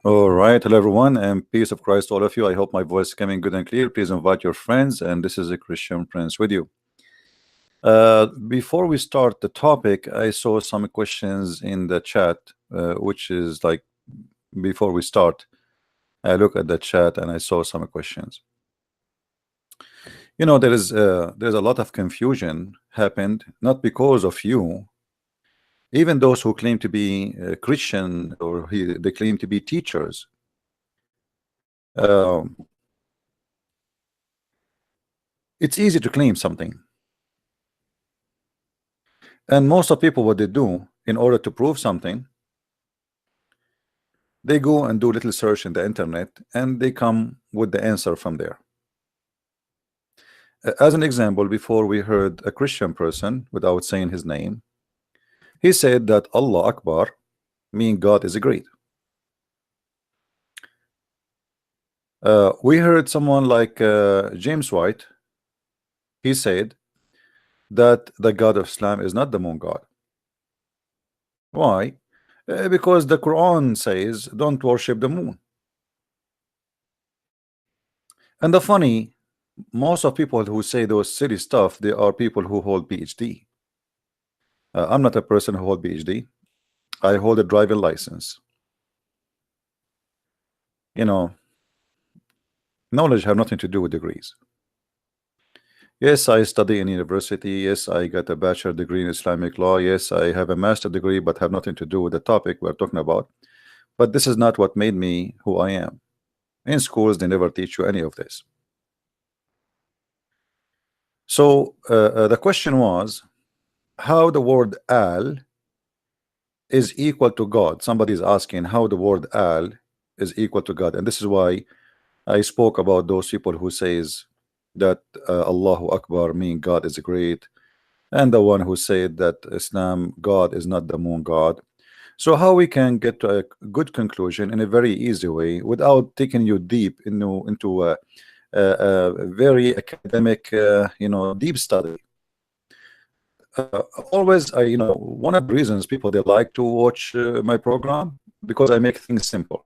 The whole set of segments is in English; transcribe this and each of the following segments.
All right, hello everyone, and peace of Christ to all of you. I hope my voice is coming good and clear. Please invite your friends, and this is a Christian Prince with you. Before we start the topic, I saw some questions in the chat, which is like before we start, I look at the chat and I saw some questions. You know, there's a lot of confusion happened, not because of you. Even those who claim to be Christian or they claim to be teachers. Um, it's easy to claim something. And most of people, what they do in order to prove something, they go and do a little search in the internet and they come with the answer from there. As an example, before we heard a Christian person, without saying his name, he said that Allah Akbar means God is great. We heard someone like James White. He said that the God of Islam is not the moon God. Why? Because the Quran says don't worship the moon. And the funny, most of people who say those silly stuff, they are people who hold PhD. I'm not a person who hold PhD. I hold a driving license. You know, knowledge have nothing to do with degrees. Yes, I study in university. Yes, I got a bachelor degree in Islamic law. Yes, I have a master degree, but have nothing to do with the topic we're talking about. But this is not what made me who I am. In schools, they never teach you any of this. So the question was how the word al is equal to God. Somebody is asking how the word al is equal to God, and this is why I spoke about those people who says that Allahu Akbar mean God is great, and the one who said that Islam God is not the moon God. So how we can get to a good conclusion in a very easy way without taking you deep into a very academic, deep study. Always, one of the reasons people they like to watch my program because I make things simple,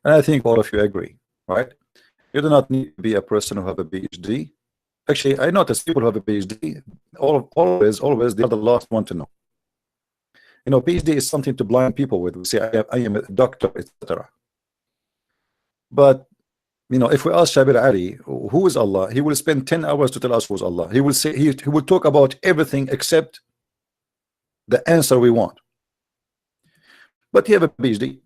and I think all of you agree, right? You do not need to be a person who have a PhD. Actually, I notice people who have a PhD always they are the last one to know. PhD is something to blind people with. We say I am a doctor, etc. But if we ask Shabir Ali who is Allah, he will spend 10 hours to tell us who is Allah. He will say he will talk about everything except the answer we want. But he have a PhD.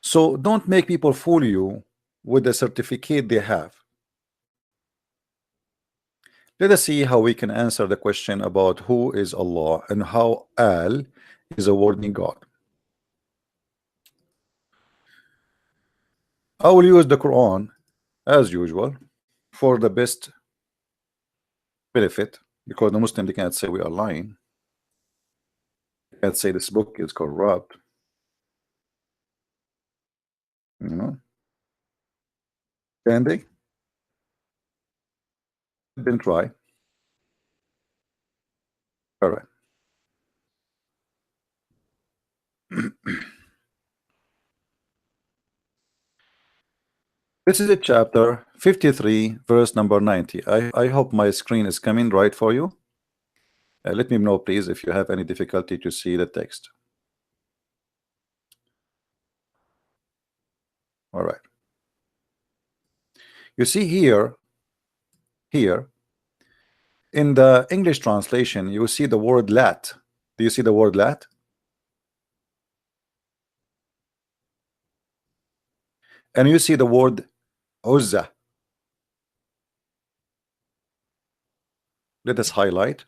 So don't make people fool you with the certificate they have. Let us see how we can answer the question about who is Allah and how Al is a word in God. I will use the Quran as usual for the best benefit, because the Muslim they can't say we are lying. They can't say this book is corrupt. Can they? Didn't try. All right. This is a chapter 53, verse number 90. I hope my screen is coming right for you. Let me know, please, if you have any difficulty to see the text. All right. You see here in the English translation, you see the word lat. Do you see the word lat? And you see the word Uzza. Let us highlight.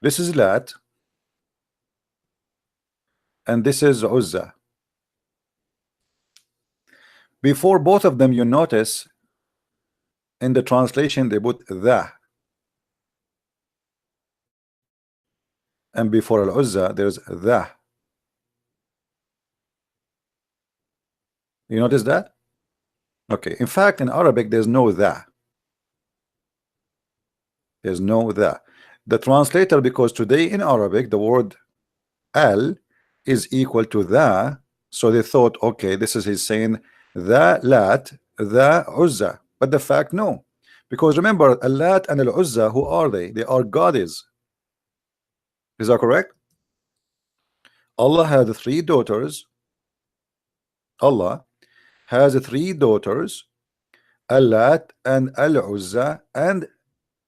This is lat, and this is Uzza. Before both of them, you notice in the translation they put the, and before Al-Uzza there's the. You notice that? Okay. In fact, in Arabic, there's no the. There's no the. The translator, because today in Arabic, the word al is equal to the, so they thought, okay, this is he's saying the Lat, the Uzza. But the fact, no. Because remember, Al-Lat and Al-Uzza, who are they? They are goddesses. Is that correct? Allah had 3 daughters. Allah has 3 daughters, Al-Lat and Al-Uzza and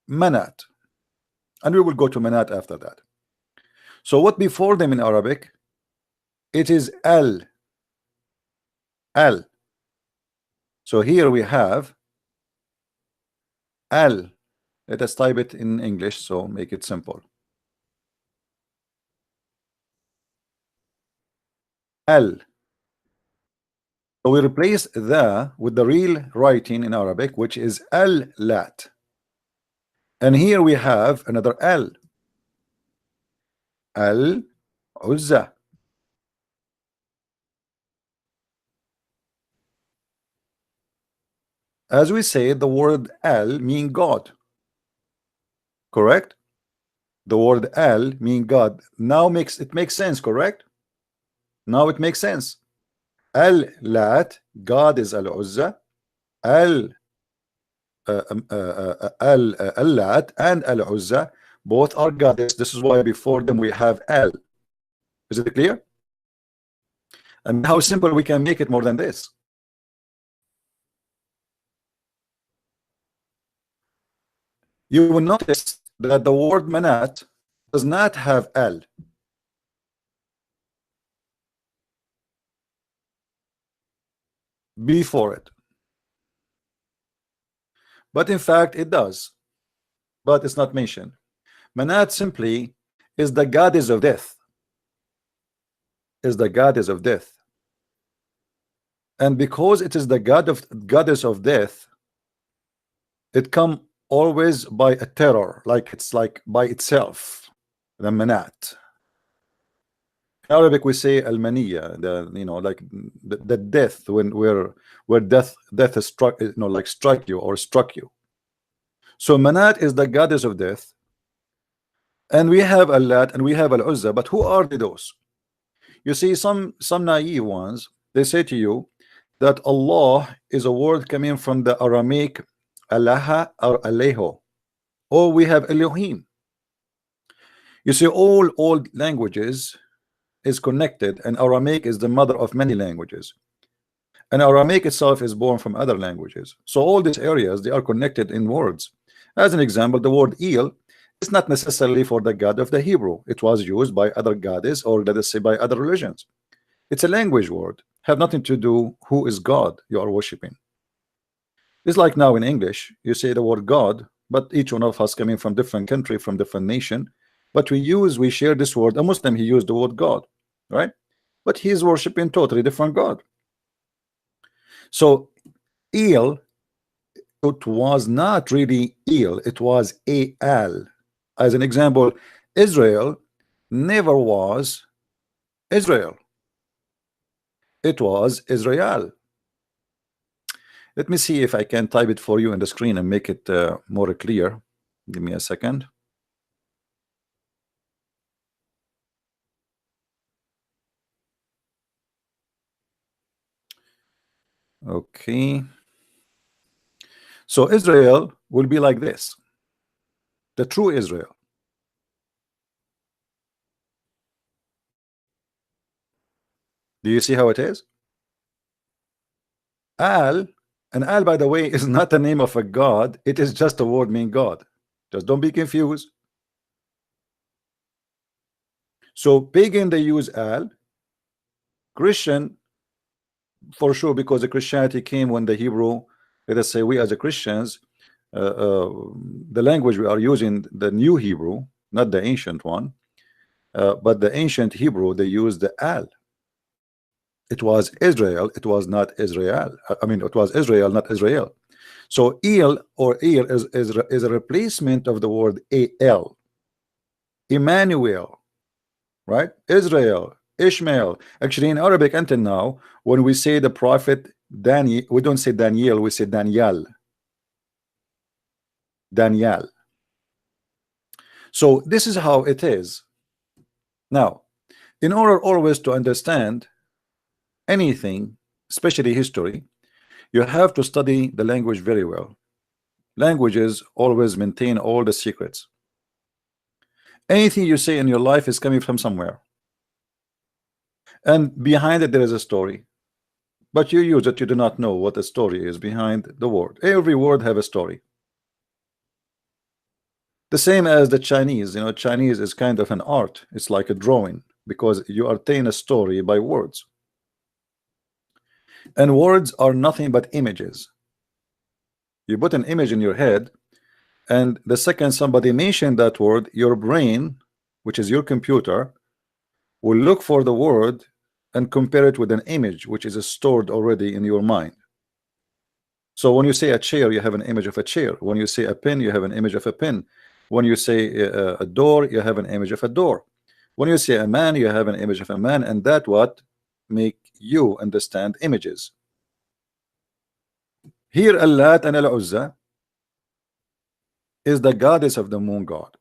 Manat. And we will go to Manat after that. So what before them in Arabic? It is Al. Al. So here we have Al. Let us type it in English, so make it simple. Al. So we replace the with the real writing in Arabic, which is Al-Lat. And here we have another Al. Al-Uzza. As we say, the word Al mean God. Correct? The word Al mean God. Now it makes sense, correct? Now it makes sense. Al-Lat, God is Al-Uzza. Al-Lat and Al-Uzza, both are goddess. This is why before them we have Al. Is it clear? And how simple we can make it more than this. You will notice that the word Manat does not have Al. before it. But in fact it does, but it's not mentioned. Manat simply is the goddess of death. Is the goddess of death. And because it is the goddess of death, it come always by a terror, like it's like by itself. The Manat. In Arabic we say al-maniya, like the death, where death is struck, like struck you or struck you. So Manat is the goddess of death, and we have Al-Lat and we have Al-Uzza. But who are those? You see, some naive ones, they say to you that Allah is a word coming from the Aramaic Allah or Aleho, or we have Elohim. You see, all old languages is connected, and Aramaic is the mother of many languages, and Aramaic itself is born from other languages. So all these areas, they are connected in words. As an example, the word El is not necessarily for the God of the Hebrew. It was used by other goddesses, or let us say by other religions. It's a language word, have nothing to do who is God you are worshiping. It's like now in English, you say the word God, but each one of us coming from different country, from different nation, but we share this word. A Muslim, he used the word God, right? But he's worshiping totally different God. So El, it was not really El, it was Al. As an example, Israel never was Israel. It was Israel. Let me see if I can type it for you on the screen and make it more clear. Give me a second. Okay. So Israel will be like this. The true Israel. Do you see how it is? Al, and Al, by the way, is not the name of a god. It is just a word meaning God. Just don't be confused. So pagan, they use Al. Christian, for sure, because the Christianity came when the Hebrew, let us say we as a Christians, the language we are using, the new Hebrew, not the ancient one, but the ancient Hebrew, they used the Al. It was Israel, it was not Israel. I mean, it was Israel, not Israel. So El or El is a replacement of the word Al. Emmanuel, right? Israel, Ishmael. Actually, in Arabic until now, when we say the prophet Daniel, we don't say Daniel, we say Daniel. Daniel. So this is how it is. Now, in order always to understand anything, especially history, you have to study the language very well. Languages always maintain all the secrets. Anything you say in your life is coming from somewhere, and behind it there is a story, but you use it, you do not know what the story is behind the word. Every word have a story. The same as the Chinese, you know, Chinese is kind of an art. It's like a drawing, because you attain a story by words, and words are nothing but images. You put an image in your head, and the second somebody mentioned that word, your brain, which is your computer, will look for the word and compare it with an image which is stored already in your mind. So when you say a chair, you have an image of a chair. When you say a pen, you have an image of a pen. When you say a door, you have an image of a door. When you say a man, you have an image of a man, and that what make you understand images. Here Allat and Al-Uzza is the goddess of the moon god.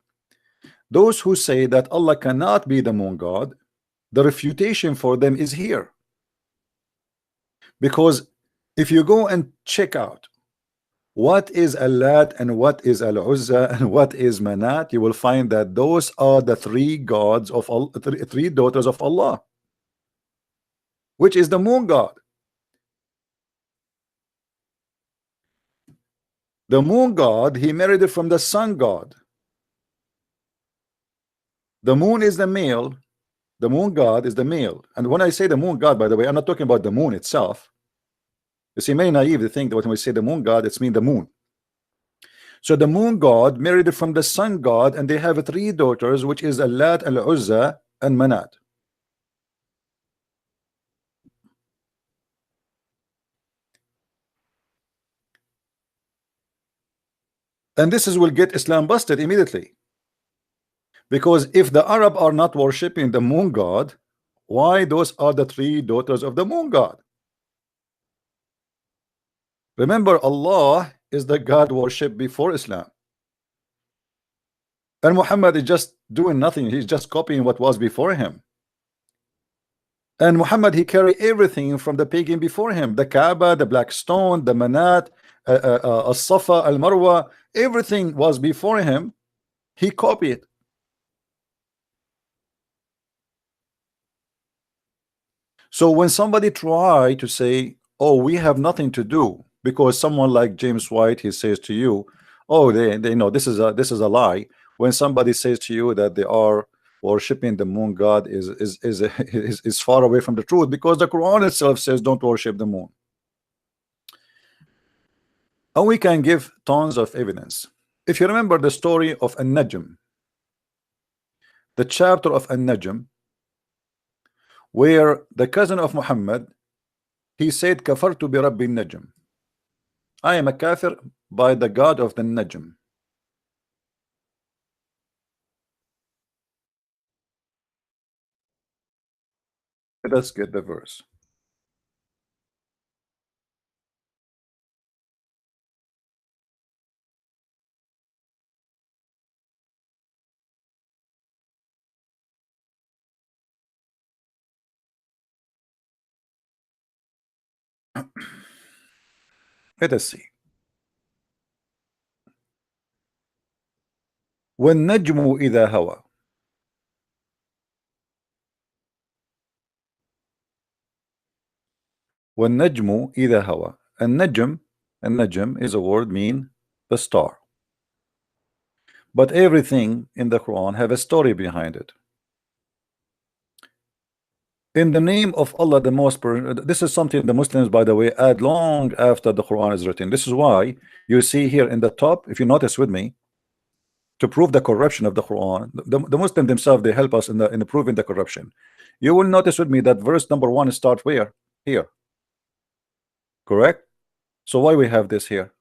Those who say that Allah cannot be the moon god, the refutation for them is here. Because if you go and check out what is Allat and what is Al-Uzza and what is Manat, you will find that those are the three gods of Allah, three daughters of Allah, which is the moon god. The moon god, he married it from the sun god. The moon is the male, the moon god is the male. And when I say the moon god, by the way, I'm not talking about the moon itself. You see, many naive they think that when we say the moon god, it's mean the moon. So the moon god married from the sun god, and they have three daughters, which is Allat, Al-Uzza, and Manat. And this is will get Islam busted immediately. Because if the Arab are not worshiping the moon god, why those are the three daughters of the moon god? Remember, Allah is the God worship before Islam. And Muhammad is just doing nothing. He's just copying what was before him. And Muhammad, he carried everything from the pagan before him. The Kaaba, the black stone, the Manat, As-Safa, Al-Marwa, everything was before him. He copied. So when somebody try to say, oh, we have nothing to do, because someone like James White, he says to you, oh, they know this is a lie. When somebody says to you that they are worshiping the moon god is far away from the truth, because the Quran itself says don't worship the moon. And we can give tons of evidence. If you remember the story of An-Najm, the chapter of An-Najm, where the cousin of Muhammad, he said, Kafartu bi Rabbi Najm, I am a kafir by the God of the Najm. Let's get the verse. Let us see. وَالنَّجْمُ إِذَا هَوَى, وَالنَّجْمُ إِذَا هَوَى. النَّجْم is a word mean the star. But everything in the Quran have a story behind it. In the name of Allah, the most, this is something the Muslims, by the way, add long after the Quran is written. This is why you see here in the top, if you notice with me, to prove the corruption of the Quran, the Muslims themselves, they help us in proving the corruption. You will notice with me that verse number 1 starts where? Here. Correct? So why we have this here?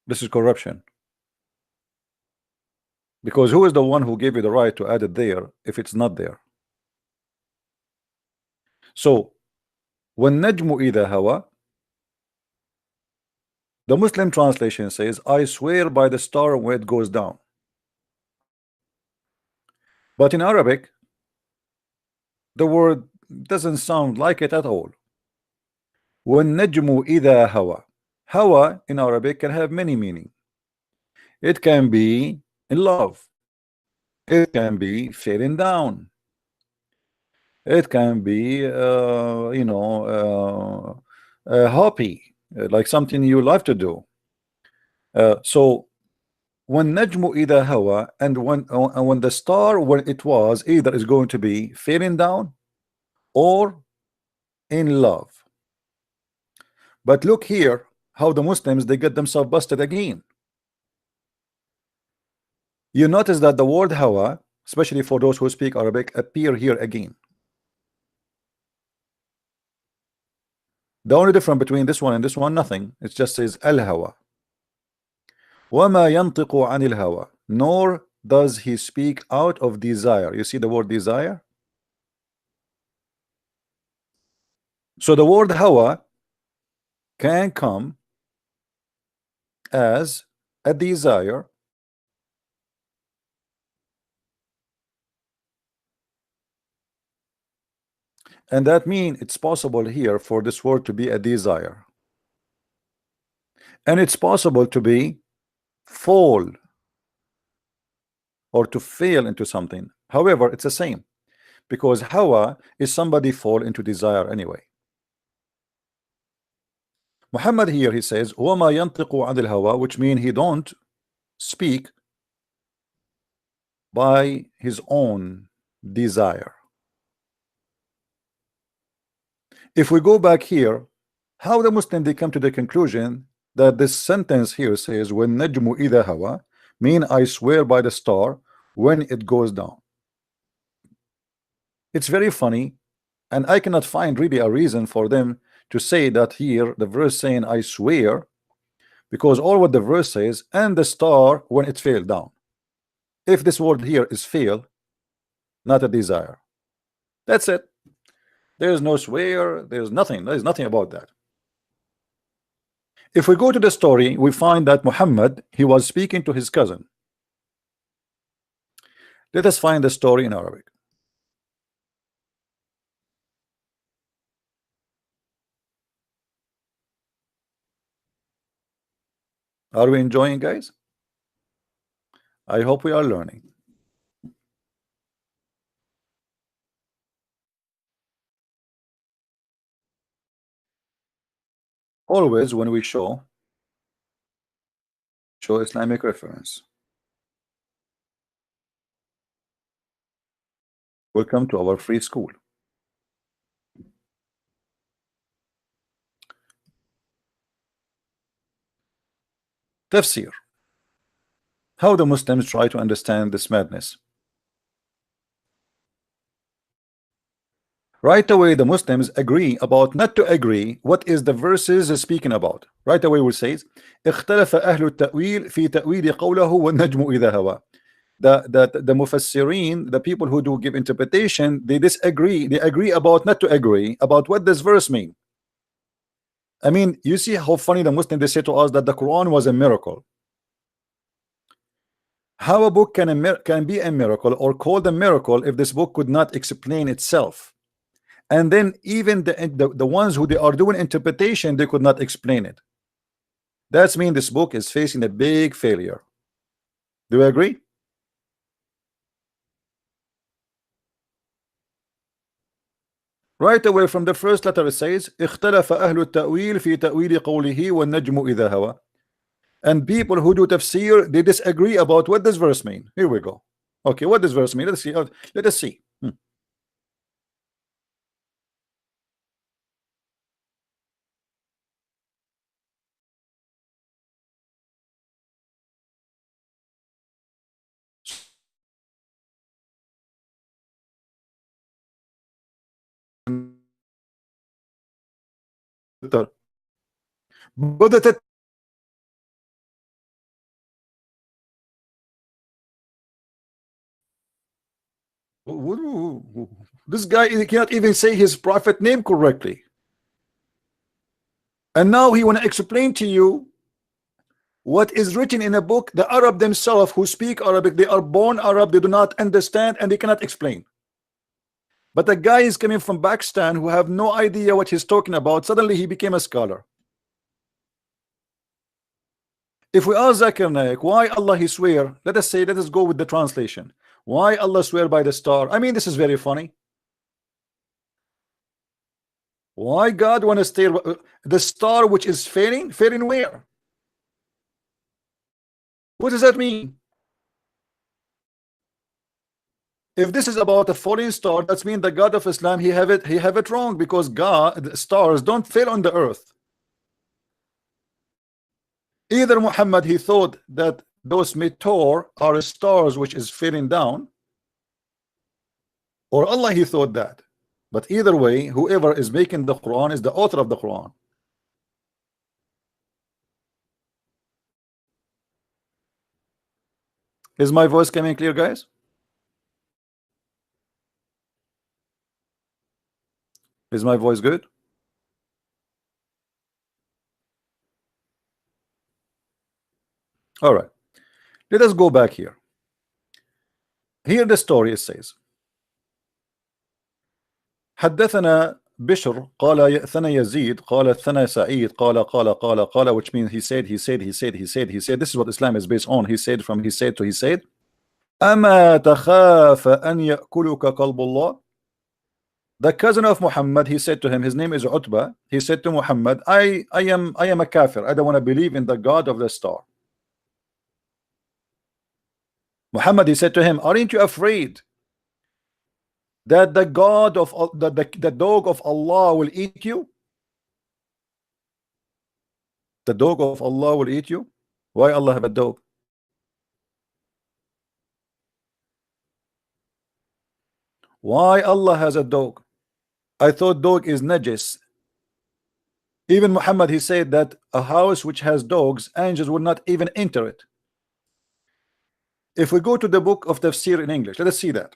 This is corruption. Because who is the one who gave you the right to add it there if it's not there? So وَالنَّجْمُ إِذَا هَوَى, the Muslim translation says, I swear by the star when it goes down. But in Arabic, the word doesn't sound like it at all. وَالنَّجْمُ إِذَا هَوَى. Hawa in Arabic can have many meanings. It can be in love. It can be falling down. It can be, happy, like something you love to do. So when najmu ida hawa, and when the star when it was either is going to be falling down or in love. But look here how the Muslims they get themselves busted again. You notice that the word hawa, especially for those who speak Arabic, appear here again. The only difference between this one and this one, nothing. It just says al-hawa. وَمَا يَنْطِقُ عَنِ الْهَوَى. Nor does he speak out of desire. You see the word desire? So the word hawa can come as a desire, and that means it's possible here for this word to be a desire, and it's possible to be fall or to fail into something. However, it's the same, because hawa is somebody fall into desire anyway. Muhammad here he says وَمَا يَنْطِقُ عَنِ الْهَوَى, which means he don't speak by his own desire. If we go back here, how the Muslim they come to the conclusion that this sentence here says when najmu ida hawa mean I swear by the star when it goes down. It's very funny, and I cannot find really a reason for them to say that here the verse saying I swear, because all what the verse says and the star when it fell down. If this word here is fail, not a desire, that's it. There's no swear, there's nothing about that. If we go to the story, we find that Muhammad he was speaking to his cousin. Let us find the story in Arabic. Are we enjoying, guys? I hope we are learning. Always when we show Islamic reference. Welcome to our free school. Tafsir. How the Muslims try to understand this madness. Right away the Muslims agree about not to agree what is the verses speaking about. Right away we say اختلف أهل التأويل في تأويل قوله والنجم إذا هوى. The mufassirin, the people who do give interpretation, they disagree. They agree about not to agree about what this verse mean. I mean, you see how funny the Muslims they say to us that the Quran was a miracle. How a book can be a miracle or called a miracle if this book could not explain itself? And then even the ones who they are doing interpretation, they could not explain it. That's mean this book is facing a big failure. Do you agree? Right away from the first letter it says اختلف أهل التأويل في تأويل قوله والنجم إذا هوى. And people who do tafsir, they disagree about what this verse mean. Here we go. Okay, what does verse mean? Let's see. Let us see. بدأت This guy, he cannot even say his prophet name correctly. And now he want to explain to you what is written in a book. The Arab themselves who speak Arabic, they are born Arab, they do not understand and they cannot explain. But the guy is coming from Pakistan who have no idea what he's talking about. Suddenly he became a scholar. If we ask Zakir Naik, why Allah he swear, let us go with the translation. Why Allah swear by the star? I mean, this is very funny. Why God want to stay the star which is failing where? What does that mean? If this is about a falling star, that means the God of Islam he have it wrong, because God, stars don't fail on the earth. Either Muhammad he thought that those meteor are stars which is falling down, or Allah he thought that. But either way, whoever is making the Quran is the author of the Quran. Is my voice coming clear, guys? Is my voice good? All right, let us go back here. Here the story it says حدثنا بشر قال يأثنى يزيد قال ثنى سعيد قال, which means he said. This is what Islam is based on. He said to he said أما تخاف أن يأكلك قلب الله. The cousin of Muhammad, he said to him, his name is Utbah, he said to Muhammad, I am a kafir, I don't want to believe in the God of the star. Muhammad, he said to him, aren't you afraid that the God of the dog of Allah will eat you? The dog of Allah will eat you? Why Allah have a dog? Why Allah has a dog? I thought dog is najis. Even Muhammad, he said that a house which has dogs, angels will not even enter it. If we go to the book of Tafsir in English, let us see that.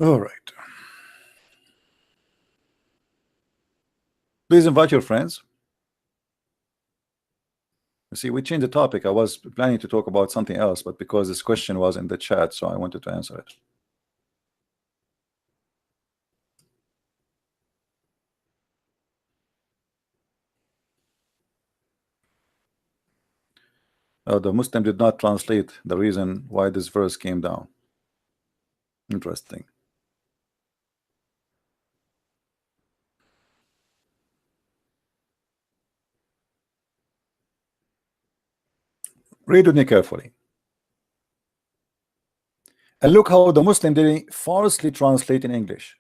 All right. Please invite your friends. You see, we changed the topic. I was planning to talk about something else, but because this question was in the chat, so I wanted to answer it. The Muslim did not translate the reason why this verse came down. Interesting. Read with me carefully. And look how the Muslim did falsely translate in English.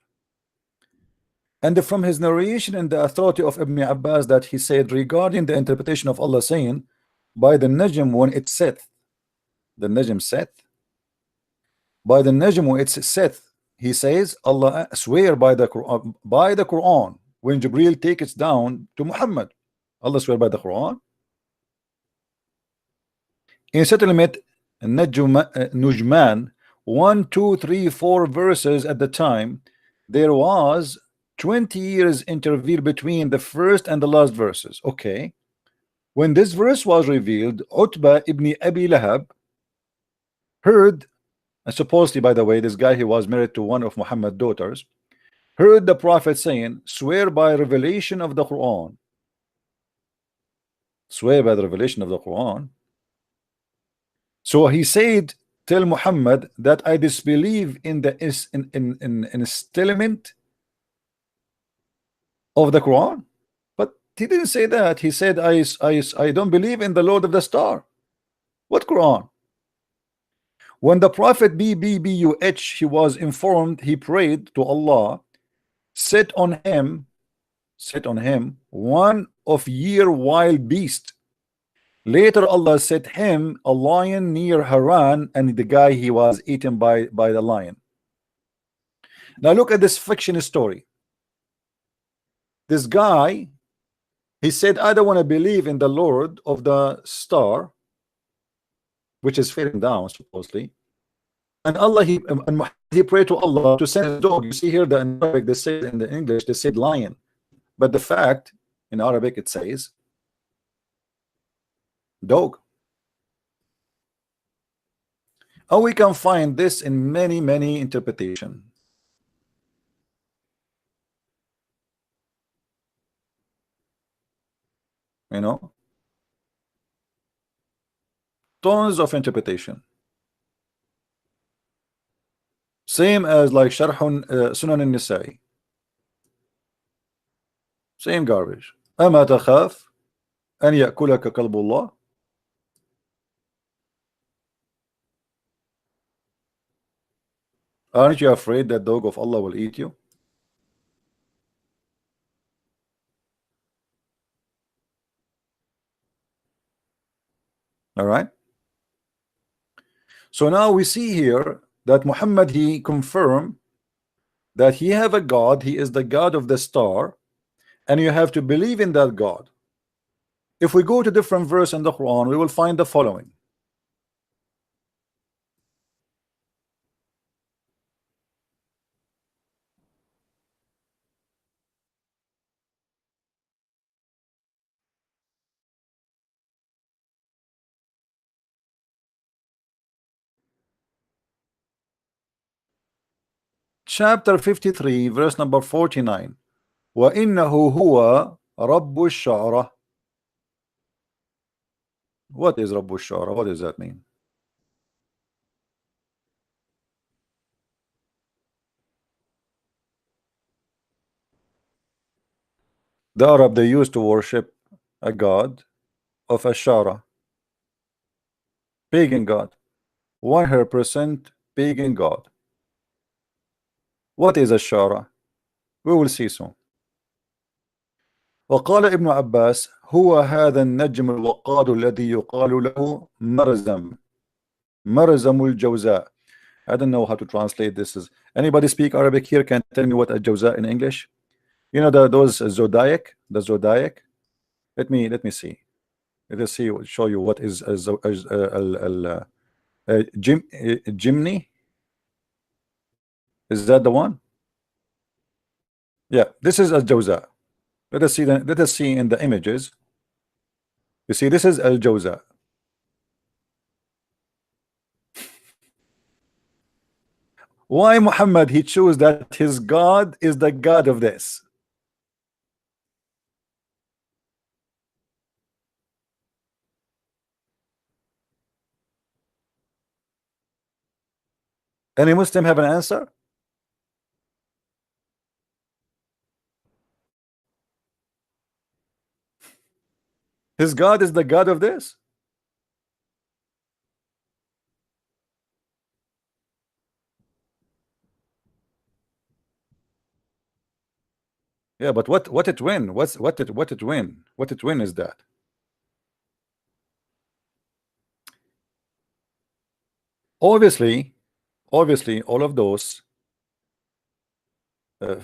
And from his narration and the authority of Ibn Abbas that he said regarding the interpretation of Allah saying, by the Najm when it saith, the Najm saith, by the Najm when it saith, he says, Allah swear by the Quran when Jibril takes it down to Muhammad. Allah swear by the Quran. In settlement Nujman 1, 2, 3, 4 verses at the time, there was 20 years interval between the first and the last verses. Okay, when this verse was revealed, Utbah ibn Abi Lahab heard, and supposedly, by the way, this guy, he was married to one of Muhammad's daughters, heard the Prophet saying, swear by revelation of the Quran. Swear by the revelation of the Quran. So he said, tell Muhammad that I disbelieve in the installment of the Quran. But he didn't say that. He said, I don't believe in the Lord of the Star. What Quran? When the Prophet BBBUH, he was informed, he prayed to Allah, set on him one of year wild beast, Later Allah set him a lion near Haran, and the guy he was eaten by the lion. Now look at this fiction story. This guy, he said, I don't want to believe in the Lord of the star, which is falling down supposedly. And Allah, he prayed to Allah to send a dog. You see here that in Arabic they say, in the English they said lion, but the fact in Arabic it says dog. And we can find this in many interpretations. You know, tons of interpretation. Same as like Sharh Sunan al-Nisa'i. Same garbage. أما تخاف أن يأكلك كلب الله. Aren't you afraid that dog of Allah will eat you? All right. So now we see here that Muhammad, he confirmed that he have a God. He is the God of the star, and you have to believe in that God. If we go to different verse in the Quran, we will find the following. Chapter 53, verse number 49. وَإِنَّهُ هُوَ رَبُّ الشَّعْرَةِ. What is رَبُّ الشَّعْرَةِ? What does that mean? The Arab, they used to worship a god of Ashara, pagan god, 100% pagan god. What is Ashara? We will see soon. وقال ابن عباس هو هذا النجم الوقاد الذي يقال له مرزم الجوزاء. I don't know how to translate this. Is anybody speak Arabic here? Can tell me what a jawza in English? You know those zodiac, the zodiac. Let me see. Let us see. Show you what is a Jimny. Is that the one? Yeah, this is a jawza. Let us see. Let us see in the images. You see, this is al jawza. Why Muhammad he chose that his God is the God of this? Any Muslim have an answer? His God is the God of this? Yeah, but what it win? What it win? What it win is that? Obviously, all of those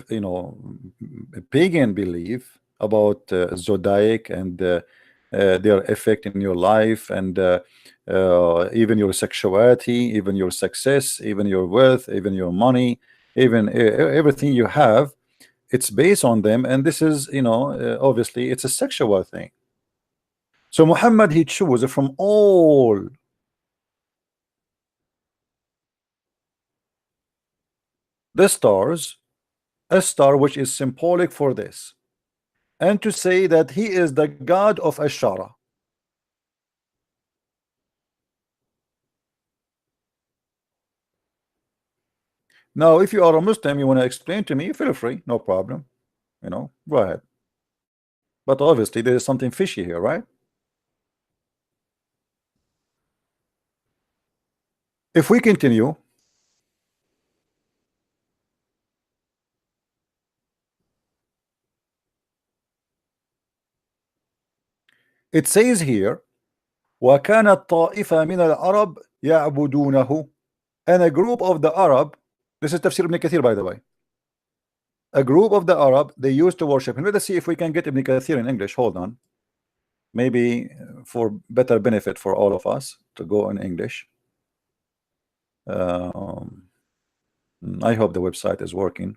you know, pagan belief about zodiac and their effect in your life, and even your sexuality, even your success, even your wealth, even your money, even everything you have, it's based on them. And this is, you know, obviously it's a sexual thing. So Muhammad he chose from all the stars a star which is symbolic for this, and to say that he is the God of Ashara. Now if you are a Muslim, you want to explain to me, feel free, no problem, you know, go ahead. But obviously there is something fishy here, right? If we continue, it says here وكانت طائفة من العرب يعبدونه, and a group of the Arab, this is Tafsir Ibn Kathir by the way, a group of the Arab, they used to worship him. Let us see if we can get Ibn Kathir in English. Hold on, maybe for better benefit for all of us to go in English. I hope the website is working.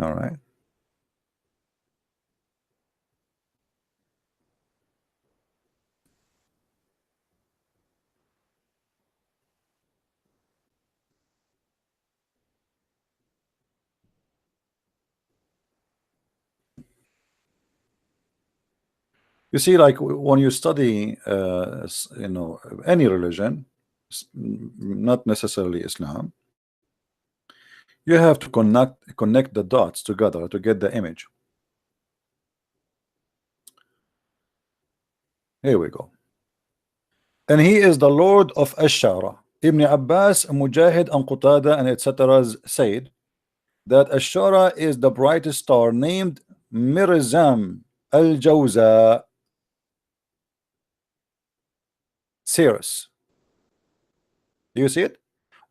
All right. You see, like when you study, you know, any religion, not necessarily Islam, you have to connect the dots together to get the image. Here we go. And he is the Lord of Ash-Shara. Ibn Abbas, Mujahid, and Qatada, and etc. said that Ash-Shara is the brightest star named Mirzam al-Jawza Sirius. Do you see it?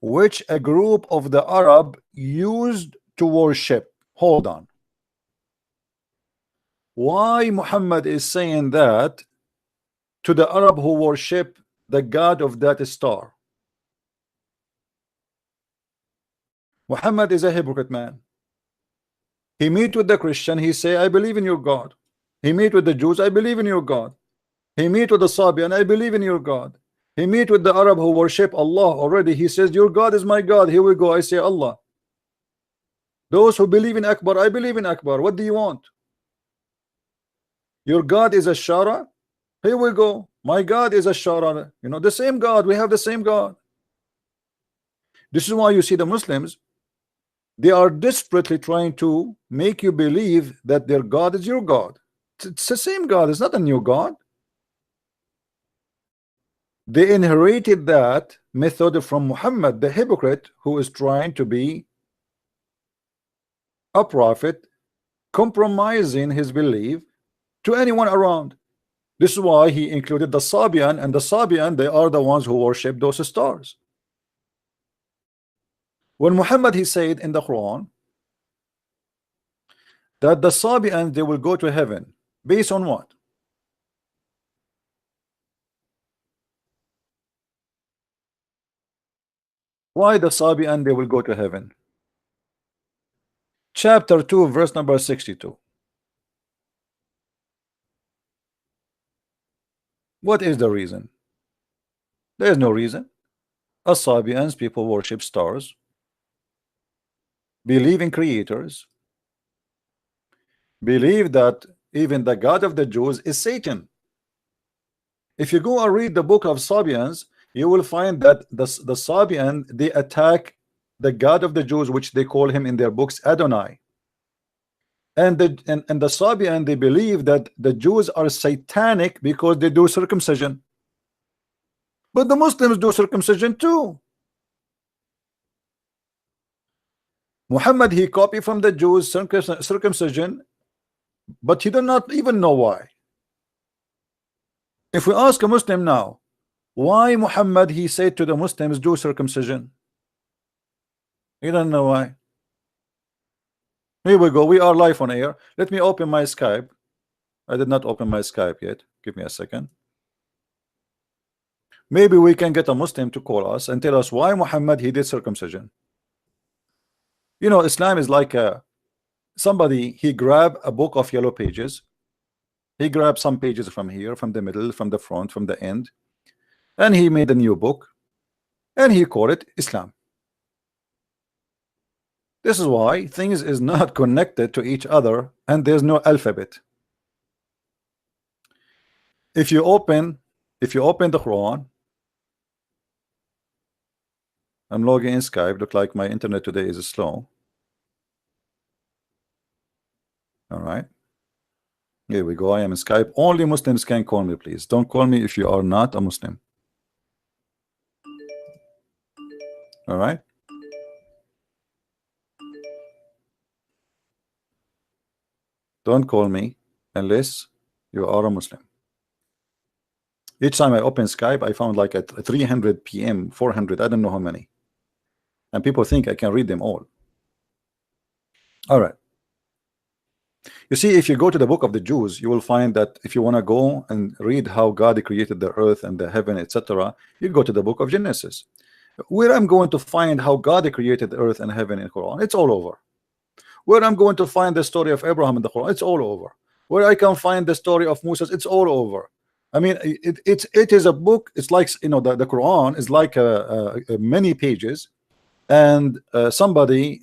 Which a group of the Arab used to worship. Hold on. Why Muhammad is saying that to the Arab who worship the god of that star? Muhammad is a hypocrite man. He meet with the Christian, he say, I believe in your God. He meet with the Jews, I believe in your God. He meet with the Sabian, I believe in your God. He meet with the Arab who worship Allah already. He says, your God is my God. Here we go. I say Allah. Those who believe in Akbar, I believe in Akbar. What do you want? Your God is Ash-Shara. Here we go. My God is Ash-Shara. You know, the same God. We have the same God. This is why you see the Muslims, they are desperately trying to make you believe that their God is your God. It's the same God. It's not a new God. They inherited that method from Muhammad, the hypocrite, who is trying to be a prophet, compromising his belief to anyone around. This is why he included the Sabian, and the Sabian, they are the ones who worship those stars. When Muhammad, he said in the Quran that the Sabian, they will go to heaven, based on what? Why the Sabian, they will go to heaven? Chapter 2, verse number 62. What is the reason? There is no reason. As Sabians, people worship stars, believe in creators, believe that even the God of the Jews is Satan. If you go and read the book of Sabians, you will find that the Sabian, they attack the God of the Jews, which they call him in their books Adonai. And the Sabian, they believe that the Jews are satanic because they do circumcision. But the Muslims do circumcision too. Muhammad, he copied from the Jews circumcision, but he did not even know why. If we ask a Muslim now, why Muhammad, he said to the Muslims, do circumcision? He don't know why. Here we go. We are live on air. Let me open my Skype. I did not open my Skype yet. Give me a second. Maybe we can get a Muslim to call us and tell us why Muhammad, he did circumcision. You know, Islam is like somebody, he grabbed a book of yellow pages. He grabbed some pages from here, from the middle, from the front, from the end, and he made a new book, and he called it Islam. This is why things is not connected to each other, and there's no alphabet. If you open the Quran, I'm logging in Skype. Look like my internet today is slow. All right, here we go. I am in Skype. Only Muslims can call me, please. Don't call me if you are not a Muslim. All right. Don't call me unless you are a Muslim. Each time I open Skype, I found like at 300 p.m., 400, I don't know how many. And people think I can read them all. All right. You see, if you go to the book of the Jews, you will find that if you want to go and read how God created the earth and the heaven, etc., you go to the book of Genesis. Where I'm going to find how God created the earth and heaven in the Quran, it's all over. Where I'm going to find the story of Abraham in the Quran, it's all over. Where I can find the story of Moses, it's all over. I mean, it is a book. It's like, you know, the Quran is like many pages, and somebody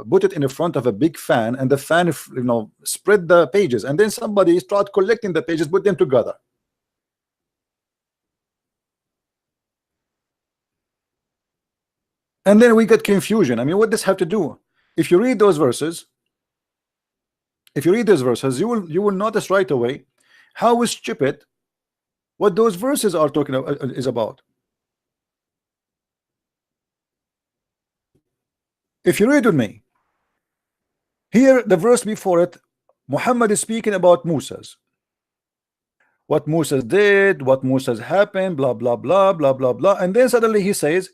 put it in the front of a big fan, and the fan, you know, spread the pages, and then somebody start collecting the pages, put them together. And then we get confusion. I mean, what does have to do? If you read those verses, you will notice right away how stupid what those verses are talking about is about. If you read with me, here the verse before it, Muhammad is speaking about Moses. What Moses did, what Moses happened, blah blah blah blah blah blah, and then suddenly he says,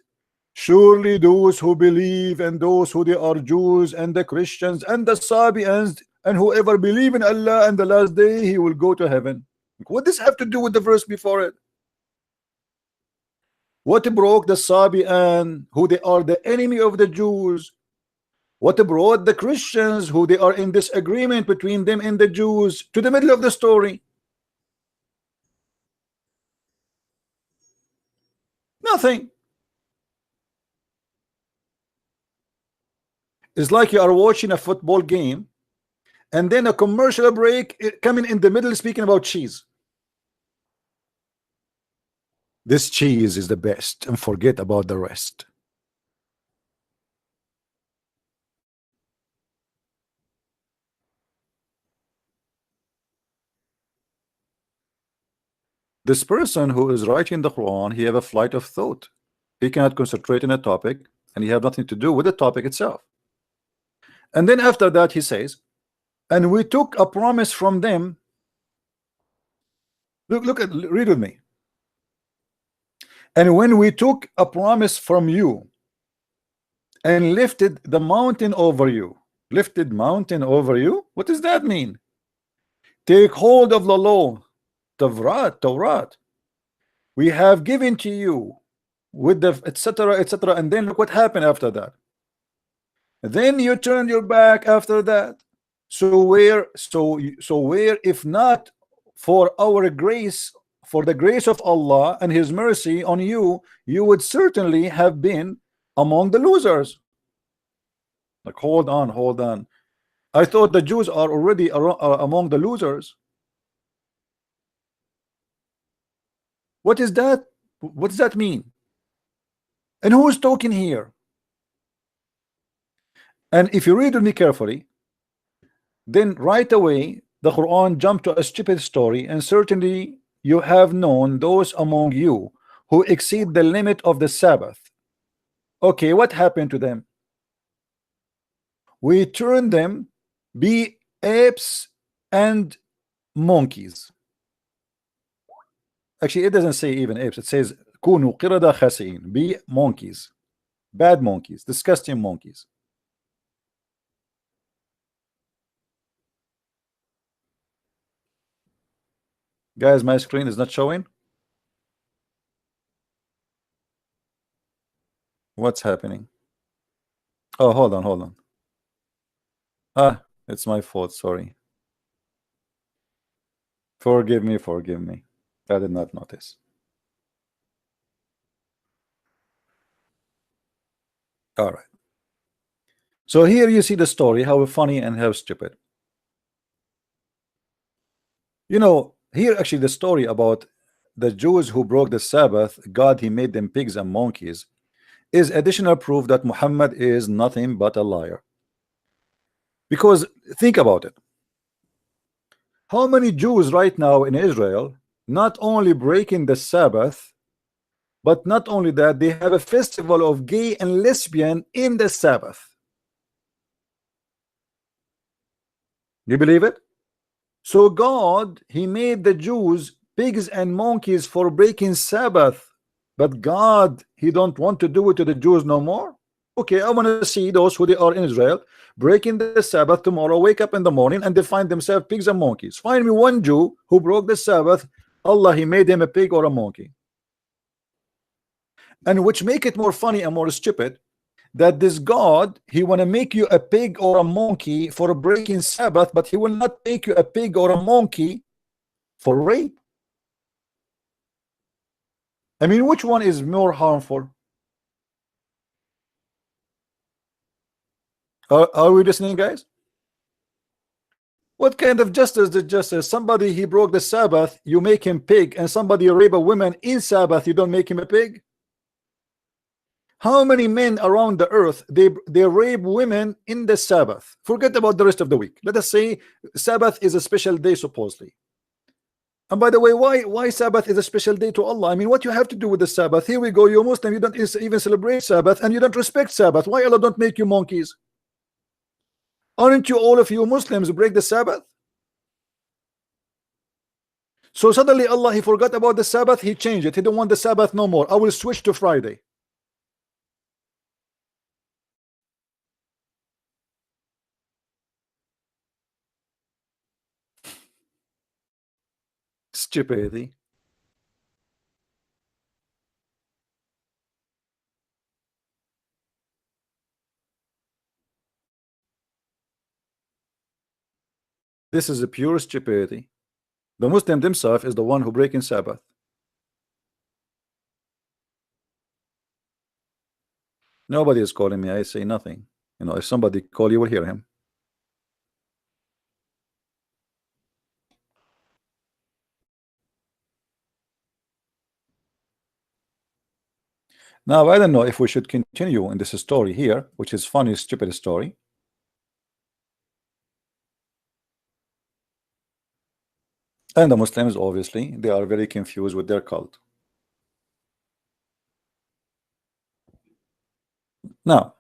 surely those who believe and those who they are Jews and the Christians and the Sabians and whoever believe in Allah and the last day, he will go to heaven. What does have to do with the verse before it? What broke the Sabian, who they are the enemy of the Jews? What brought the Christians, who they are in disagreement between them and the Jews, to the middle of the story? Nothing. It's like you are watching a football game, and then a commercial break coming in the middle speaking about cheese. This cheese is the best, and forget about the rest. This person who is writing the Quran, he have a flight of thought. He cannot concentrate on a topic, and he have nothing to do with the topic itself. And then after that he says, and we took a promise from them. Look at, read with me. And when we took a promise from you and lifted the mountain over you. Lifted mountain over you? What does that mean? Take hold of the law, Torah. We have given to you with the etc etc, and then look what happened after that. Then you turned your back after that. So where if not for our grace, for the grace of Allah and his mercy on you, you would certainly have been among the losers. Like, hold on. I thought the Jews are already among the losers. What is that? What does that mean? And who is talking here? And if you read with me carefully, then right away the Quran jumped to a stupid story, and certainly you have known those among you who exceed the limit of the Sabbath. Okay, what happened to them? We turned them be apes and monkeys. Actually, it doesn't say even apes. It says kunu qirada khasi'in, be monkeys, bad monkeys, disgusting monkeys. Guys, my screen is not showing. What's happening? Oh, hold on. Ah, it's my fault. Sorry. Forgive me. I did not notice. All right. So here you see the story, how funny and how stupid. You know, here actually the story about the Jews who broke the Sabbath, God, he made them pigs and monkeys, is additional proof that Muhammad is nothing but a liar. Because think about it. How many Jews right now in Israel not only breaking the Sabbath, But not only that, they have a festival of gay and lesbian in the Sabbath. You believe it? So God, he made the Jews pigs and monkeys for breaking Sabbath, but God, he don't want to do it to the Jews no more. Okay, I want to see those who they are in Israel breaking the Sabbath tomorrow, wake up in the morning and they find themselves pigs and monkeys. Find me one Jew who broke the Sabbath, Allah he made him a pig or a monkey. And which make it more funny and more stupid, that this God, he want to make you a pig or a monkey for breaking Sabbath, but he will not make you a pig or a monkey for rape. I mean, which one is more harmful? Are we listening, guys? What kind of justice is justice? Somebody he broke the Sabbath, you make him pig, and somebody rape a woman in Sabbath, you don't make him a pig? How many men around the earth they rape women in the Sabbath? Forget about the rest of the week. Let us say Sabbath is a special day supposedly. And by the way, why Sabbath is a special day to Allah? I mean, what you have to do with the Sabbath? Here we go, you're Muslim, you don't even celebrate Sabbath, and you don't respect Sabbath. Why Allah don't make you monkeys? Aren't you all of you Muslims break the Sabbath? So suddenly Allah, he forgot about the Sabbath, he changed it. He don't want the Sabbath no more. I will switch to Friday. Stupidity. This is a pure stupidity. The Muslim himself is the one who breaking Sabbath. Nobody is calling me. I say nothing. You know, if somebody call, you will hear him. Now, I don't know if we should continue in this story here, which is funny, stupid story. And the Muslims, obviously, they are very confused with their cult. Now,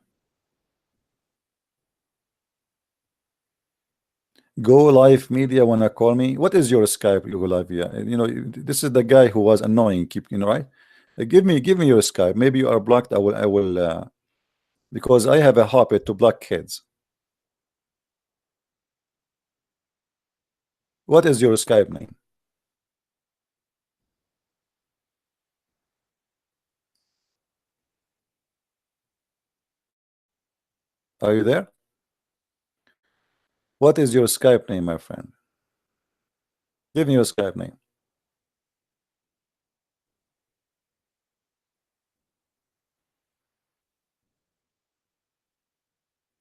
Go Live Media wanna call me. What is your Skype, Go Live? Yeah, you know, this is the guy who was annoying. Keep, you know, right? Give me your Skype. Maybe you are blocked. I will, because I have a habit to block kids. What is your Skype name? Are you there? What is your Skype name, my friend? Give me your Skype name.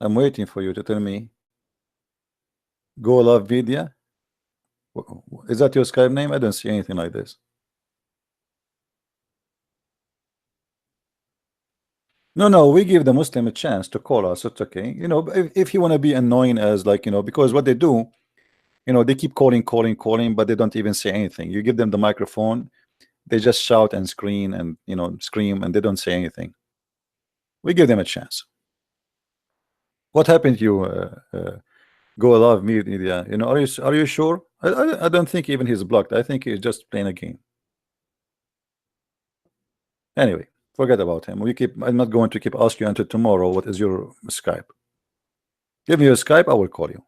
I'm waiting for you to tell me. Go Love Vidya. Is that your Skype name? I don't see anything like this. No, we give the Muslim a chance to call us. It's okay. You know, if you want to be annoying as like, you know, because what they do, you know, they keep calling, but they don't even say anything. You give them the microphone, they just shout and scream and, you know, scream, and they don't say anything. We give them a chance. What happened to you? Go Love Media. You know, are you sure? I don't think even he's blocked. I think he's just playing a game. Anyway, forget about him. I'm not going to keep asking you until tomorrow. What is your Skype? Give me your Skype. I will call you.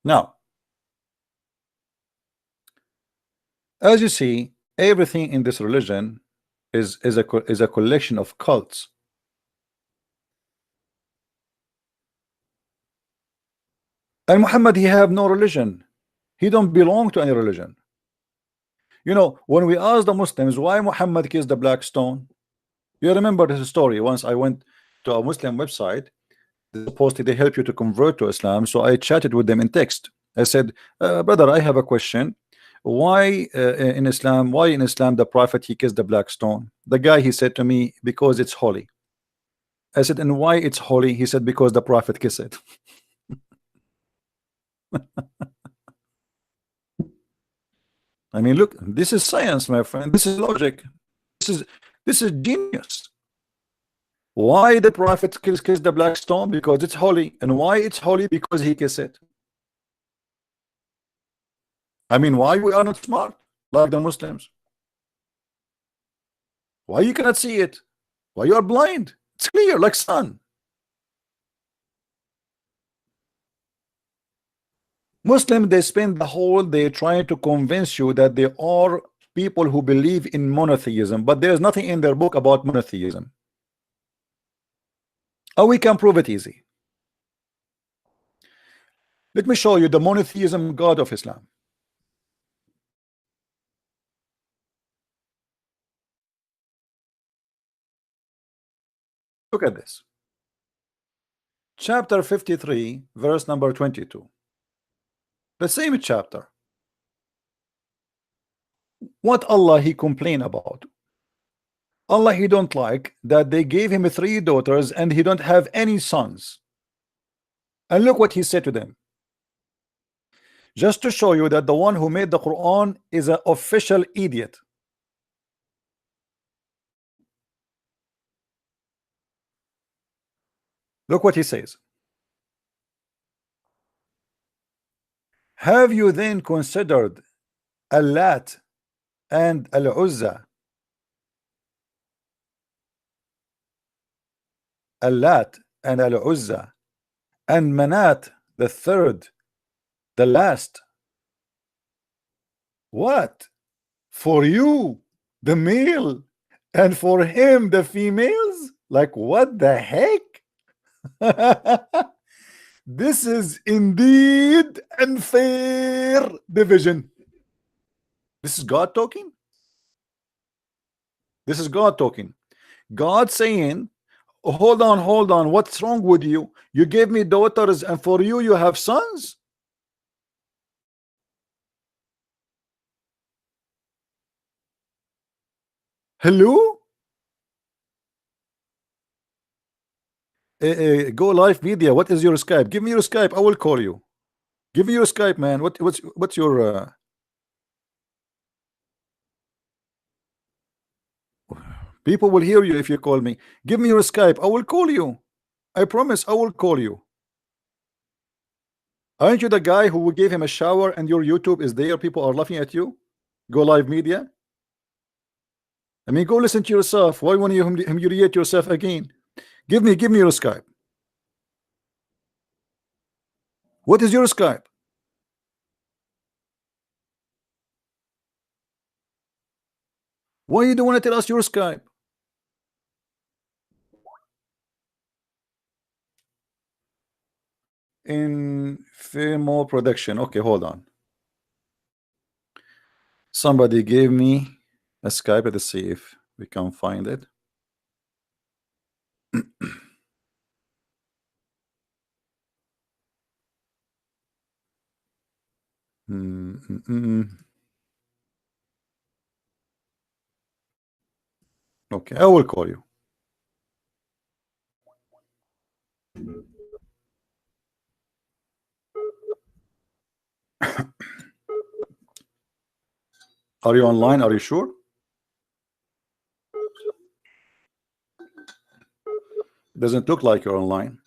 Now, as you see, everything in this religion is a collection of cults. And Muhammad, he have no religion. He don't belong to any religion. You know, when we ask the Muslims why Muhammad kissed the black stone, you remember this story. Once I went to a Muslim website, supposedly they help you to convert to Islam. So I chatted with them in text. I said, brother, I have a question. Why in Islam the Prophet he kissed the black stone? The guy, he said to me, because it's holy. I said, and why it's holy? He said, because the Prophet kissed it. I mean, look, this is science, my friend. This is logic. This is genius. Why the prophet kiss the black stone? Because it's holy. And why it's holy? Because he kissed it. I mean, why we are not smart like the Muslims? Why you cannot see it? Why you are blind? It's clear like sun. Muslims, they spend the whole day trying to convince you that they are people who believe in monotheism, but there's nothing in their book about monotheism. Oh, we can prove it easy. Let me show you the monotheism God of Islam. Look at this. Chapter 53, verse number 22. The same chapter. What Allah he complain about? Allah he don't like that they gave him 3 daughters and he don't have any sons. And look what he said to them. Just to show you that the one who made the Quran is an official idiot. Look what he says. Have you then considered Al-Lat and Al-Uzza? Al-Lat and Al-Uzza and Manat, the third, the last. What? For you, the male, and for him, the females? Like, what the heck? This is indeed unfair division. This is God talking. This is God talking. God saying, hold on, what's wrong with you? You gave me daughters and for you you have sons. Hello? Go live media. What is your Skype? Give me your Skype. I will call you. Give me your Skype, man. What's your people will hear you if you call me. Give me your Skype. I will call you. I promise I will call you. Aren't you the guy who gave him a shower and your YouTube is there? People are laughing at you. Go live media. I mean, go listen to yourself. Why want you humiliate yourself again? Give me your Skype. What is your Skype? Why you don't want to tell us your Skype? In Fimo production. Okay, hold on. Somebody gave me a Skype. Let's see if we can find it. Okay, I will call you. Are you online? Are you sure? Doesn't look like you're online.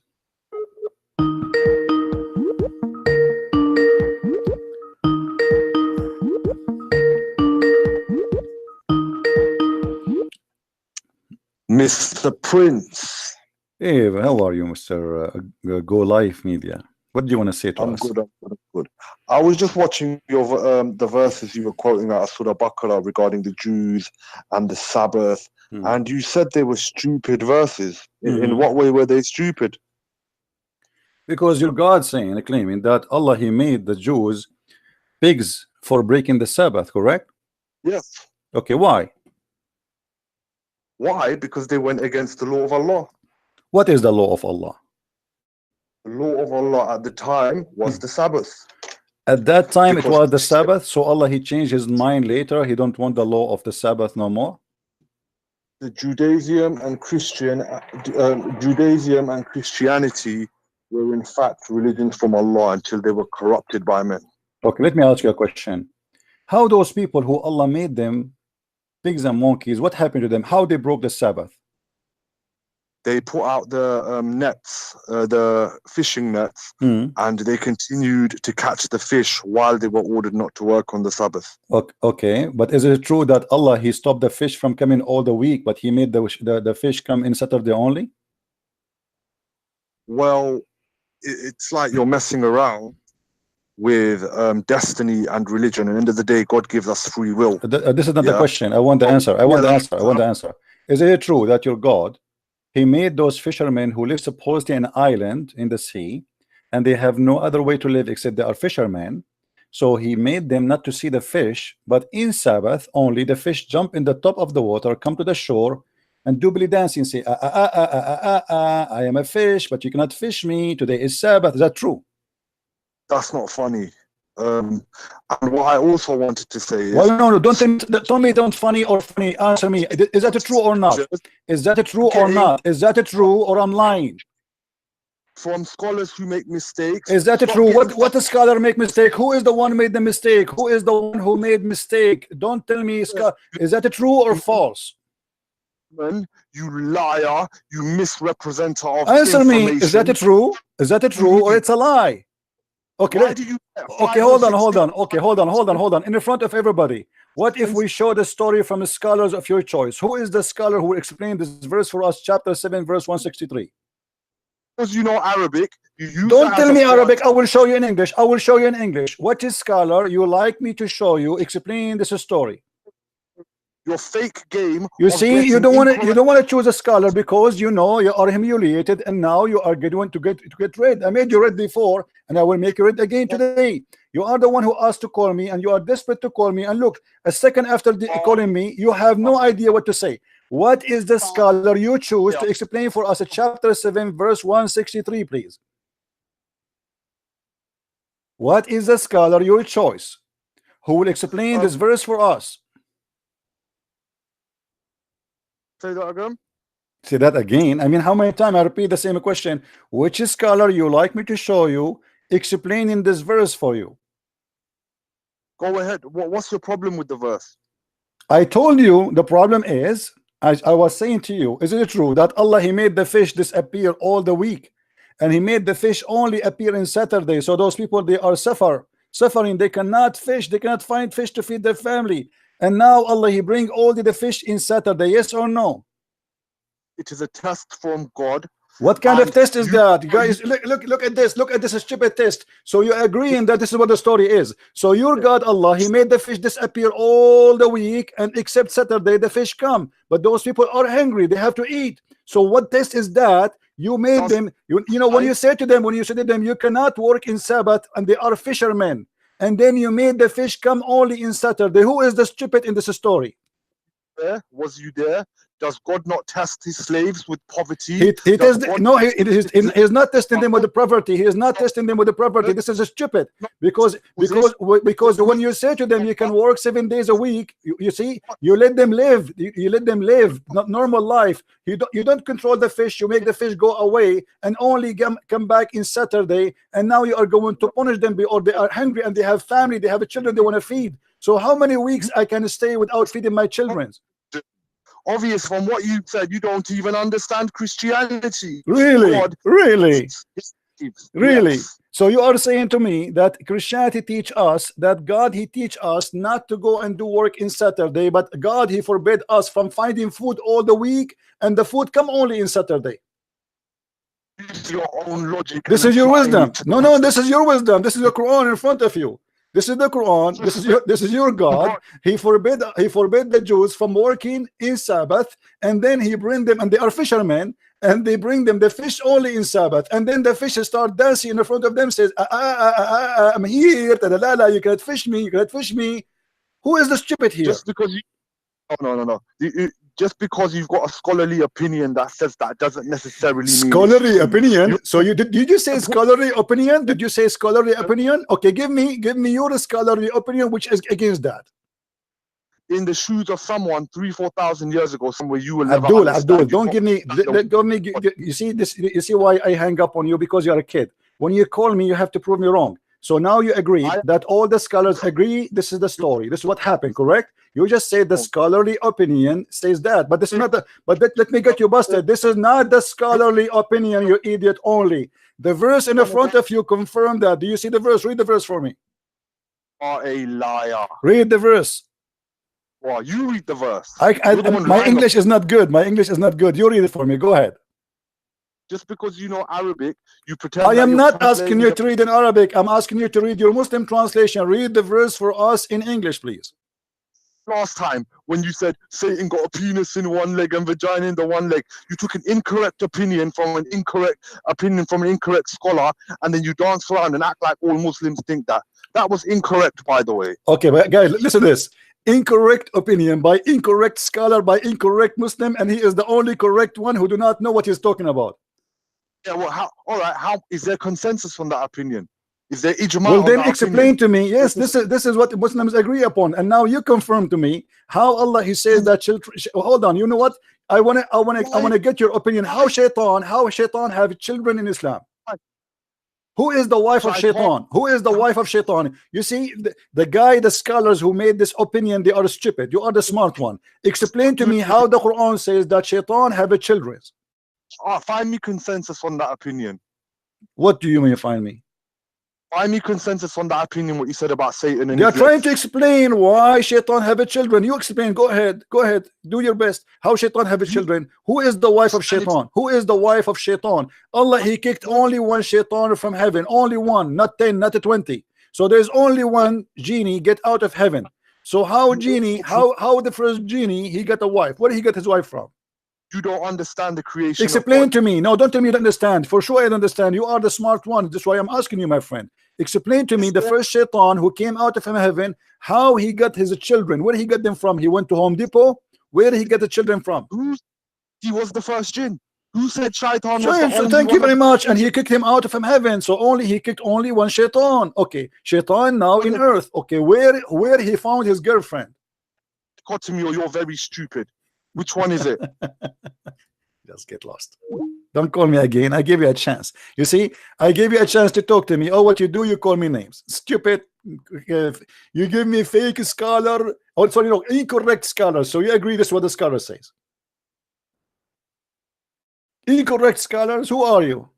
Mr. Prince. Hey, how are you, Mr. Go Live Media? What do you want to say to I'm us? good. I'm good. I was just watching your the verses you were quoting out of Surah Baqarah regarding the Jews and the Sabbath, and you said they were stupid verses. In what way were they stupid? Because your God saying and claiming that Allah he made the Jews pigs for breaking the Sabbath, correct? Yes. Okay, why? Why? Because they went against the law of Allah. What is the law of Allah? The law of Allah at the time was the Sabbath. At that time Because it was the Sabbath, so Allah he changed his mind later. He don't want the law of the Sabbath no more. The Judaism and Christianity were in fact religions from Allah until they were corrupted by men. Okay, let me ask you a question. How those people who Allah made them pigs and monkeys, what happened to them? How they broke the Sabbath? They put out the nets, the fishing nets, and they continued to catch the fish while they were ordered not to work on the Sabbath. Okay, but is it true that Allah, he stopped the fish from coming all the week, but he made the fish come in Saturday only? Well, it's like you're messing around with destiny and religion. At the end of the day, God gives us free will. This is not the question. I want the answer. I want the answer. Is it true that your God, he made those fishermen who live supposedly in an island in the sea, and they have no other way to live except they are fishermen? So he made them not to see the fish, but in Sabbath only the fish jump in the top of the water, come to the shore, and do belly dancing, say, I am a fish, but you cannot fish me. Today is Sabbath. Is that true? That's not funny. And what I also wanted to say is... Well, no, don't tell me don't funny or funny. Answer me. Is that true or not? Is that true or not? Is that true or I'm lying? From scholars who make mistakes... Is that true? What a scholar make mistake? Who is the one made the mistake? Who is the one who made mistake? Don't tell me. Is that true or false? You liar, you misrepresenter of Answer me. Is that true? Is that true or it's a lie? Okay, hold on. Okay, hold on. In the front of everybody, what if we show the story from the scholars of your choice? Who is the scholar who explained this verse for us, chapter 7, verse 163? Because you know Arabic. Don't tell me Arabic. I will show you in English. I will show you in English. What is scholar you like me to show you? Explain this story. Your fake game. You see, you don't want to choose a scholar because you know you are humiliated, and now you are going to get read. I made you read before, and I will make you read again today. You are the one who asked to call me, and you are desperate to call me. And look, a second after calling me, you have no idea what to say. What is the scholar you choose to explain for us a chapter 7, verse 163, please? What is the scholar your choice who will explain this verse for us? Say that again. Say that again. I mean, how many times I repeat the same question? Which scholar you like me to show you explaining this verse for you? Go ahead. What's your problem with the verse? I told you the problem is, as I was saying to you, is it true that Allah, he made the fish disappear all the week, and he made the fish only appear in Saturday? So those people, they are suffering. They cannot fish. They cannot find fish to feed their family. And now Allah, he bring all the fish in Saturday. Yes or no? It is a test from God. What kind of test is that, guys? Look at this. Look at this stupid test. So you're agreeing that this is what the story is. So your God Allah, he made the fish disappear all the week, and except Saturday the fish come. But those people are hungry. They have to eat. So what test is that? You made them. You know when you say to them, you cannot work in Sabbath, and they are fishermen. And then you made the fish come only in Saturday. Who is the stupid in this story? Was you there? Does God not test his slaves with poverty? He's not testing them with the poverty. He is not testing them with the poverty. This is stupid. Because when you say to them you can work 7 days a week, you see, you let them live. You let them live not normal life. You don't control the fish. You make the fish go away and only come back in Saturday. And now you are going to punish them, or they are hungry and they have family, they have children they want to feed. So how many weeks I can stay without feeding my children? Obvious from what you said, you don't even understand Christianity. Really? Really? Yes. So you are saying to me that Christianity teach us that God, he teach us not to go and do work in Saturday, but God, he forbid us from finding food all the week, and the food come only in Saturday. This is your own logic. This is your wisdom. No, this is your wisdom. This is the Quran in front of you. This is the Quran. This is your God. He forbid the Jews from working in Sabbath, and then he bring them, and they are fishermen, and they bring them the fish only in Sabbath, and then the fish start dancing in front of them, says, I'm here, you cannot fish me, you cannot fish me. Who is the stupid here? Just because no. Just because you've got a scholarly opinion that says that doesn't necessarily mean scholarly opinion. So did you say scholarly opinion? Did you say scholarly opinion? Okay, give me your scholarly opinion which is against that. in the shoes of someone 3,000-4,000 years ago, somewhere you will never Abdul, understand. don't give me. You see this? You see why I hang up on you? Because you're a kid. When you call me, you have to prove me wrong. So now you agree that all the scholars agree this is the story. This is what happened, correct? You just say the scholarly opinion says that, but this is not the. But let me get you busted. This is not the scholarly opinion, you idiot. Only the verse in the front of you confirm that. Do you see the verse? Read the verse for me. Are a liar. Read the verse. Well, you read the verse. My English is not good. My English is not good. You read it for me. Go ahead. Just because you know Arabic, you pretend. I am not asking you to read in Arabic. I'm asking you to read your Muslim translation. Read the verse for us in English, please. Last time when you said Satan got a penis in one leg and vagina in the one leg, you took an incorrect opinion from an incorrect scholar, and then you dance around and act like all Muslims think that. That was incorrect, by the way. Okay, but guys, listen to this. Incorrect opinion by incorrect scholar by incorrect Muslim, and he is the only correct one who do not know what he's talking about. Yeah, well, all right, how is there consensus on that opinion? Is there ijma? Well, then explain to me. Yes, this is what Muslims agree upon, and now you confirm to me how Allah He says that children. Hold on, you know what? I wanna get your opinion. How shaitan have children in Islam? Who is the wife of shaitan? Who is the wife of shaitan? You see, the scholars who made this opinion, they are stupid. You are the smart one. Explain to me how the Quran says that shaitan have children. Find me consensus on that opinion. What do you mean find me? Find me consensus on that opinion, what you said about Satan. And they are trying to explain why shaitan have children. You explain. Go ahead. Do your best. How shaitan have children? Who is the wife of shaitan? Who is the wife of shaitan? Allah, He kicked only one shaitan from heaven. Only one, not 10, not 20. So there's only one genie get out of heaven. So how the first genie, he got a wife? Where did he get his wife from? You don't understand the creation. Explain to me. No, don't tell me you don't understand. For sure I don't understand. You are the smart one. That's why I'm asking you, my friend. Explain to me the first shaitan who came out of heaven, how he got his children. Where he got them from? He went to Home Depot. Where did he get the children from? He was the first jinn. Who said shaitan was the only thank you very much. And he kicked him out of heaven. So he kicked only one shaitan. Okay, shaitan now in earth. Okay, where he found his girlfriend? God to me, or you're very stupid. Which one is it? Just get lost. Don't call me again. I gave you a chance. You see, I gave you a chance to talk to me. Oh, what you do, you call me names. Stupid. You give me fake scholar. Oh, sorry, no, incorrect scholar. So you agree this is what the scholar says. Incorrect scholars. Who are you?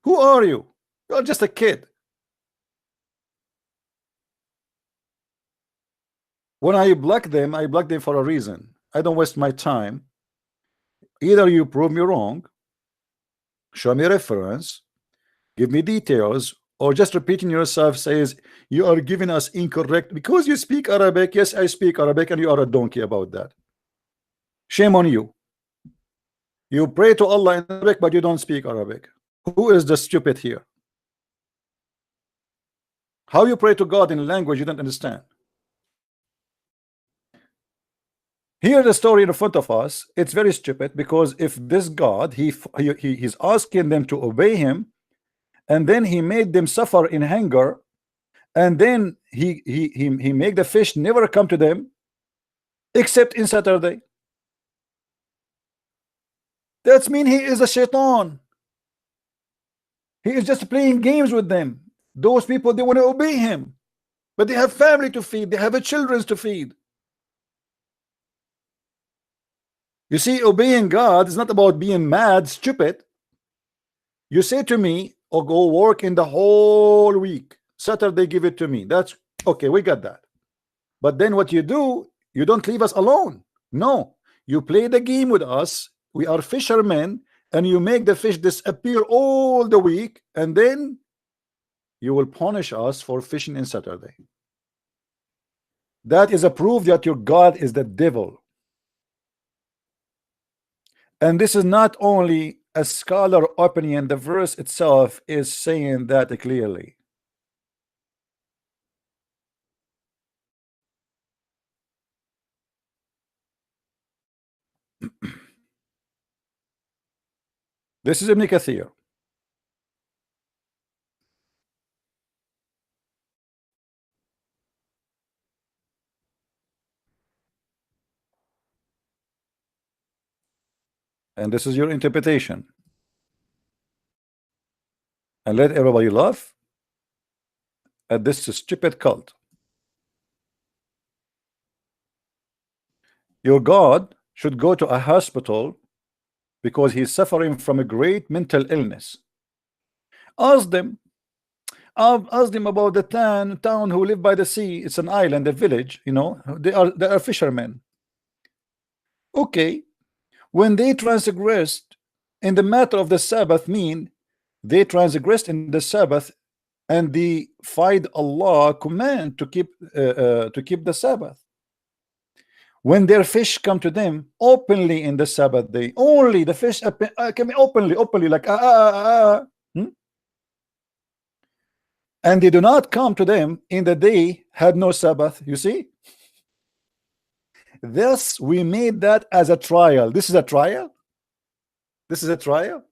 Who are you? You're just a kid. When I block them for a reason. I don't waste my time. Either you prove me wrong, show me reference, give me details, or just repeating yourself says you are giving us incorrect because you speak Arabic. Yes, I speak Arabic, and you are a donkey about that. Shame on you. You pray to Allah in Arabic, but you don't speak Arabic. Who is the stupid here? How you pray to God in a language you don't understand? Here the story in front of us, it's very stupid, because if this God, he's asking them to obey him, and then he made them suffer in hunger, and then he make the fish never come to them except in Saturday. That's mean he is a shaitan. He is just playing games with them. Those people, they want to obey him, but they have family to feed, they have children to feed. You see, obeying God is not about being mad, stupid. You say to me, "Oh, go work in the whole week. Saturday, give it to me." That's okay. We got that. But then what you do, you don't leave us alone. No, you play the game with us. We are fishermen, and you make the fish disappear all the week, and then you will punish us for fishing in Saturday. That is a proof that your God is the devil. And this is not only a scholar opinion, the verse itself is saying that clearly. This is Ibn Kathir. and this is your interpretation, and let everybody laugh at this stupid cult. Your God should go to a hospital because he's suffering from a great mental illness. Ask them. Ask them about the town who live by the sea. It's an island, a village. You know, they are fishermen. Okay, when they transgressed in the matter of the Sabbath, mean they transgressed in the Sabbath and they defied Allah command to keep the Sabbath. When their fish come to them openly in the Sabbath day, only the fish come openly like and they do not come to them in the day had no Sabbath. You see, thus we made that as a trial. This is a trial. This is a trial.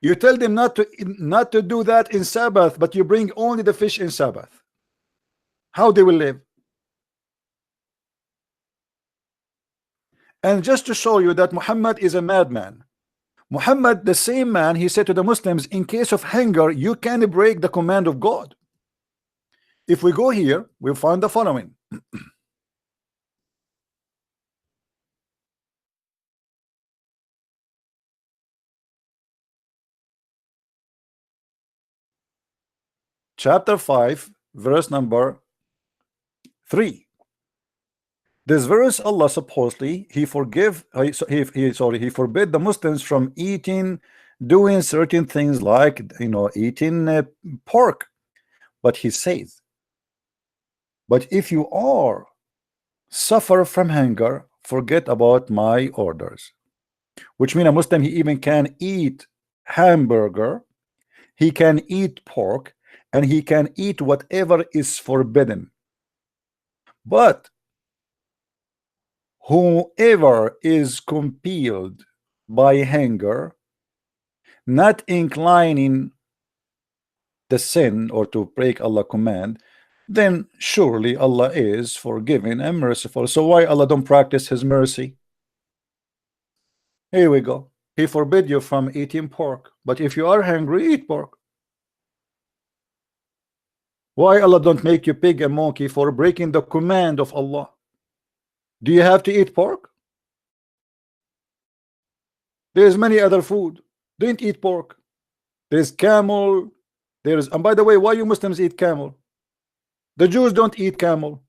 You tell them not to do that in Sabbath, but you bring only the fish in Sabbath. How they will live? And just to show you that Muhammad is a madman, Muhammad, the same man, he said to the Muslims, in case of hunger, you can break the command of God. If we go here, we'll find the following. Chapter 5, verse number 3. This verse, Allah supposedly he forbid the Muslims from doing certain things like eating pork. But he says, but if you are suffer from hunger, forget about my orders. Which means a Muslim, he even can eat hamburger, he can eat pork, and he can eat whatever is forbidden. But whoever is compelled by hunger, not inclining the sin or to break Allah's command, then surely Allah is forgiving and merciful. So why Allah don't practice his mercy? Here we go. He forbid you from eating pork, but if you are hungry, eat pork. Why Allah don't make you pig and monkey for breaking the command of Allah? Do you have to eat pork? There's many other food. Don't eat pork. There's camel. And by the way, why you Muslims eat camel? The Jews don't eat camel.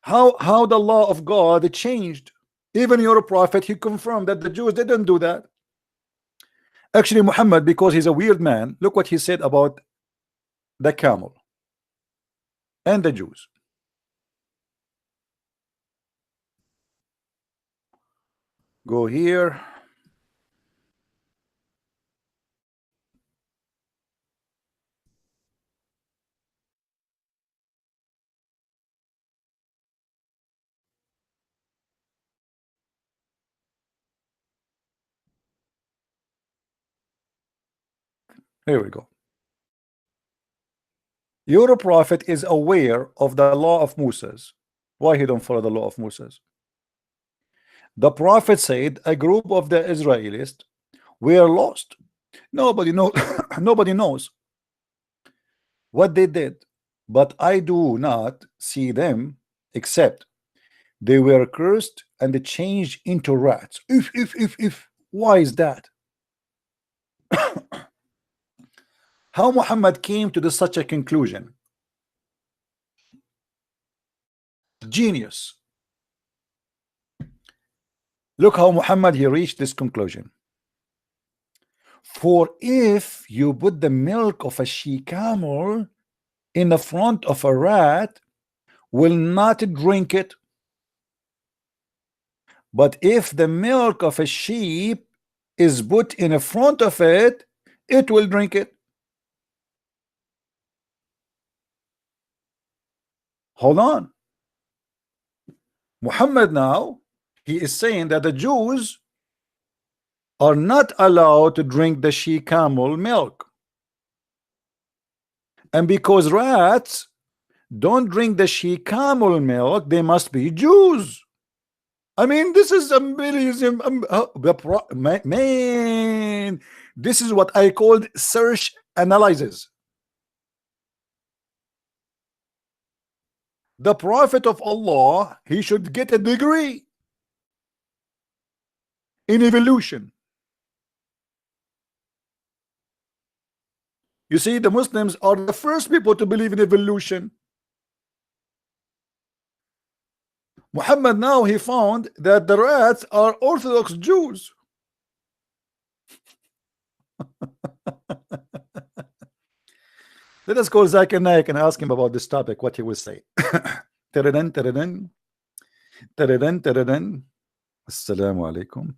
How the law of God changed? Even your prophet, he confirmed that the Jews didn't do that. Actually, Muhammad, because he's a weird man, look what he said about the camel and the Jews. Go here. Here we go. Your prophet is aware of the law of Moses. Why he don't follow the law of Moses? The prophet said a group of the Israelis were lost. Nobody knows what they did, but I do not see them except they were cursed and they changed into rats. If why is that? How Muhammad came to such a conclusion? Genius. Look how Muhammad he reached this conclusion. For if you put the milk of a she-camel in the front of a rat, will not drink it. But if the milk of a sheep is put in the front of it, it will drink it. Hold on. Muhammad now, he is saying that the Jews are not allowed to drink the she-camel milk. And because rats, don't drink the she camel milk, they must be Jews. I mean, this is amazing. Man, this is what I called search analysis. The Prophet of Allah, he should get a degree in evolution. You see, the Muslims are the first people to believe in evolution. Muhammad now he found that the rats are Orthodox Jews. Let us call Zakir Naik and ask him about this topic, what he will say. Taradan, taradan, taradan, taradan. Assalamu alaikum.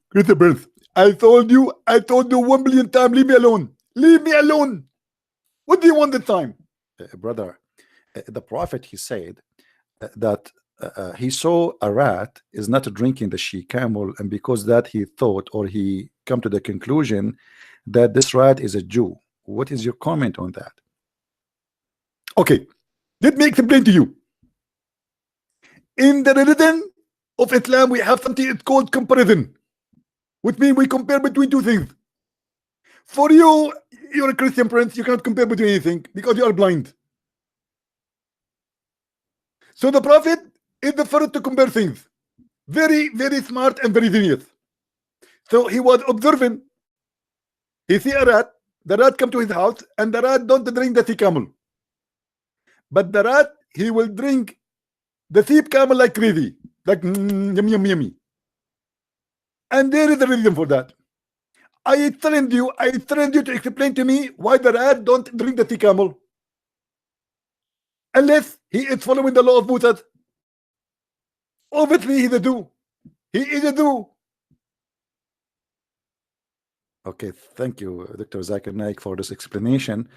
Christopher, I told you 1 billion times, leave me alone. Leave me alone. What do you want this time? Brother, the Prophet, he said that he saw a rat is not drinking the she camel, and because that he thought, or he come to the conclusion that this rat is a Jew. What is your comment on that? Okay, let me explain to you. In the religion of Islam, we have something it's called comparison, which means we compare between two things. For you, you're a Christian prince, you cannot compare between anything because you are blind. So the Prophet is the first to compare things. Very, very smart and very genius. So he was observing. He see a rat. The rat come to his house, and the rat don't drink the sea camel. But the rat, he will drink the sea camel like crazy, like yummy, yummy, yummy. And there is a reason for that. I threatened you to explain to me why the rat don't drink the sea camel. Unless he is following the law of Moses. Obviously, he's a Jew. He is a Jew. Okay, thank you, Dr. Zakir Naik, for this explanation.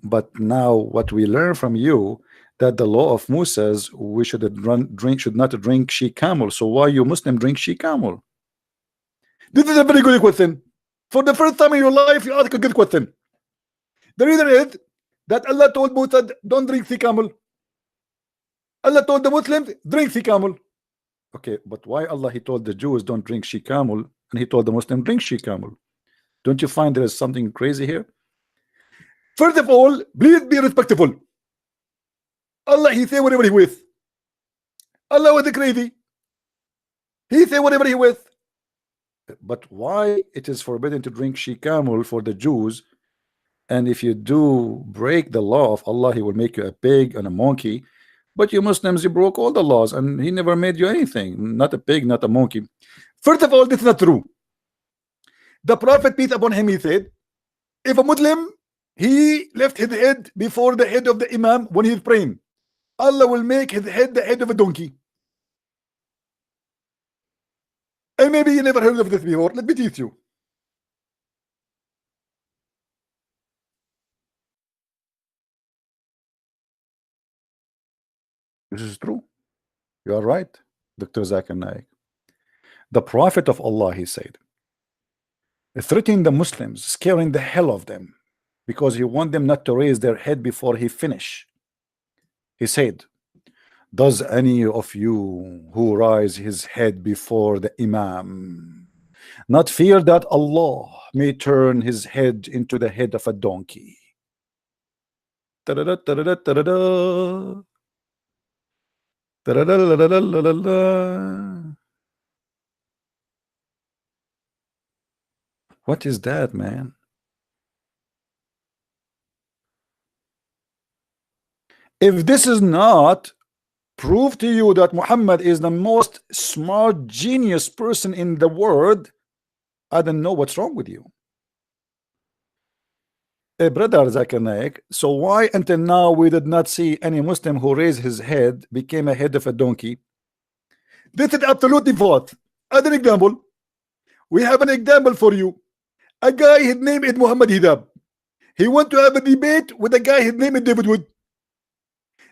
But now, what we learn from you that the law of Moses, we should not drink she camel. So why you Muslim drink she camel? This is a very good question. For the first time in your life, you ask a good question. The reason is that Allah told Moses, don't drink sea camel. Allah told the Muslims, drink sea camel. Okay, but why Allah he told the Jews don't drink she camel, and he told the Muslim drink she camel? Don't you find there is something crazy here? First of all, please be respectful. Allah he say whatever he with. Allah was crazy. He say whatever he with. But why it is forbidden to drink she camel for the Jews? And if you do break the law of Allah, he will make you a pig and a monkey. But you Muslims, you broke all the laws, and he never made you anything. Not a pig, not a monkey. First of all, this is not true. The Prophet, peace upon him, he said, if a Muslim, he left his head before the head of the Imam when he's praying, Allah will make his head the head of a donkey. And maybe you never heard of this before. Let me teach you. This is true. You are right, Dr. Zakir Naik. The Prophet of Allah, he said, threatening the Muslims, scaring the hell of them, because he want them not to raise their head before he finish. He said, does any of you who rise his head before the Imam not fear that Allah may turn his head into the head of a donkey? Ta-da-da, ta-da-da, ta-da-da. Ta-da-da-da-da-da-da-da. What is that, man? If this is not prove to you that Muhammad is the most smart genius person in the world, I don't know what's wrong with you. Brother Zakir Naik, so why until now we did not see any Muslim who raised his head became a head of a donkey? This is absolutely false. As an example, we have an example for you. A guy, his name is Muhammad Hidab. He went to have a debate with a guy, his name is David Wood.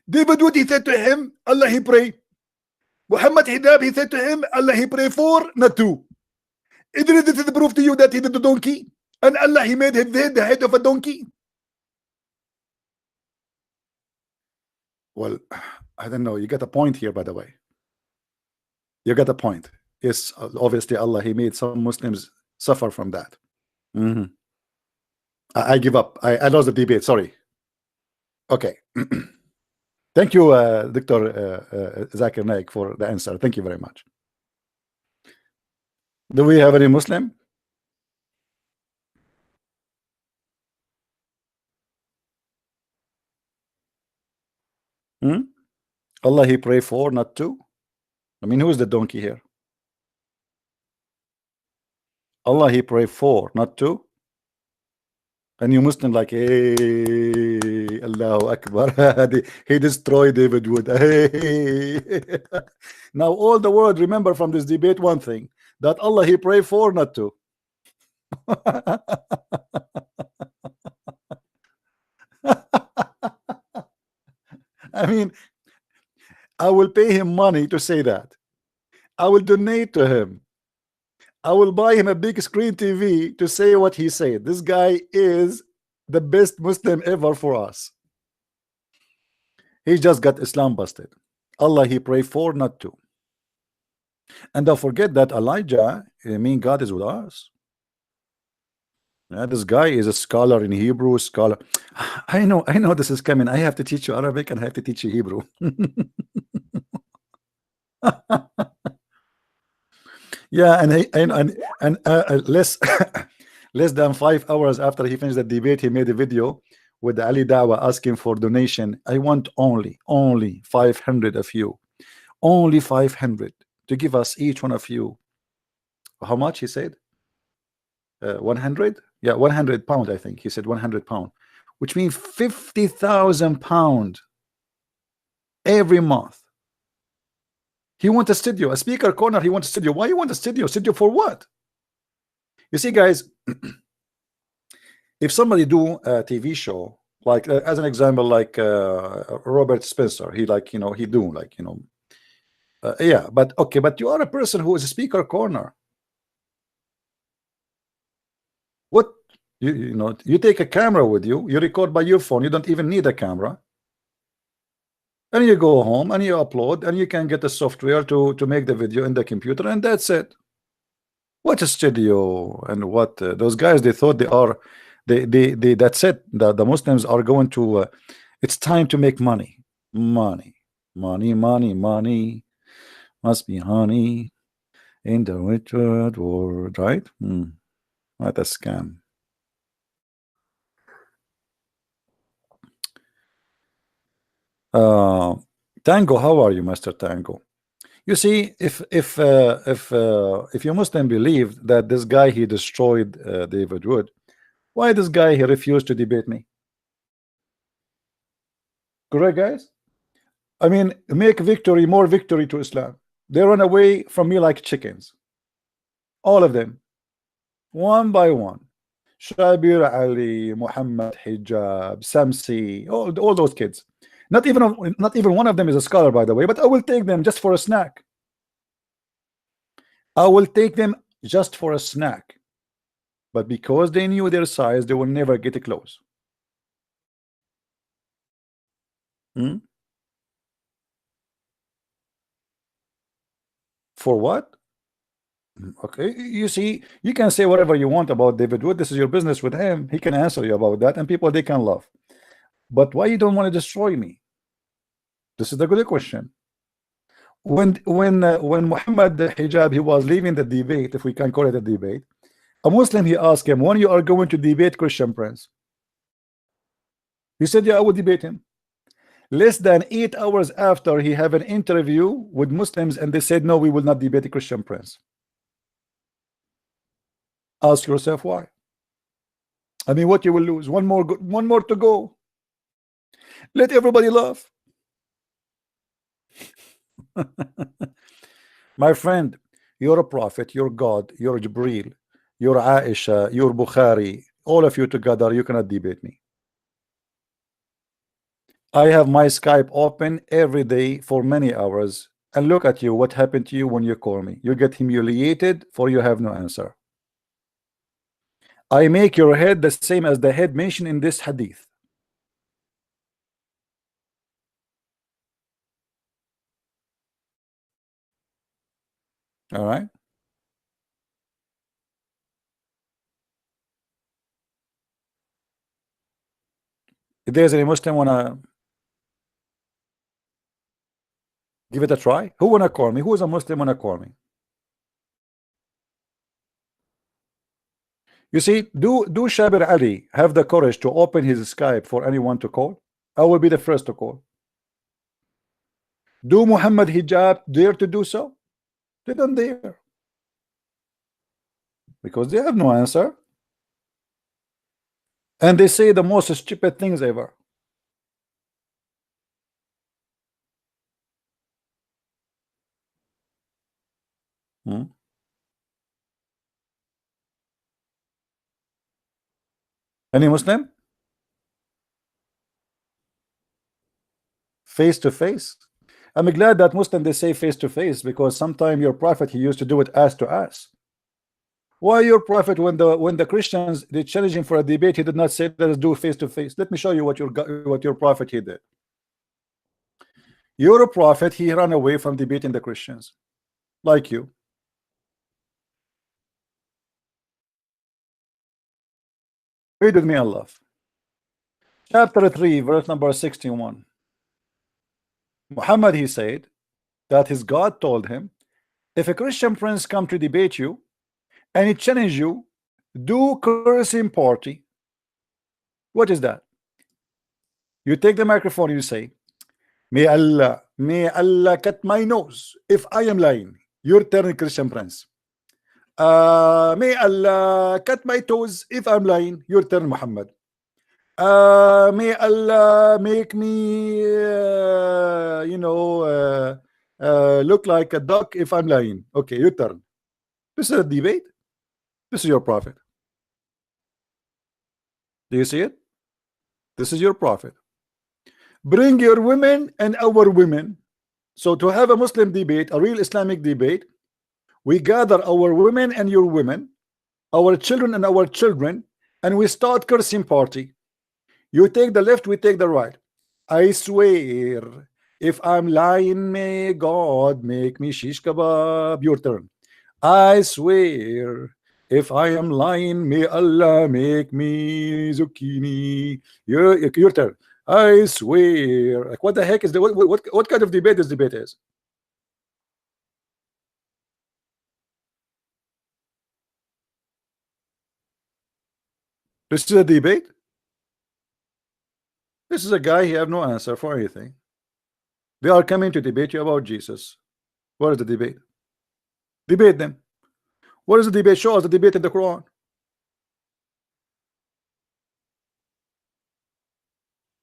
David Wood, he said to him, Allah he pray. Muhammad Hidab, he said to him, Allah he pray for, not two. Isn't this the proof to you that he did the donkey? And Allah he made his head the head of a donkey? Well, I don't know. You get a point here, by the way. You get a point. Yes, obviously Allah, He made some Muslims suffer from that. I give up. I lost the debate. Sorry. Okay. Thank you, Dr. Zakir Naik, for the answer. Thank you very much. Do we have any Muslim? Allah He pray for, not to. I mean, who is the donkey here? Allah He pray for, not to. And you Muslim like, hey, Allahu Akbar. He destroyed David Wood. Hey. Now all the world remember from this debate one thing, that Allah He pray for, not to. I mean, I will pay him money to say that. I will donate to him. I will buy him a big screen TV to say what he said. This guy is the best Muslim ever for us. He just got Islam busted. Allah He pray for, not to. And don't forget that Elijah, I mean, God is with us. Yeah, this guy is a scholar in Hebrew, scholar. I know this is coming. I have to teach you Arabic and I have to teach you Hebrew. Yeah, and less less than 5 hours after he finished the debate, he made a video with the Ali Dawah asking for donation. I want only 500 of you, only 500 to give us each one of you. How much he said? 100? Yeah, 100 pound. I think he said 100 pound, which means 50,000 pound every month. He wants a studio, a speaker corner. He wants a studio. Why you want a studio? Studio for what? You see, guys, if somebody do a TV show, like as an example, like Robert Spencer, he like, he do like, yeah, but okay, but you are a person who is a speaker corner. What you take a camera with you, you record by your phone, you don't even need a camera. And you go home and you upload and you can get the software to make the video in the computer, and that's it. What a studio. And what those guys, they thought they that's it. The Muslims are going to it's time to make money. Money must be honey in the Richard world, right? What a scam. Tango, how are you, Master Tango? You see, if you Muslim believe that this guy, he destroyed David Wood, why this guy, he refused to debate me? Correct, guys? I mean, make victory, more victory to Islam. They run away from me like chickens. All of them, one by one. Shabir Ali, Muhammad Hijab, Samsi, all those kids. Not even one of them is a scholar, by the way, but I will take them just for a snack. I will take them just for a snack. But because they knew their size, they will never get close. For what? Okay, you see, you can say whatever you want about David Wood. This is your business with him. He can answer you about that, and people, they can laugh. But why you don't want to destroy me? This is the good question. When Muhammad Hijab, he was leaving the debate, if we can call it a debate, a Muslim, he asked him, when you are going to debate Christian Prince? He said, yeah, I would debate him. Less than 8 hours after, he have an interview with Muslims, and they said, no, we will not debate the Christian Prince. Ask yourself why. I mean, what you will lose? One more to go. Let everybody laugh. My friend, you're a prophet, you're God, you're Jibreel, you're Aisha, you're Bukhari. All of you together, you cannot debate me. I have my Skype open every day for many hours, and look at you, what happened to you when you call me? You get humiliated, for you have no answer. I make your head the same as the head mentioned in this hadith. All right. If there's any Muslim wanna give it a try, who wanna call me? Who is a Muslim wanna call me? You see, do Shabir Ali have the courage to open his Skype for anyone to call? I will be the first to call. Do Muhammad Hijab dare to do so? They don't dare, because they have no answer, and they say the most stupid things ever. Any Muslim? Face to face. I'm glad that Muslim they say face to face, because sometime your prophet he used to do it ass to ass. Why your prophet, when the Christians they challenged him for a debate, he did not say let us do face to face? Let me show you what your prophet he did. Your prophet he ran away from debating the Christians, like you. Read with me, Allah. Chapter 3, verse number 61. Muhammad he said that his God told him, if a Christian prince come to debate you and he challenge you, do cursing party. What is that? You take the microphone, you say, may Allah cut my nose if I am lying. Your turn, Christian prince. May Allah cut my toes if I'm lying. Your turn, Muhammad. May Allah make me look like a duck if I'm lying. Okay, your turn. This is a debate. This is your prophet. Do you see it? This is your prophet. Bring your women and our women. So to have a Muslim debate, a real Islamic debate, we gather our women and your women, our children and our children, and we start cursing party. You take the left, we take the right. I swear, if I'm lying, may God make me shish kebab. Your turn. I swear, if I am lying, may Allah make me zucchini. Your turn. I swear. Like, what the heck is the what kind of debate this debate is? This is a debate. This is a guy he have no answer for anything. They are coming to debate you about Jesus. What is the debate? Debate them. What is the debate? Show us the debate in the Quran.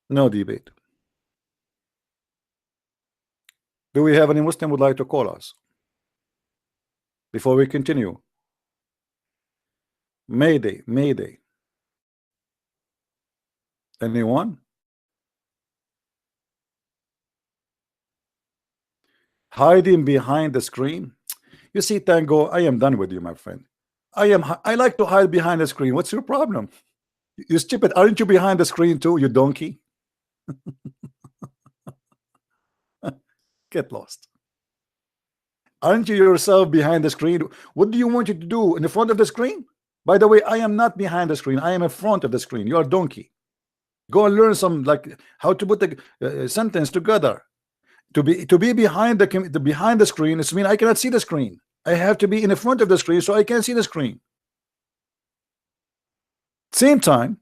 No debate. Do we have any Muslim would like to call us before we continue? Mayday, Mayday. Anyone? Hiding behind the screen. You see, Tango, I am done with you, my friend. I like to hide behind the screen. What's your problem? You stupid. Aren't you behind the screen too, you donkey? Get lost. Aren't you yourself behind the screen? What do you want you to do in the front of the screen? By the way, I am not behind the screen. I am in front of the screen. You are donkey. Go and learn some, like, how to put the sentence together. To be behind the screen, it's mean I cannot see the screen. I have to be in the front of the screen so I can see the screen. Same time,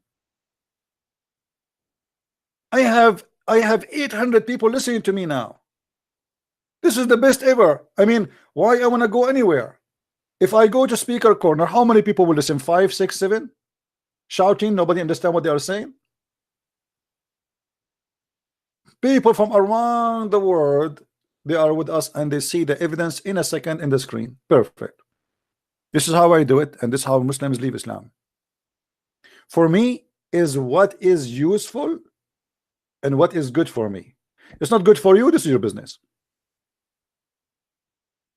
I have 800 people listening to me now. This is the best ever. I mean, why I want to go anywhere? If I go to speaker corner, how many people will listen? 5, 6, 7? Shouting, nobody understand what they are saying. People from around the world, they are with us and they see the evidence in a second in the screen. Perfect. This is how I do it, and this is how Muslims leave Islam. For me, is what is useful and what is good for me. It's not good for you, this is your business.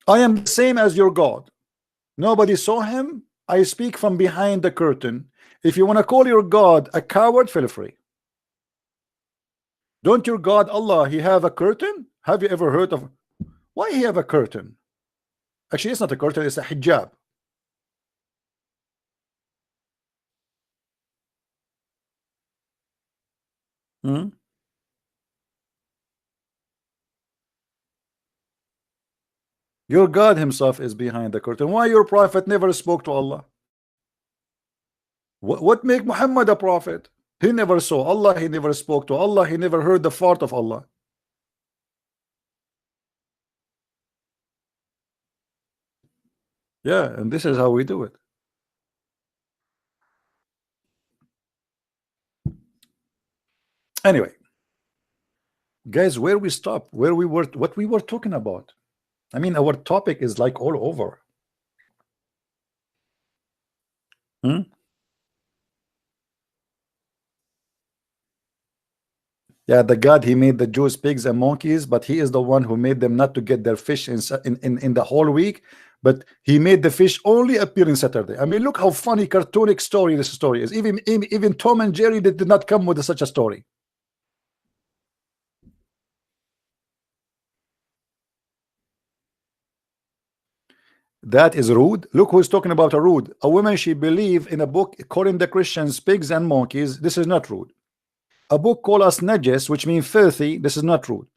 I am the same as your God. Nobody saw him. I speak from behind the curtain. If you want to call your God a coward, feel free. Don't your God Allah he have a curtain? Have you ever heard of why he have a curtain? Actually, it's not a curtain, it's a hijab. Hmm? Your God himself is behind the curtain. Why your prophet never spoke to Allah? What make Muhammad a prophet? He never saw Allah, he never spoke to Allah, he never heard the fart of Allah. Yeah, and this is how we do it. Anyway, guys, where we stop, where we were, what we were talking about. I mean, our topic is like all over. Hmm? Yeah, the God, he made the Jews pigs and monkeys, but he is the one who made them not to get their fish in the whole week, but he made the fish only appear in Saturday. I mean, look how funny, cartoonic story this story is. Even Tom and Jerry did not come with such a story. That is rude. Look who's talking about a rude. A woman, she believe in a book calling the Christians pigs and monkeys. This is not rude. A book called us najis, which means filthy. This is not rude.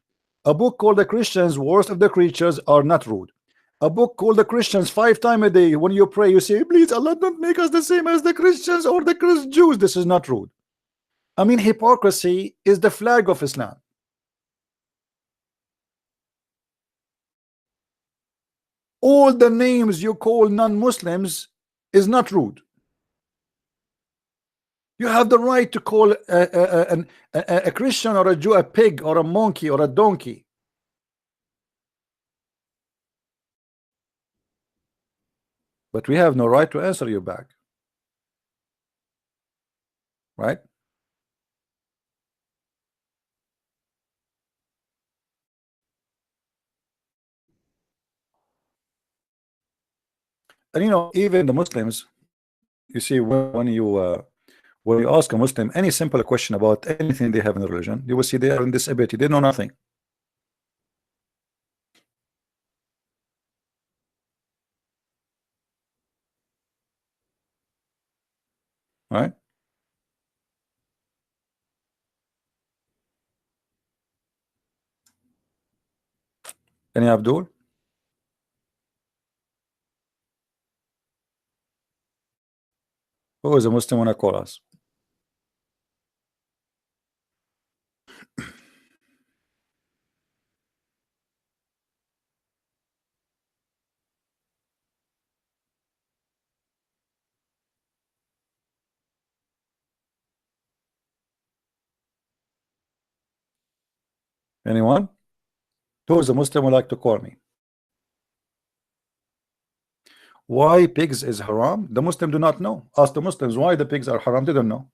A book called the Christians worst of the creatures are not rude. A book called the Christians 5 times a day. When you pray, you say, please Allah, don't make us the same as the Christians or the Jews. This is not rude. I mean, hypocrisy is the flag of Islam. All the names you call non-Muslims is not rude. You have the right to call a Christian or a Jew a pig or a monkey or a donkey. But we have no right to answer you back. Right? And you know, even the Muslims, you see, when you ask a Muslim any simple question about anything they have in the religion, you will see they are in disability, they know nothing. Right? Any Abdul? Who is a Muslim wanna call us? Anyone? Who is a Muslim would like to call me? Why pigs is haram? The Muslim do not know. Ask the Muslims why the pigs are haram. They don't know.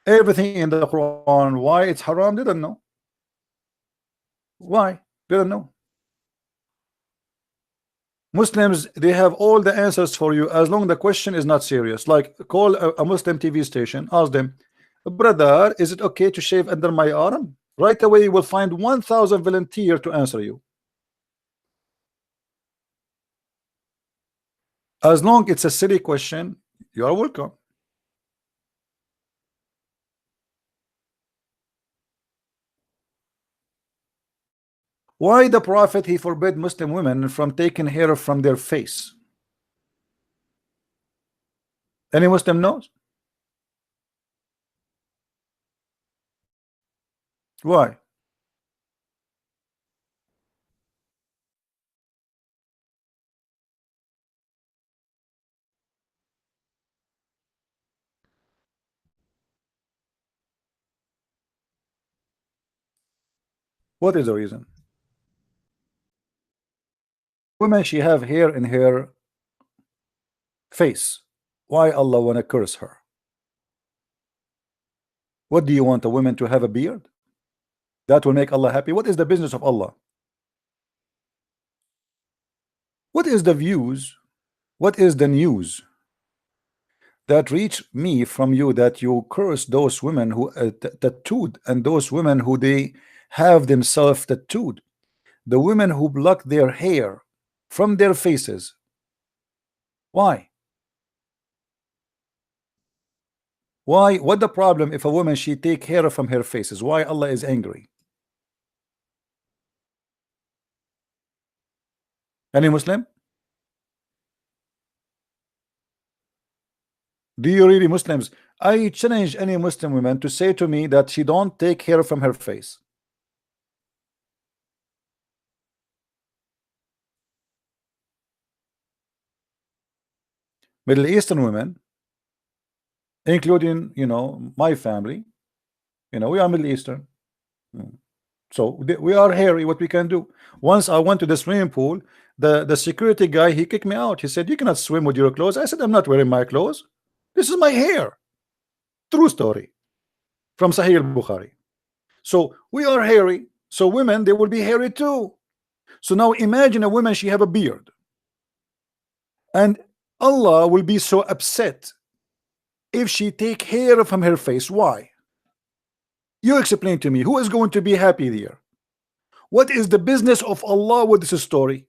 Everything in the Quran, why it's haram, they don't know. Why? They don't know. Muslims, they have all the answers for you as long the question is not serious. Like call a Muslim TV station, ask them, brother, is it okay to shave under my arm? Right away you will find 1,000 volunteers to answer you. As long it's a silly question, you are welcome. Why the Prophet he forbid Muslim women from taking hair from their face? Any Muslim knows? Why? What is the reason? Woman, she have hair in her face. Why Allah wanna curse her? What do you want a woman to have a beard? That will make Allah happy. What is the business of Allah? What is the views? What is the news that reach me from you that you curse those women who tattooed and those women who they have themselves tattooed, the women who block their hair from their faces. Why? Why? What the problem if a woman she take hair from her faces? Why Allah is angry? Any Muslim? Do you really Muslims? I challenge any Muslim woman to say to me that she don't take hair from her face. Middle Eastern women, including my family, we are Middle Eastern. So we are hairy. What we can do? Once I went to the swimming pool, the security guy, he kicked me out. He said, "You cannot swim with your clothes." I said, "I'm not wearing my clothes. This is my hair." True story from Sahih al-Bukhari. So we are hairy. So women, they will be hairy too. So now imagine a woman, she have a beard, and Allah will be so upset if she take hair from her face. Why? You explain to me. Who is going to be happy there? What is the business of Allah with this story?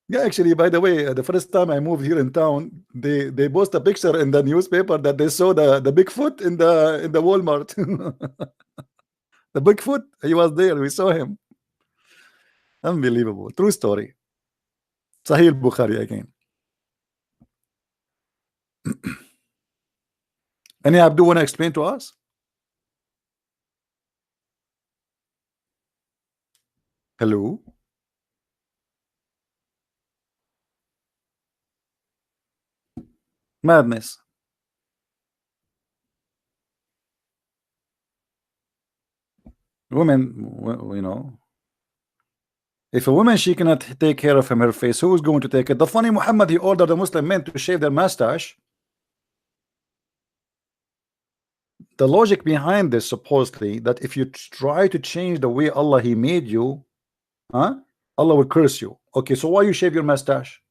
Yeah, actually, by the way, the first time I moved here in town, they post a picture in the newspaper that they saw the Bigfoot in the Walmart. The Bigfoot, he was there. We saw him. Unbelievable. True story. Sahih Bukhari again. Any Abdu want to explain to us? Hello. Madness. Women, if a woman she cannot take care of her face, who is going to take it? The funny Muhammad, he ordered the Muslim men to shave their mustache. The logic behind this, supposedly, that if you try to change the way Allah he made you, Allah will curse you. Okay, so why you shave your mustache?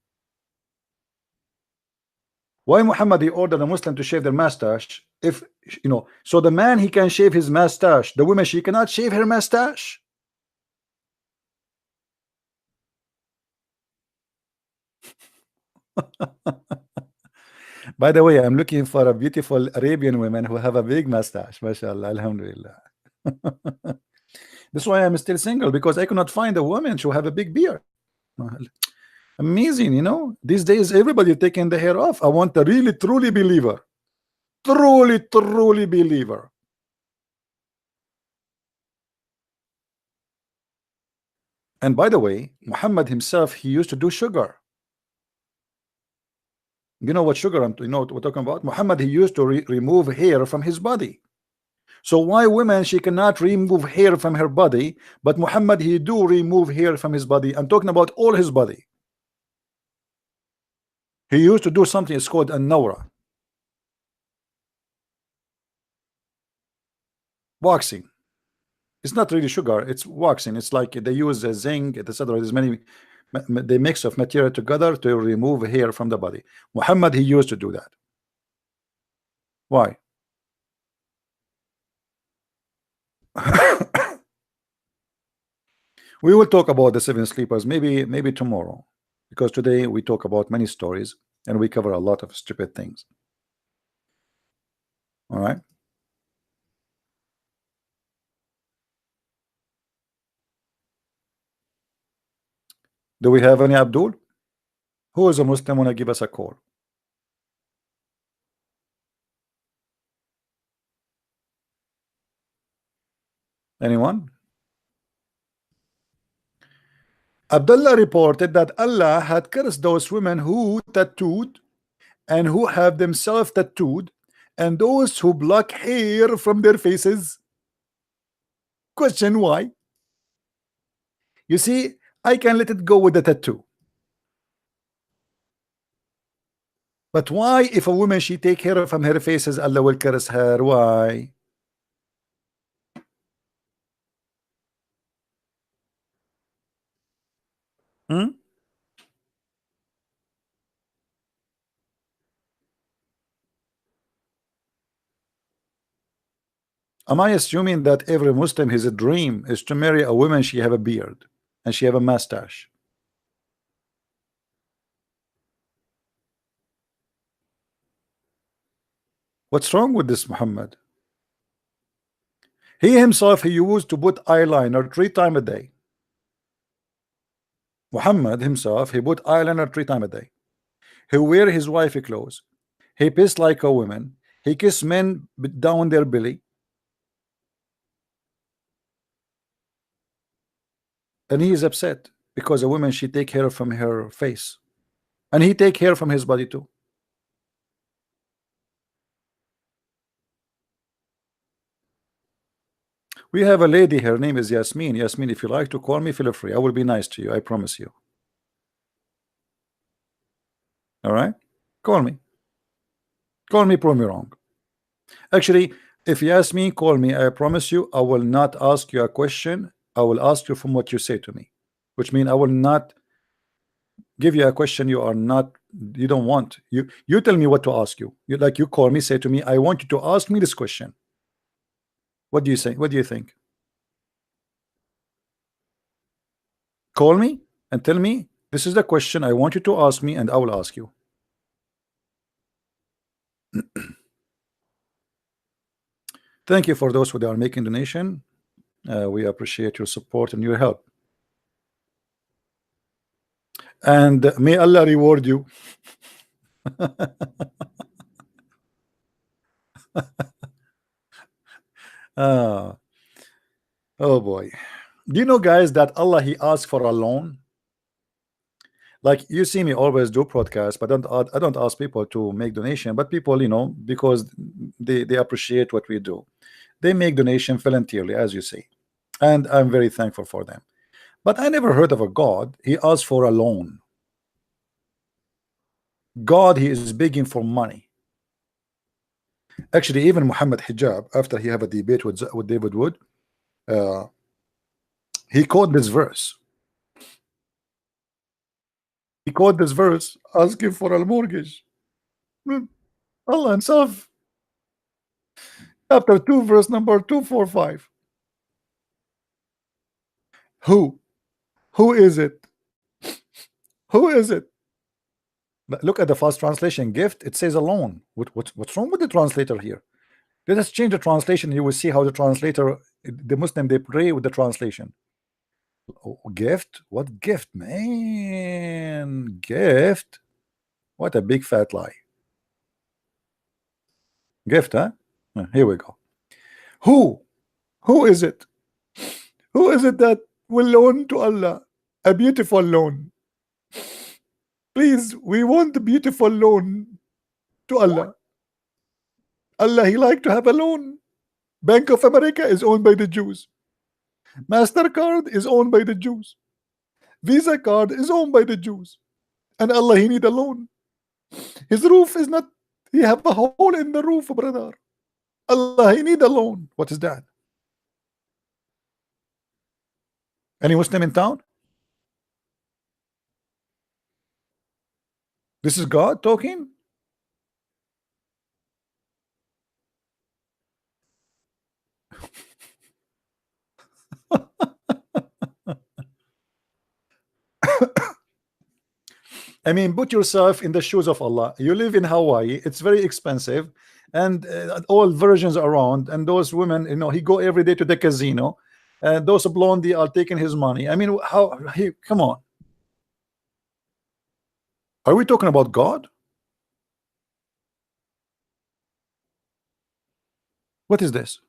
Why Muhammad he ordered a Muslim to shave their mustache? If so the man he can shave his mustache, the woman she cannot shave her mustache. By the way, I'm looking for a beautiful Arabian woman who have a big mustache. MashaAllah, alhamdulillah. That's why I'm still single, because I cannot find a woman who have a big beard. Amazing, these days everybody taking the hair off. I want a really truly believer, truly believer. And by the way, Muhammad himself, he used to do sugar. You know what sugar what we're talking about? Muhammad, he used to remove hair from his body. So why women she cannot remove hair from her body, but Muhammad he do remove hair from his body? I'm talking about all his body. He used to do something, it's called an-nawra, waxing. It's not really sugar, it's waxing. It's like they use a zinc, etc. There's many, they mix of material together to remove hair from the body. Muhammad he used to do that. Why? We will talk about the seven sleepers maybe tomorrow, because today we talk about many stories and we cover a lot of stupid things. All right. Do we have any Abdul? Who is a Muslim want to give us a call? Anyone? Abdullah reported that Allah had cursed those women who tattooed and who have themselves tattooed, and those who block hair from their faces. Question why? You see, I can let it go with the tattoo. But why if a woman she take hair from her faces, Allah will curse her? Why? Am I assuming that every Muslim, his dream is to marry a woman she have a beard and she have a mustache? What's wrong with this Muhammad? He himself, he used to put eyeliner 3 times a day. Muhammad himself, he put eyeliner 3 times a day. He wear his wifey clothes. He pissed like a woman. He kiss men down their belly. And he is upset because a woman, she take hair from her face. And he take hair from his body too. We have a lady, her name is Yasmin. Yasmin, if you like to call me, feel free. I will be nice to you, I promise you. All right? Call me. Call me, prove me wrong. Actually, if Yasmin call me, I promise you, I will not ask you a question. I will ask you from what you say to me, which means I will not give you a question you don't want. You tell me what to ask you. You call me, say to me, I want you to ask me this question. What do you say? What do you think? Call me and tell me this is the question I want you to ask me, and I will ask you. Thank you for those who are making donation. We appreciate your support and your help. And may Allah reward you. Oh boy. Do you know, guys, that Allah, he asked for a loan? Like, you see me always do podcasts, but I don't ask people to make donation, but people, you know, because they appreciate what we do, they make donation voluntarily, as you see, and I'm very thankful for them. But I never heard of a God he asked for a loan. God, he is begging for money. Actually, even Muhammad Hijab, after he have a debate with David Wood, he quoted this verse. He quoted this verse asking for a mortgage. Allah himself, chapter 2, verse number 245. Who is it? Who is it? Look at the fast translation. Gift, it says a loan. What's wrong with the translator here? Let us change the translation. You will see how the translator, the Muslim, they pray with the translation. Oh, gift? What gift, man? Gift? What a big fat lie. Gift, huh? Here we go. Who is it? Who is it that will loan to Allah a beautiful loan? Please, we want the beautiful loan to Allah. Allah, he like to have a loan. Bank of America is owned by the Jews. MasterCard is owned by the Jews. Visa card is owned by the Jews. And Allah, he need a loan. His roof is not, he have a hole in the roof, brother. Allah, he need a loan. What is that? Any Muslim in town? This is God talking? I mean, put yourself in the shoes of Allah. You live in Hawaii, it's very expensive, and all versions around, and those women, you know, he go every day to the casino, and those blondie are taking his money. I mean, how he, come on. Are we talking about God? What is this?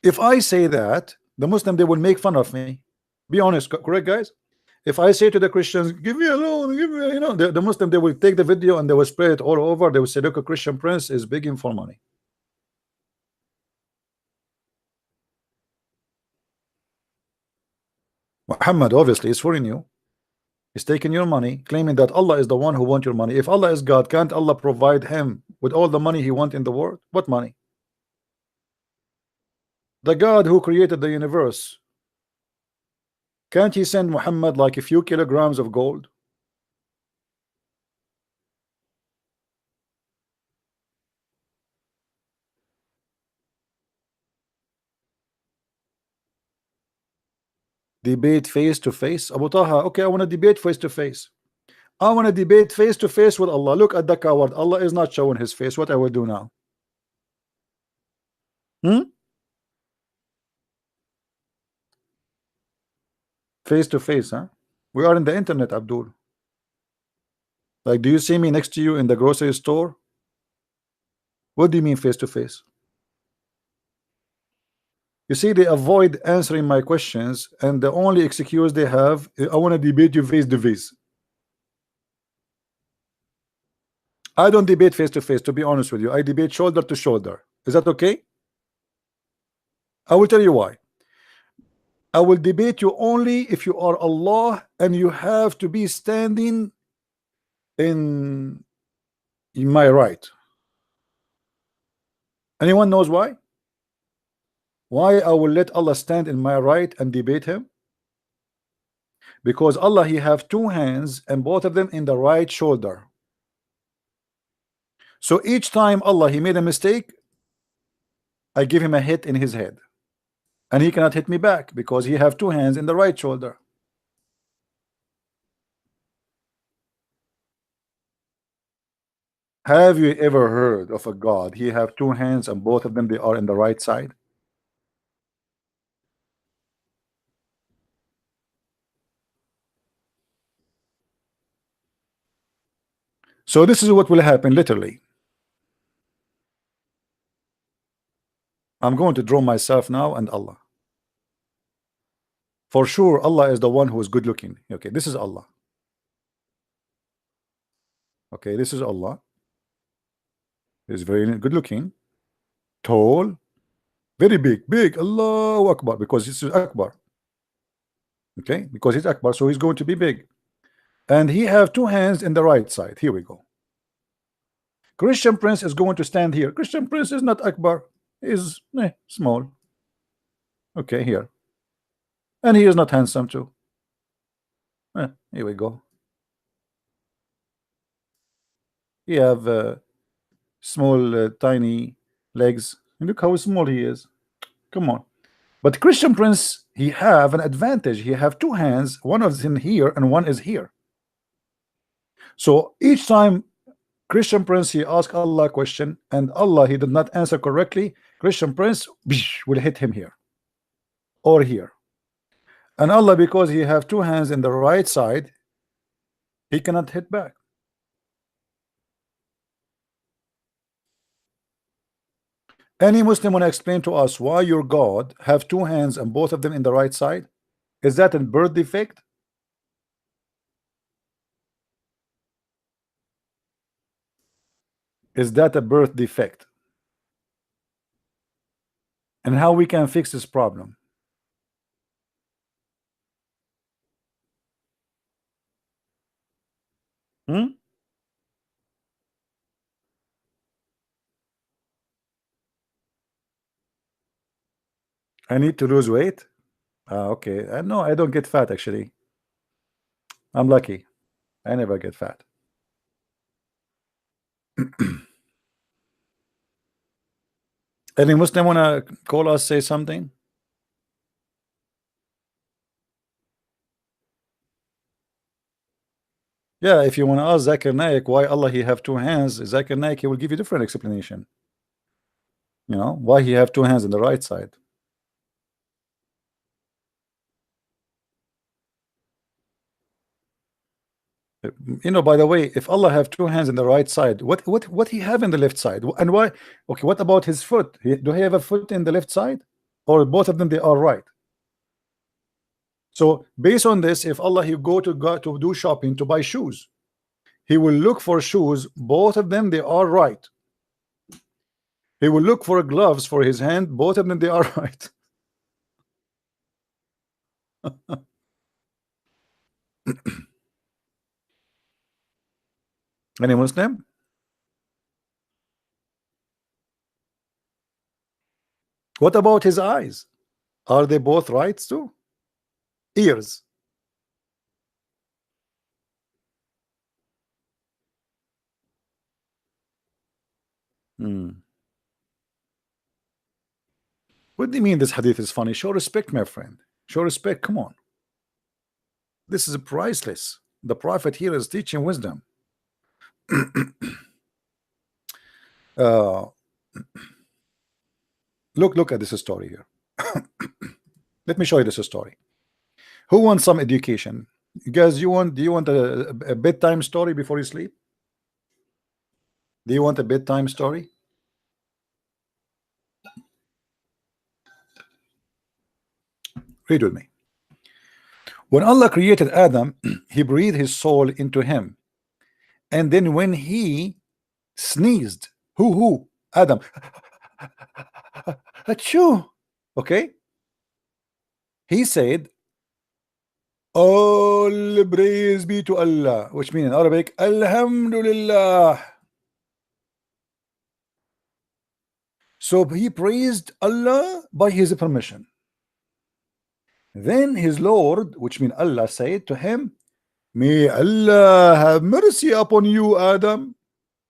If I say that, the Muslim, they will make fun of me. Be honest, correct, guys? If I say to the Christians, give me a loan, give me, you know, the Muslim, they will take the video and they will spread it all over. They will say, look, a Christian prince is begging for money. Muhammad obviously is fooling you. He's taking your money, claiming that Allah is the one who wants your money. If Allah is God, can't Allah provide him with all the money he wants in the world? What money? The God who created the universe, can't he send Muhammad like a few kilograms of gold? Debate face to face. Abu Taha, okay, I want to debate face to face. I want to debate face to face with Allah. Look at the coward. Allah is not showing his face. What I will do now? Face to face, huh? We are in the internet, Abdul. Like, do you see me next to you in the grocery store? What do you mean face to face? You see, they avoid answering my questions, and the only excuse they have, I want to debate you face to face. I don't debate face to face, to be honest with you. I debate shoulder to shoulder. Is that okay? I will tell you why. I will debate you only if you are Allah and you have to be standing in my right. Anyone knows why? Why I will let Allah stand in my right and debate him? Because Allah, he have two hands and both of them in the right shoulder. So each time Allah he made a mistake, I give him a hit in his head, and he cannot hit me back because he have two hands in the right shoulder. Have you ever heard of a God he have two hands and both of them they are in the right side? So this is what will happen literally. I'm going to draw myself now and Allah. For sure, Allah is the one who is good looking. Okay, this is Allah. Okay, this is Allah. He's very good looking, tall, very big. Allahu Akbar, because this is Akbar. Okay, because he's Akbar, so he's going to be big. And he have two hands in the right side. Here we go. Christian Prince is going to stand here. Christian Prince is not Akbar, is small. Okay, here. And he is not handsome too. Here we go. He have small tiny legs. And look how small he is. Come on. But Christian Prince, he have an advantage. He have two hands. One is in here and one is here. So each time Christian Prince he asked Allah a question and Allah he did not answer correctly, Christian Prince will hit him here or here. And Allah, because he have two hands in the right side, he cannot hit back. Any Muslim want to explain to us why your God have two hands and both of them in the right side? Is that a birth defect? Is that a birth defect? And how we can fix this problem? I need to lose weight. Okay. No, I don't get fat actually. I'm lucky. I never get fat. Any Muslim wanna call us, say something? Yeah, if you want to ask Zakir Naik why Allah he have two hands, Zakir Naik he will give you different explanation. You know why he have two hands on the right side. You know, by the way, if Allah have two hands in the right side, what he have in the left side, and why? Okay, what about his foot? Do he have a foot in the left side, or both of them they are right? So based on this, if Allah he go to do shopping to buy shoes, he will look for shoes, both of them they are right. He will look for gloves for his hand, both of them they are right. Any Muslim? What about his eyes? Are they both right too? Ears. What do you mean this hadith is funny? Show respect, my friend. Show respect. Come on. This is priceless. The Prophet here is teaching wisdom. Look at this story here. Let me show you this story. Who wants some education? You guys, do you want a bedtime story before you sleep? Do you want a bedtime story? Read with me. When Allah created Adam, he breathed his soul into him, and then when he sneezed, who? Adam. Achoo. Okay. He said, all praise be to Allah, which means in Arabic, Alhamdulillah. So he praised Allah by his permission. Then his Lord, which means Allah, said to him, may Allah have mercy upon you, Adam.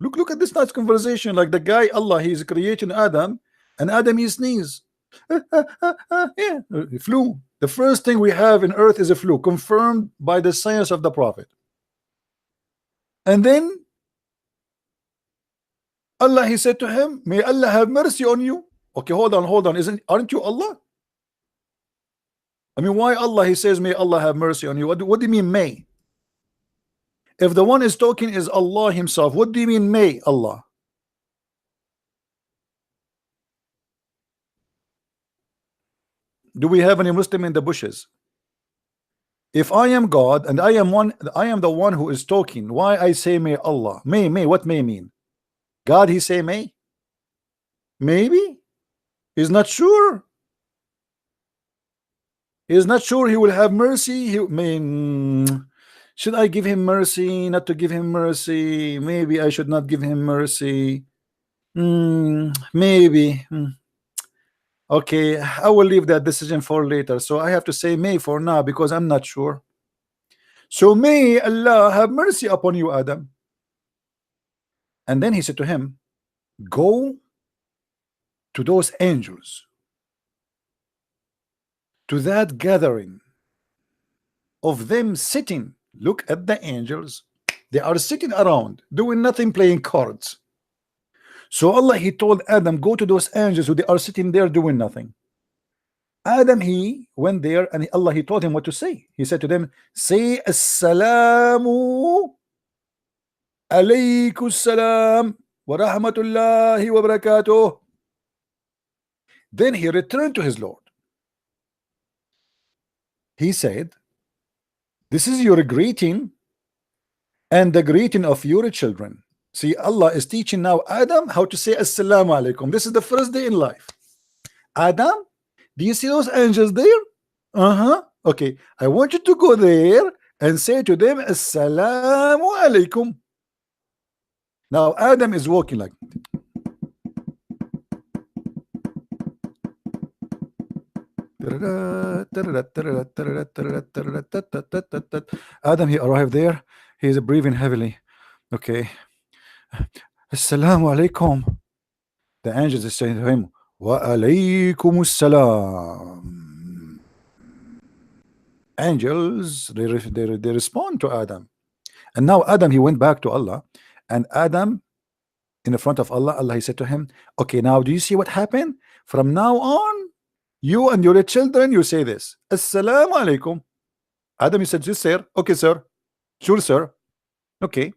Look at this nice conversation. Like the guy, Allah, he's creating Adam, and Adam, he sneezes. Yeah, flu. The first thing we have in earth is a flu, confirmed by the science of the Prophet. And then Allah, he said to him, may Allah have mercy on you. Okay, hold on. Aren't you Allah? I mean, why Allah, he says, may Allah have mercy on you? What do you mean may? If the one is talking is Allah himself, what do you mean may Allah? Do we have any Muslim in the bushes? If I am God and I am the one who is talking, why I say may Allah? May, what may mean? God, he say may? Maybe? He's not sure. He's not sure he will have mercy. He mean, should I give him mercy? Not to give him mercy? Maybe I should not give him mercy. Maybe. Okay, I will leave that decision for later. So I have to say may for now because I'm not sure. So may Allah have mercy upon you, Adam. And then he said to him, go to those angels, to that gathering of them sitting. Look at the angels. They are sitting around doing nothing, playing cards. So Allah, he told Adam, go to those angels who they are sitting there doing nothing. Adam, he went there, and Allah, he told him what to say. He said to them, say assalamu alaykum salam wa rahmatullahi wa barakatuh. Then he returned to his Lord. He said, this is your greeting and the greeting of your children. See, Allah is teaching now Adam how to say assalamu alaikum. This is the first day in life. Adam, do you see those angels there? Okay, I want you to go there and say to them assalamu alaikum. Now Adam is walking like Adam, he arrived there. He is breathing heavily. Okay. Assalamu alaikum. The angels is saying to him, wa alaykum assalam. Angels, they respond to Adam. And now Adam, he went back to Allah. And Adam, in the front of Allah, Allah, he said to him, okay, now do you see what happened? From now on, you and your children, you say this. Assalamu alaikum. Adam, he said, yes, sir. Okay, sir. Sure, sir. Okay.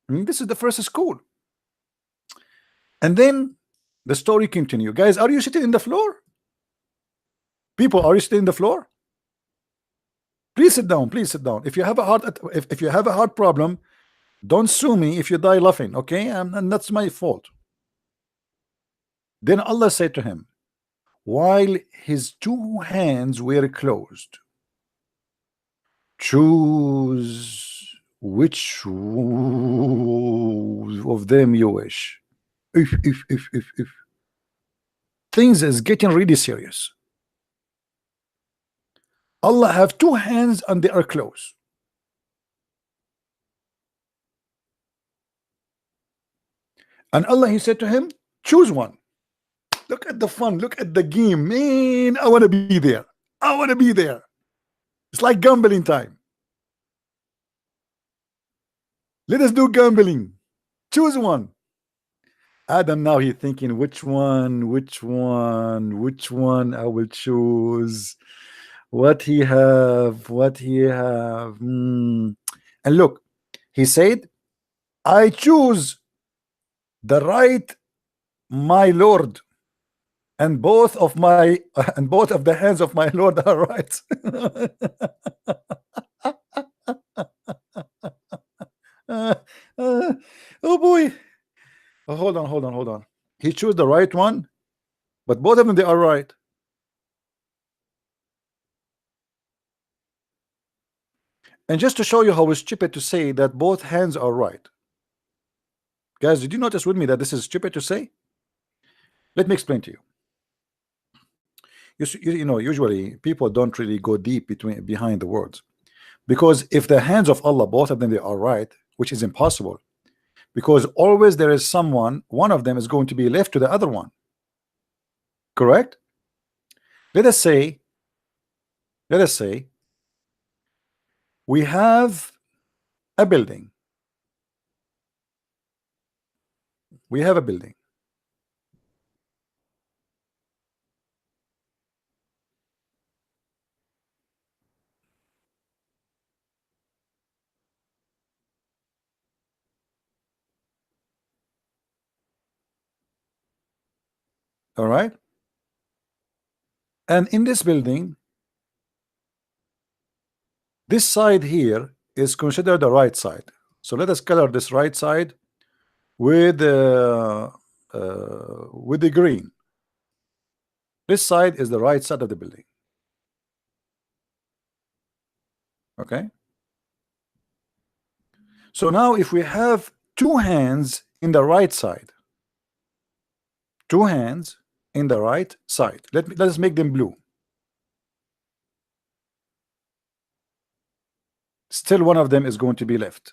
This is the first school. And then the story continues. Guys, are you sitting in the floor? People, are you sitting in the floor? Please sit down. Please sit down. If you have a heart, if you have a heart problem, don't sue me if you die laughing. Okay, and that's my fault. Then Allah said to him, while his two hands were closed, choose which of them you wish. If things is getting really serious. Allah have two hands and they are closed. And Allah, he said to him, choose one. Look at the fun, look at the game, man. I want to be there. I want to be there. It's like gambling time. Let us do gambling. Choose one. Adam now he's thinking which one I will choose. What he have? And look, he said, I choose the right, my Lord, and both of the hands of my Lord are right. Oh boy. Oh, hold on. He chose the right one, but both of them they are right. And just to show you how it's stupid to say that both hands are right. Guys, did you notice with me that this is stupid to say? Let me explain to you. You know, usually people don't really go deep behind the words, because if the hands of Allah, both of them, they are right, which is impossible, because always there is one of them is going to be left to the other one. Correct? Let us say we have a building. All right, and in this building, this side here is considered the right side. So let us color this right side with the green. This side is the right side of the building. Okay. So now if we have two hands in the right side, let us make them blue. Still one of them is going to be left.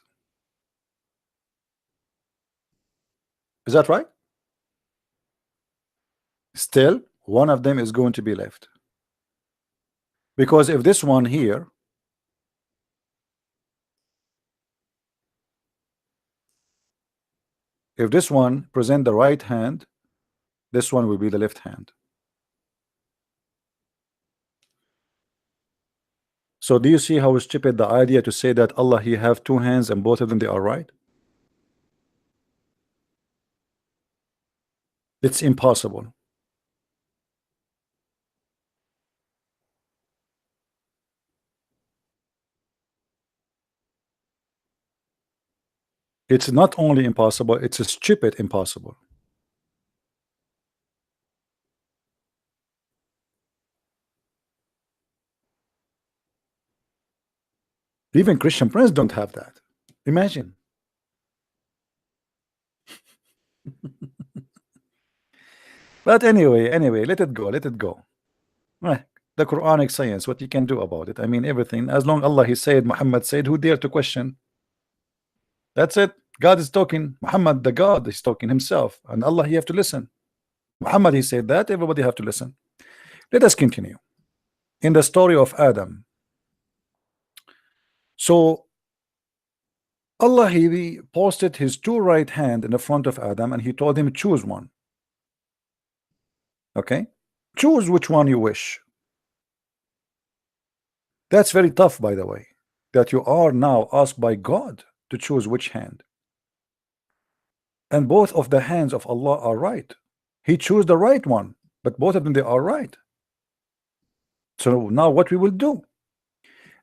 Is that right? Still one of them is going to be left, because if this one here, if this one present the right hand, this one will be the left hand. So do you see how stupid the idea to say that Allah he have two hands and both of them they are right? It's impossible. It's not only impossible, it's a stupid impossible. Even Christian Prince don't have that. Imagine. But anyway, let it go. The Quranic science, what you can do about it? I mean, everything. As long Allah he said, Muhammad said, who dare to question? That's it. God is talking. Muhammad, the God, is talking himself, and Allah, you have to listen. Muhammad, he said that. Everybody have to listen. Let us continue in the story of Adam. So Allah he posted his two right hand in the front of Adam, and he told him choose one. Okay, choose which one you wish. That's very tough, by the way, that you are now asked by God to choose which hand. And both of the hands of Allah are right. He chose the right one, but both of them they are right. So now what we will do?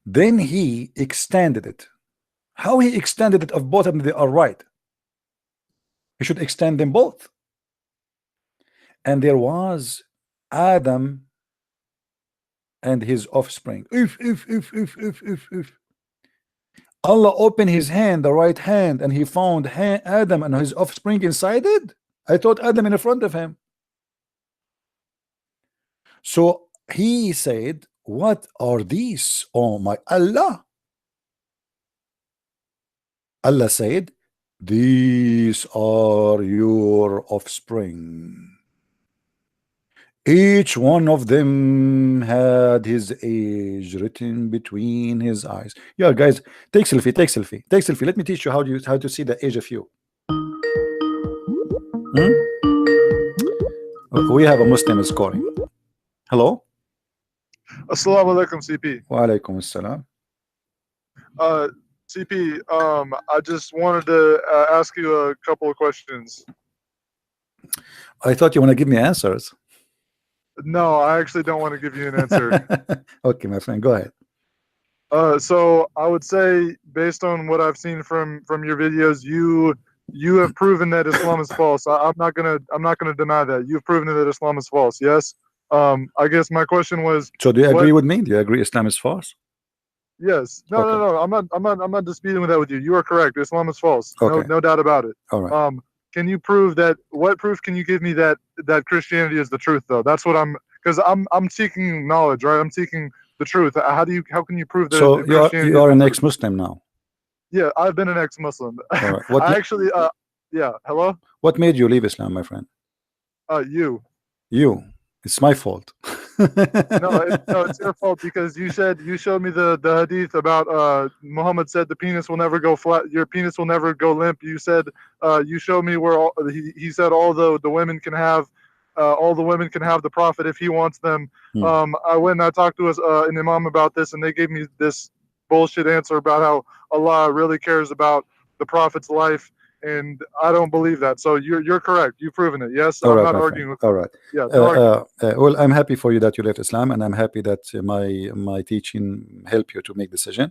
Then he extended it. How he extended it of both of them they are right? He should extend them both. And there was Adam and his offspring. If Allah opened his hand, the right hand, and he found Adam and his offspring inside it. I thought Adam in the front of him. So he said, what are these? Oh my Allah. Allah said, these are your offspring. Each one of them had his age written between his eyes. Yeah, guys, take selfie, take selfie, take selfie. Let me teach you how to see the age of you. We have a Muslim is calling. Hello. Assalamu alaikum, CP. Wa alaikum assalam. CP, I just wanted to ask you a couple of questions. I thought you want to give me answers. No, I actually don't want to give you an answer. Okay, my friend, go ahead. So I would say, based on what I've seen from your videos, you have proven that Islam is false. I'm not gonna deny that. You've proven that Islam is false. Yes. I guess my question was. So do you agree with me? Do you agree Islam is false? Yes. No, Okay. no. I'm not disputing with that with you. You are correct. Islam is false. Okay. No doubt about it. All right. Can you prove that? What proof can you give me that Christianity is the truth, though? That's what because I'm seeking knowledge, right? I'm seeking the truth. How can you prove that? So Christianity you are is an the truth? ex-Muslim now. Yeah, I've been an ex-Muslim. All right. What I actually, yeah. Hello. what made you leave Islam, my friend? You. You. It's my fault. No, it's your fault because you showed me the hadith about Muhammad said the penis will never go flat. Your penis will never go limp. You said you showed me where he said all the women can have the prophet if he wants them. I went and I talked to an imam about this, and they gave me this bullshit answer about how Allah really cares about the prophet's life. And I don't believe that. So you're correct. You've proven it. Yes, All I'm right, not my arguing friend. with. All right. Yeah. No arguing. Well, I'm happy for you that you left Islam, and I'm happy that my teaching helped you to make decision.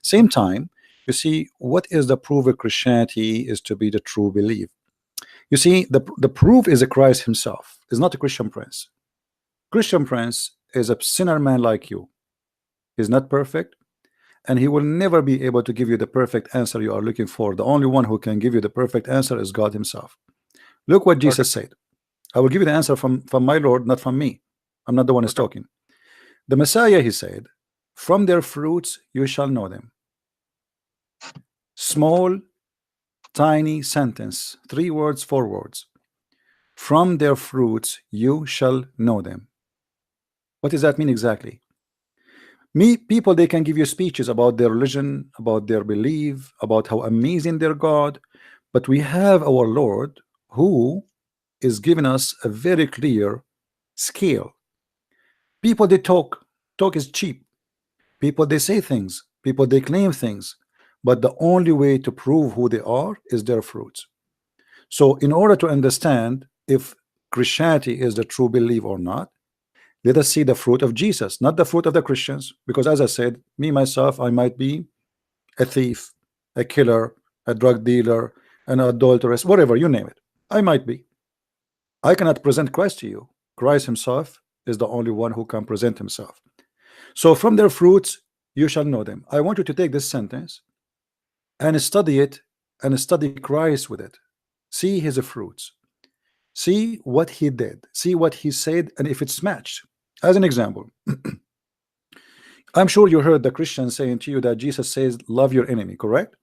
Same time, you see, what is the proof of Christianity is to be the true belief. You see, the proof is a Christ himself. Is not a Christian prince. Christian prince is a sinner man like you. He's not perfect, and he will never be able to give you the perfect answer you are looking for. The only one who can give you the perfect answer is God himself. Look what Jesus said. I will give you the answer from my Lord, not from me. I'm not the one who's talking. The Messiah, he said, from their fruits you shall know them. Small, tiny sentence, 3 words, 4 words. From their fruits you shall know them. What does that mean exactly? People, they can give you speeches about their religion, about their belief, about how amazing their God, but we have our Lord who is giving us a very clear scale. People, they talk is cheap. People, they say things. People, they claim things, but the only way to prove who they are is their fruits. So in order to understand if Christianity is the true belief or not, let us see the fruit of Jesus, not the fruit of the Christians. Because as I said, me myself, I might be a thief, a killer, a drug dealer, an adulteress, whatever, you name it. I might be. I cannot present Christ to you. Christ himself is the only one who can present himself. So from their fruits you shall know them. I want you to take this sentence and study it, and study Christ with it. See his fruits. See what he did. See what he said, and if it's matched. As an example, I'm sure you heard the Christian saying to you that Jesus says, love your enemy, correct?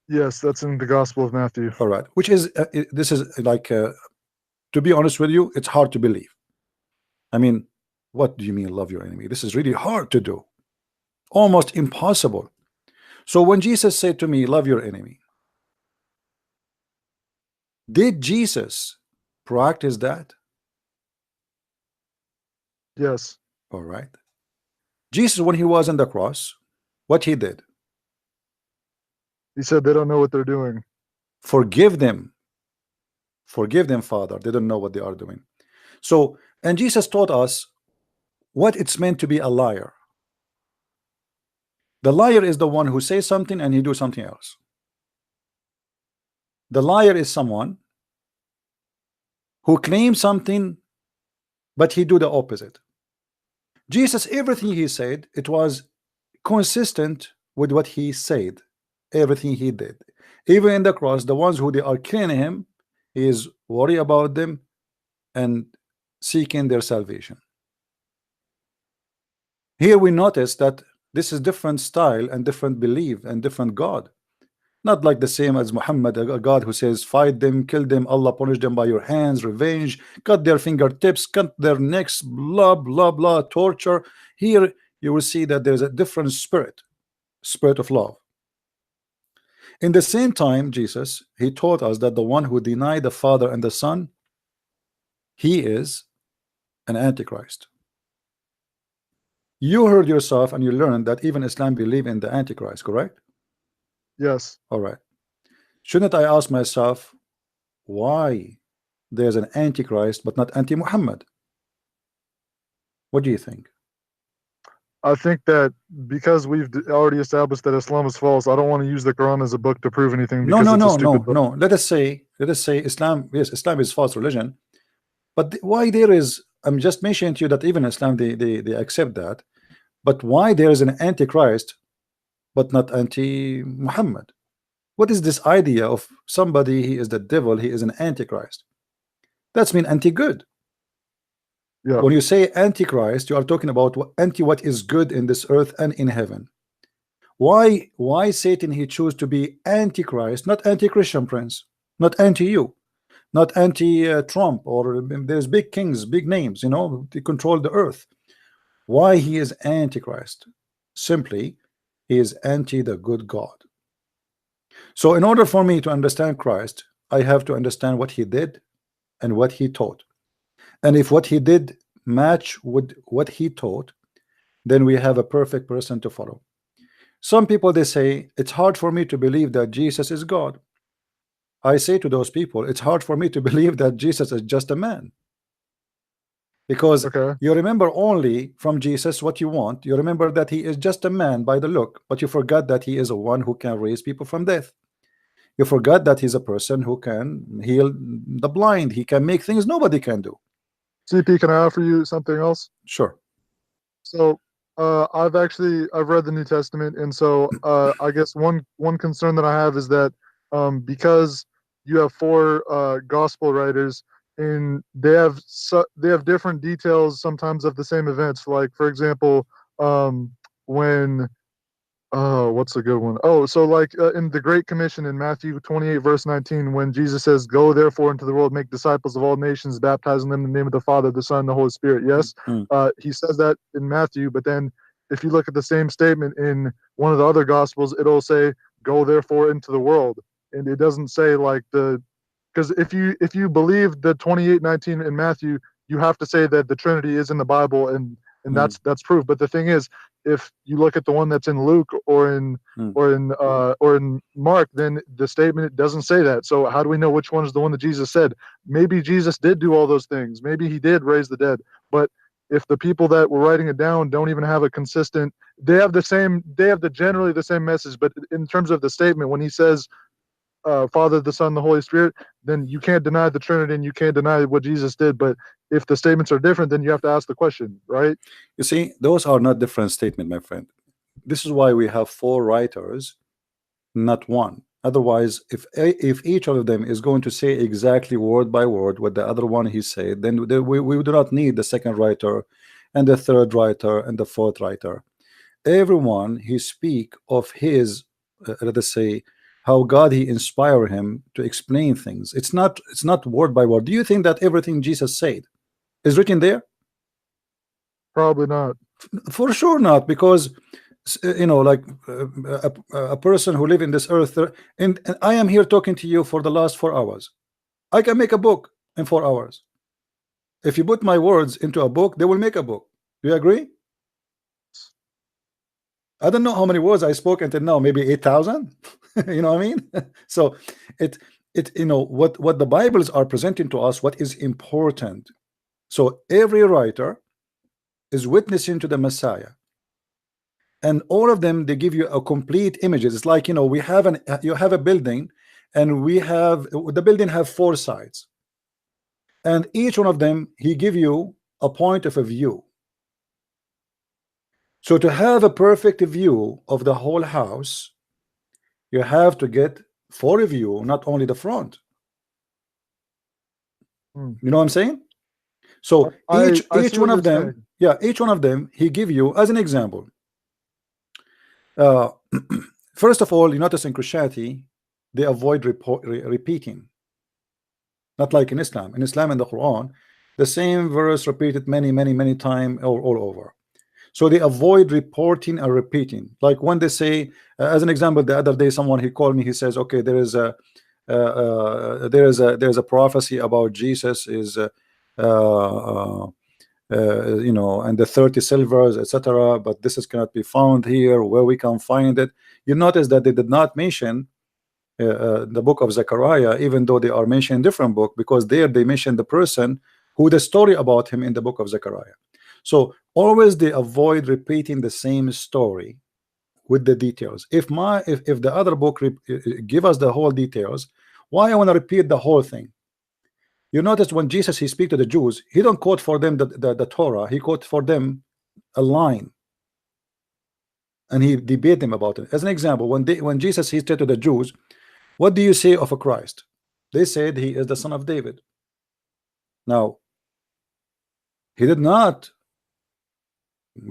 Yes, that's in the Gospel of Matthew. All right. Which is, this is like, to be honest with you, it's hard to believe. I mean, what do you mean love your enemy? This is really hard to do. Almost impossible. So when Jesus said to me, love your enemy, did Jesus practice that? Yes. All right. Jesus, when he was on the cross, what he did? He said they don't know what they're doing. Forgive them. Forgive them, Father. They don't know what they are doing. So, and Jesus taught us what it's meant to be a liar. The liar is the one who says something and he do something else. The liar is someone who claims something but he do the opposite. Jesus, everything he said, it was consistent with what he said. Everything he did, even in the cross, the ones who they are killing him, he is worried about them and seeking their salvation. Here we notice that this is different style and different belief and different God. Not like the same as Muhammad, a God who says, fight them, kill them, Allah punish them by your hands, revenge, cut their fingertips, cut their necks, blah, blah, blah, torture. Here you will see that there's a different spirit of love. In the same time, Jesus, he taught us that the one who denied the Father and the Son, he is an Antichrist. You heard yourself and you learned that even Islam believe in the Antichrist, correct? Yes. All right. Shouldn't I ask myself why there's an Antichrist but not anti-Muhammad? What do you think? I think that because we've already established that Islam is false, I don't want to use the Quran as a book to prove anything. No, Because no, it's a no, stupid no, book. no. Let us say Islam. Yes, Islam is false religion. But why there is? I'm just mentioning to you that even Islam they accept that. But why there is an Antichrist but not anti-Muhammad? What is this idea of somebody, he is the devil, he is an Antichrist? That's mean anti-good. Yeah. When you say Antichrist, you are talking about what is good in this earth and in heaven. Why Satan he choose to be Antichrist, not anti-Christian, Prince, not anti-you, not anti-Trump, or there's big kings, big names, you know, they control the earth. Why he is Antichrist? Simply, he is anti the good God. So in order for me to understand Christ, I have to understand what he did and what he taught. And if what he did match with what he taught, then we have a perfect person to follow. Some people, they say, it's hard for me to believe that Jesus is God. I say to those people, it's hard for me to believe that Jesus is just a man. Because you remember only from Jesus what you want. You remember that he is just a man by the look, but you forgot that he is a one who can raise people from death. You forgot that he's a person who can heal the blind. He can make things nobody can do. CP, can I offer you something else? Sure. So I've read the New Testament, and so I guess one concern that I have is that because you have 4 gospel writers, and they have different details sometimes of the same events. Like, for example, when what's a good one? Oh, so like in the Great Commission in Matthew 28 verse 19, when Jesus says, "Go therefore into the world, make disciples of all nations, baptizing them in the name of the Father, the Son, and the Holy Spirit." Yes, he says that in Matthew, but then if you look at the same statement in one of the other Gospels, it'll say, "Go therefore into the world," and it doesn't say like because if you believe the 28:19 in Matthew, you have to say that the Trinity is in the Bible, and that's proof. But the thing is, if you look at the one that's in Luke or in Mark, then the statement doesn't say that. So how do we know which one is the one that Jesus said? Maybe Jesus did do all those things. Maybe he did raise the dead. But if the people that were writing it down don't even have a consistent, they have generally the same message. But in terms of the statement, when he says Father, the Son, the Holy Spirit, then you can't deny the Trinity and you can't deny what Jesus did. But if the statements are different, then you have to ask the question, right? You see, those are not different statements, my friend. This is why we have 4 writers, not one. Otherwise, if each of them is going to say exactly word by word what the other one he said, then we do not need the second writer and the third writer and the fourth writer. Everyone he speak of his let us say how God he inspire him to explain things. It's not word by word. Do you think that everything Jesus said is written there? Probably not. For sure not, because you know, like a person who live in this earth, and I am here talking to you for the last 4 hours. I can make a book in 4 hours. If you put my words into a book, they will make a book. Do you agree? I don't know how many words I spoke until now, maybe 8,000. You know what I mean? So it you know what the Bibles are presenting to us, what is important. So every writer is witnessing to the Messiah, and all of them, they give you a complete images. It's like, you know, you have a building, and the building have 4 sides, and each one of them he give you a point of a view. So to have a perfect view of the whole house, you have to get 4 view, not only the front. You know what I'm saying? So each one of them, yeah, each one of them he give you as an example. First of all, you notice in Christianity they avoid repeating. Not like in Islam. In Islam and the Quran, the same verse repeated many times all over. So they avoid reporting and repeating. Like when they say, as an example, the other day someone he called me. He says, okay, there is a prophecy about Jesus is you know, and the 30 silvers, etc. But this is cannot be found here. Where we can find it? You notice that they did not mention the book of Zechariah, even though they are mentioned in different book, because there they mention the person who the story about him in the book of Zechariah. So always they avoid repeating the same story with the details. If the other book give us the whole details, why I want to repeat the whole thing? You notice when Jesus he speak to the Jews, he don't quote for them the Torah, he quote for them a line, and he debate them about it. As an example, when Jesus he said to the Jews, what do you say of a Christ? They said he is the son of David. Now he did not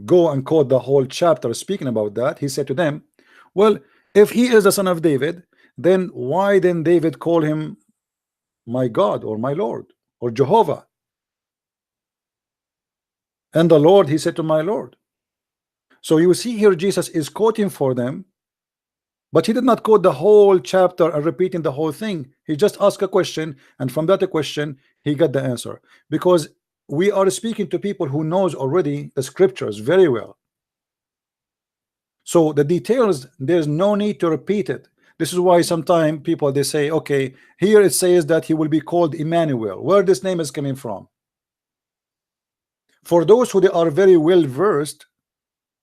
go and quote the whole chapter speaking about that. He said to them, well, if he is the son of David, then why didn't David call him my God or my Lord or Jehovah? And the Lord, he said to my Lord. So you see here Jesus is quoting for them, but he did not quote the whole chapter and repeating the whole thing. He just asked a question, and from that question he got the answer, because we are speaking to people who knows already the scriptures very well. So the details, there's no need to repeat it. This is why sometimes people they say, okay, here it says that he will be called Emmanuel. Where this name is coming from? For those who they are very well versed,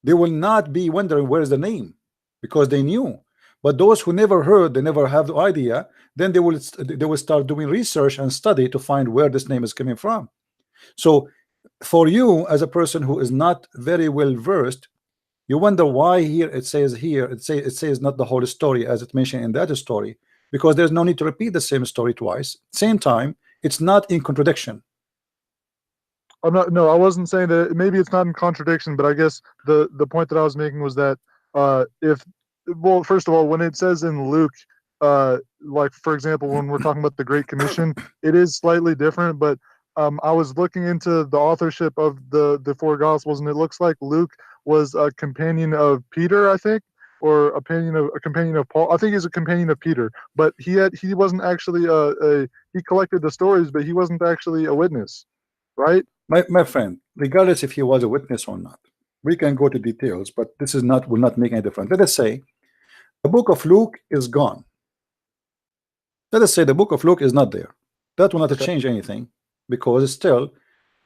they will not be wondering where is the name, because they knew. But those who never heard, they never have the idea, then they will start doing research and study to find where this name is coming from. So for you as a person who is not very well versed, you wonder why here it says not the whole story as it mentioned in that story, because there's no need to repeat the same story twice. Same time, it's not in contradiction. No, I wasn't saying that. Maybe it's not in contradiction, but I guess the point that I was making was that well, first of all, when it says in Luke, like for example, when we're talking about the Great Commission, it is slightly different. But I was looking into the authorship of the four Gospels, and it looks like Luke was a companion of Peter, I think, or a companion of Paul. I think he's a companion of Peter, but he wasn't actually he collected the stories, but he wasn't actually a witness, right? My friend, regardless if he was a witness or not, we can go to details, but this is will not make any difference. Let us say the book of Luke is gone. Let us say the book of Luke is not there. That will not change anything, because still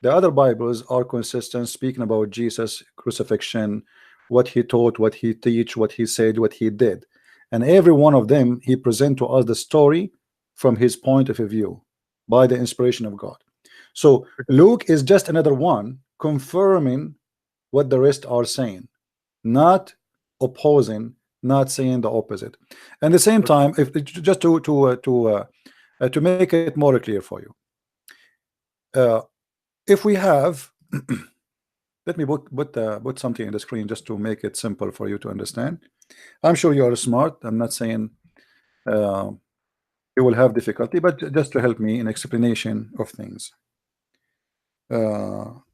the other Bibles are consistent, speaking about Jesus' crucifixion, what he taught, what he teach, what he said, what he did, and every one of them he present to us the story from his point of view by the inspiration of God. So Luke is just another one confirming what the rest are saying, not opposing, not saying the opposite. And at the same time, if just to make it more clear for you, if we have let me put something in the screen just to make it simple for you to understand. I'm sure you are smart. I'm not saying you will have difficulty, but just to help me in explanation of things. All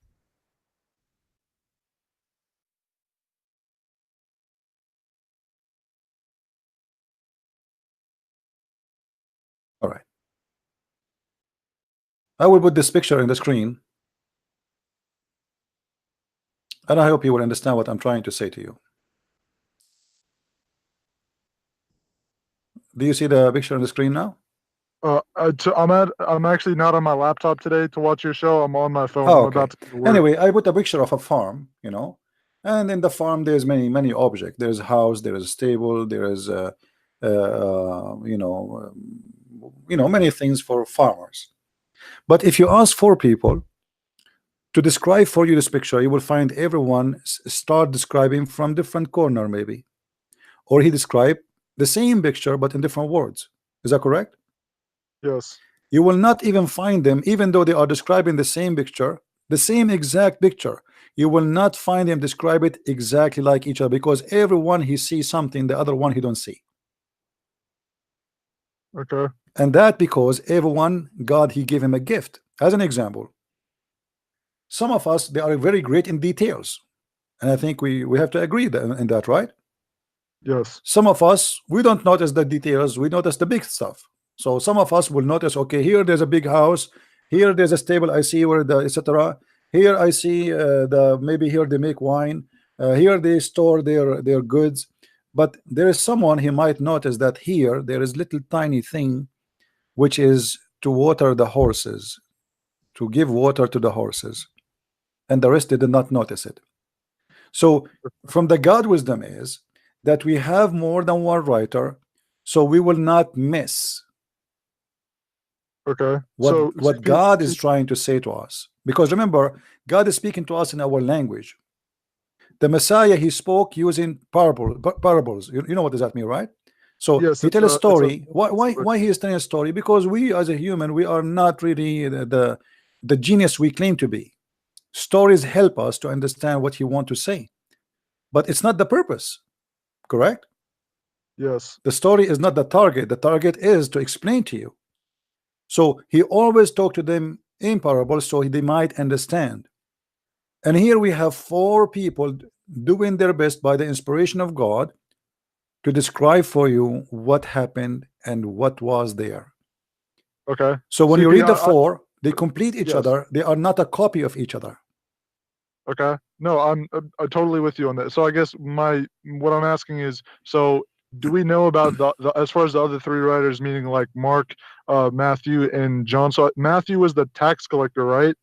right, I will put this picture in the screen, and I hope you will understand what I'm trying to say to you. Do you see the picture on the screen now? I'm actually not on my laptop today to watch your show. I'm on my phone. Oh, I'm about to work. Anyway, I put a picture of a farm, you know, and in the farm there's many objects. There's a house, there is a stable, there is you know, many things for farmers. But if you ask 4 people to describe for you this picture, you will find everyone start describing from different corner, maybe, or he described the same picture but in different words. Is that correct? Yes. You will not even find them, even though they are describing the same picture, the same exact picture. You will not find them describe it exactly like each other, because everyone he sees something, the other one he don't see. Okay. And that because everyone, God, he gave him a gift. As an example, some of us, they are very great in details, and I think we have to agree in that, right? Yes. Some of us, we don't notice the details, we notice the big stuff. So some of us will notice, okay, here there's a big house, here there's a stable, I see where the etc. Here I see maybe here they make wine, here they store their goods. But there is someone, he might notice that here there is little tiny thing, which is to water the horses, to give water to the horses, and the rest they did not notice it. So from the God wisdom is that we have more than one writer, so we will not miss Okay. what God is trying to say to us. Because remember, God is speaking to us in our language. The Messiah, he spoke using parables. You know what does that mean, right? So yes, he tell a story. Why he is telling a story? Because we as a human, we are not really the genius we claim to be. Stories help us to understand what he want to say, but it's not the purpose. Correct? Yes. The story is not the target. The target is to explain to you. So he always talked to them in parables so they might understand. And here we have 4 people doing their best by the inspiration of God to describe for you what happened and what was there. Okay. So when you read the 4, they complete each yes. other. They are not a copy of each other. Okay. No, I'm totally with you on that. So I guess what I'm asking is, so do we know about the as far as the other 3 writers, meaning like Mark, Matthew, and John? So Matthew was the tax collector, right?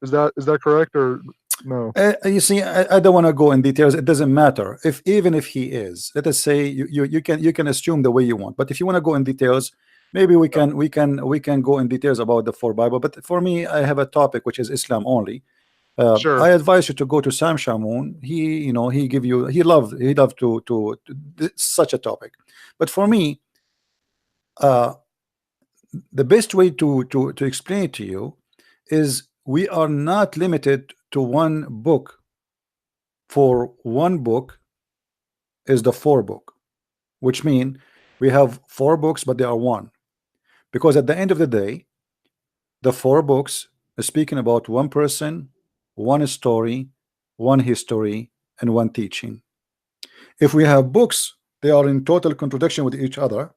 Is that correct or no? You see, I don't want to go in details. It doesn't matter even if he is. Let us say you can assume the way you want. But if you want to go in details, maybe we can go in details about the 4 Bible. But for me, I have a topic which is Islam only. Sure. I advise you to go to Sam Shamoun. He loved to such a topic. But for me, the best way to explain it to you is we are not limited to one book. For one book is the 4 book, which means we have 4 books, but they are one. Because at the end of the day, the 4 books are speaking about one person, one story, one history, and one teaching. If we have books, they are in total contradiction with each other.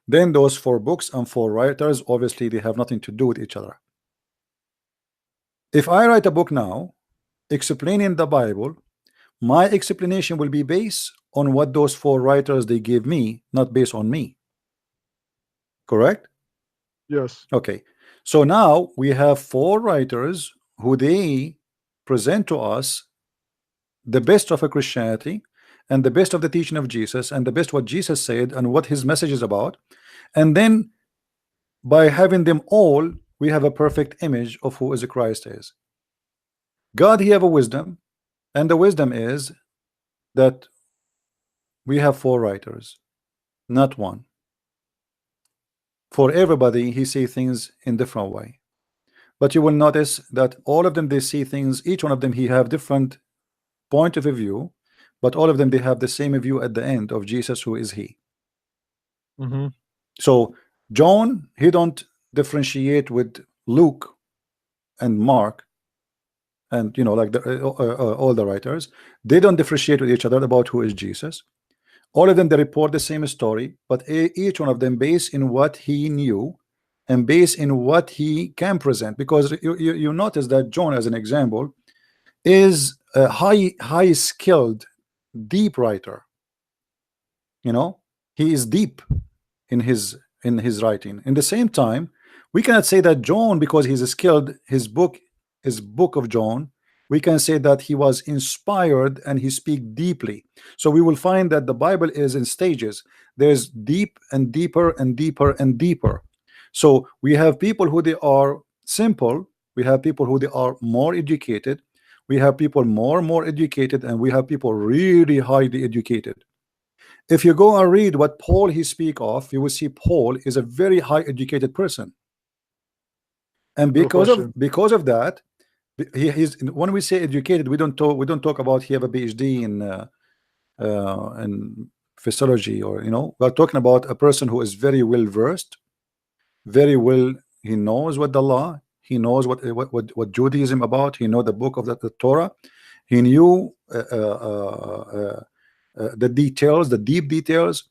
Then those 4 books and 4 writers, obviously, they have nothing to do with each other. If I write a book now explaining the Bible, my explanation will be based on what those 4 writers they give me, not based on me. Correct? Yes. Okay. So now we have 4 writers who they present to us the best of a Christianity and the best of the teaching of Jesus and the best what Jesus said and what his message is about. And then by having them all, we have a perfect image of who is a Christ is. God, he have a wisdom, and the wisdom is that we have 4 writers, not one. For everybody, he see things in different way. But you will notice that all of them, they see things, each one of them, he have different point of view, but all of them, they have the same view at the end of Jesus, who is he. Mm-hmm. So John, he don't differentiate with Luke and Mark, and like all the writers, they don't differentiate with each other about who is Jesus. All of them, they report the same story, but each one of them based in what he knew and based in what he can present. Because you notice that John, as an example, is a high skilled, deep writer. He is deep in his writing. In the same time, we cannot say that John, because he's skilled, his book of John, we can say that he was inspired and he speak deeply. So we will find that the Bible is in stages. There's deep and deeper and deeper and deeper. So we have people who they are simple, we have people who they are more educated, we have people more educated, and we have people really highly educated. If you go and read what Paul he speak of, you will see Paul is a very high educated person. And because of that, he's, when we say educated, we don't talk about he have a PhD in physiology, or we're talking about a person who is very well versed, very well. He knows what the law. He knows what Judaism about. He knows the book of the Torah. He knew the details, the deep details,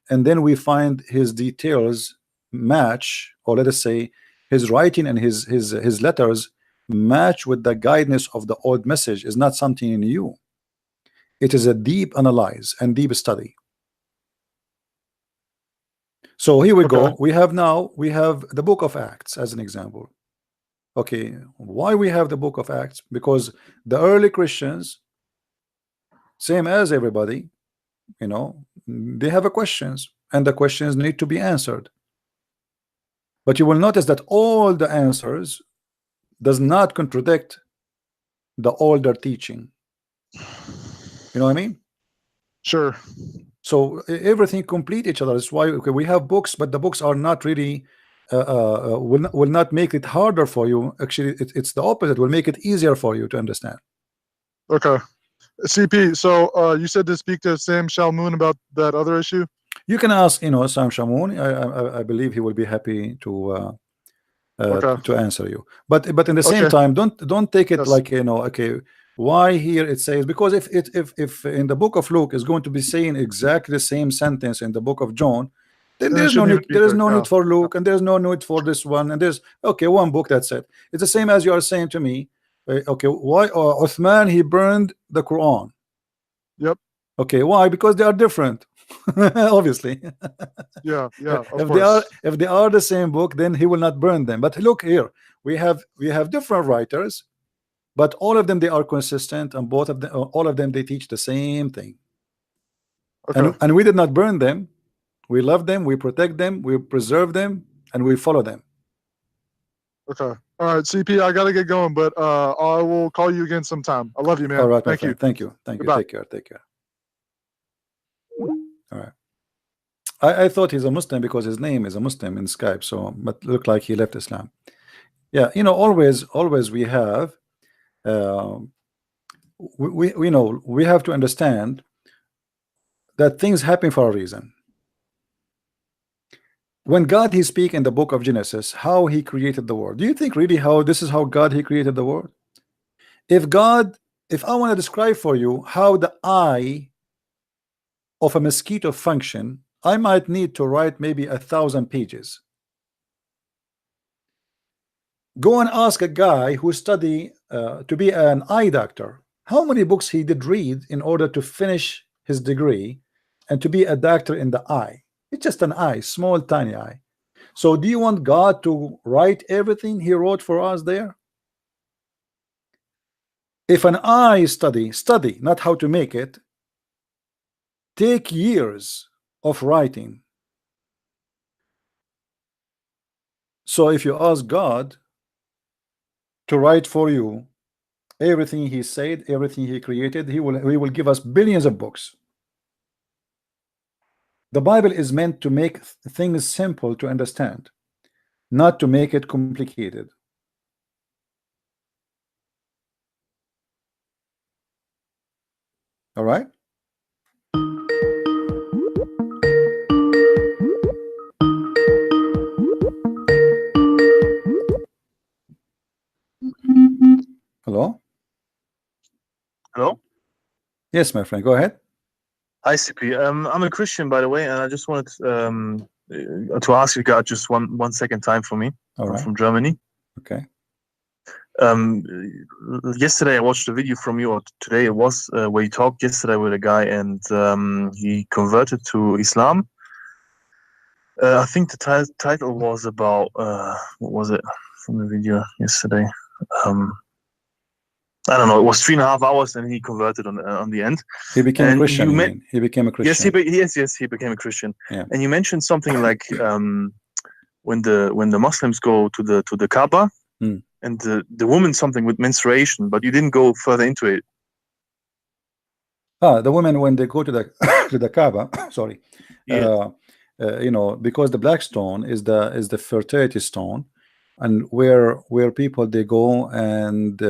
and then we find his details match, or let us say his writing and his letters match with the guidance of the old message. Is not something new. It is a deep analyze and deep study. So here we go. We have the book of Acts as an example. Okay, why we have the book of Acts? Because the early Christians, same as everybody, they have questions, and the questions need to be answered. But you will notice that all the answers does not contradict the older teaching. You know what I mean? Sure. So everything complete each other. That's why we have books, but the books are not really will not make it harder for you. Actually, it's the opposite. Will make it easier for you to understand. Okay. CP, so you said to speak to Sam Shalmoon about that other issue? You can ask, Sam Shamoun. I believe he will be happy to answer you. But in the same time, don't take it like okay. Why here it says, because if in the book of Luke is going to be saying exactly the same sentence in the book of John, then there's no need. There is no need for Luke, and there's no need for this one. And there's one book. That's it. It's the same as you are saying to me. Okay, why Uthman he burned the Quran? Yep. Okay, why? Because they are different. Obviously. Yeah. If they are the same book, then he will not burn them. But look here, we have different writers, but all of them they are consistent, and all of them they teach the same thing. And we did not burn them. We love them, we protect them, we preserve them, and we follow them. Okay. All right, CP, I gotta get going, but I will call you again sometime. I love you, man. All right, thank you. Thank you. Goodbye. Take care. All right. I thought he's a Muslim because his name is a Muslim in Skype, so but looked like he left Islam. Yeah, always we have we have to understand that things happen for a reason. When God he speak in the book of Genesis how he created the world, do you think really this is how God he created the world? If I want to describe for you how the eye of a mosquito function, I might need to write maybe 1,000 pages. Go and ask a guy who study to be an eye doctor how many books he did read in order to finish his degree and to be a doctor in the eye. It's just an eye, small tiny eye. So do you want God to write everything he wrote for us there? If an eye study not how to make it, take years of writing. So if you ask God to write for you everything he said, everything he created, he will give us billions of books. The Bible is meant to make things simple to understand, not to make it complicated. All right? Hello? Hello? Yes, my friend, go ahead. Hi, CP. I'm a Christian, by the way, and I just wanted to ask you guys just one second time for me. All right. I'm from Germany. Okay. Yesterday I watched a video from you, or today it was, where you talked yesterday with a guy, and he converted to Islam. I think the title was about, what was it from the video yesterday? I don't know. It was 3.5 hours, and he converted on the end. He became a Christian. He became a Christian. Yes, he became a Christian. Yeah. And you mentioned something like when the Muslims go to the Kaaba, and the woman something with menstruation, but you didn't go further into it. The women when they go to the to the Kaaba, sorry, Yeah. Because the black stone is the fertility stone. And where people they go and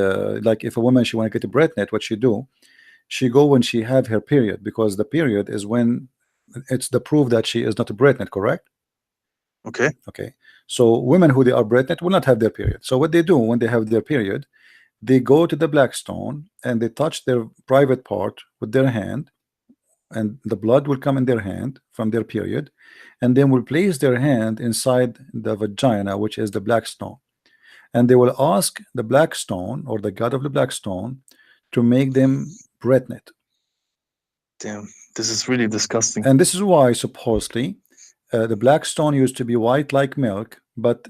like if a woman she want to get a pregnant, what she do? She go when she have her period, because the period is when it's the proof that she is not pregnant, correct? Okay. Okay. So women who they are pregnant will not have their period. So what they do when they have their period, they go to the black stone and they touch their private part with their hand, and the blood will come in their hand from their period, and then will place their hand inside the vagina, which is the black stone, and they will ask the black stone or the god of the black stone to make them pregnant. Damn, this is really disgusting. And this is why supposedly the black stone used to be white like milk, but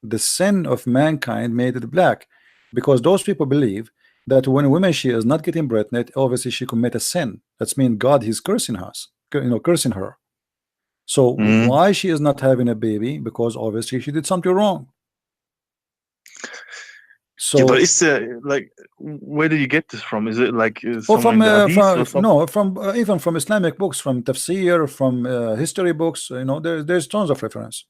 the sin of mankind made it black, because those people believe that when a woman she is not getting pregnant, obviously she commit a sin. That's mean God he's cursing us, cursing her. So why she is not having a baby? Because obviously she did something wrong. So yeah, but it's like, where do you get this from? Is it like from no, even from Islamic books, from tafsir, from history books, there's tons of reference.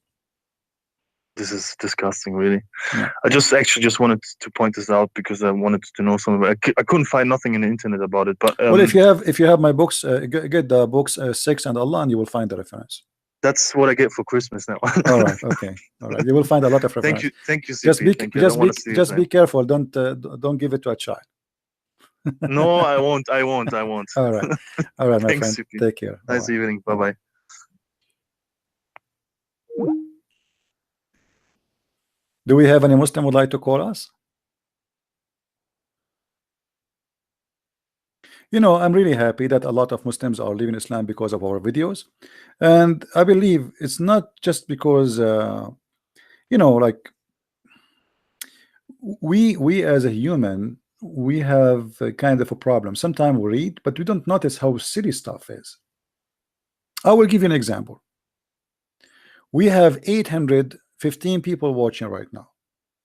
This is disgusting, really. Yeah. I just wanted to point this out because I wanted to know some of it. I couldn't find nothing in the internet about it, but well, if you have my books, get the books Sex and Allah, and you will find the reference. That's what I get for Christmas now. All right, okay, all right. You will find a lot of reference. Thank you, CP. Just be careful. Don't give it to a child. No, I won't. All right, my Thanks, friend. CP. Take care. Nice evening. Bye. Do we have any Muslim would like to call us? I'm really happy that a lot of Muslims are leaving Islam because of our videos, and I believe it's not just because like we as a human, we have a kind of a problem. Sometimes we read, but we don't notice how silly stuff is. I will give you an example. We have 815 people watching right now,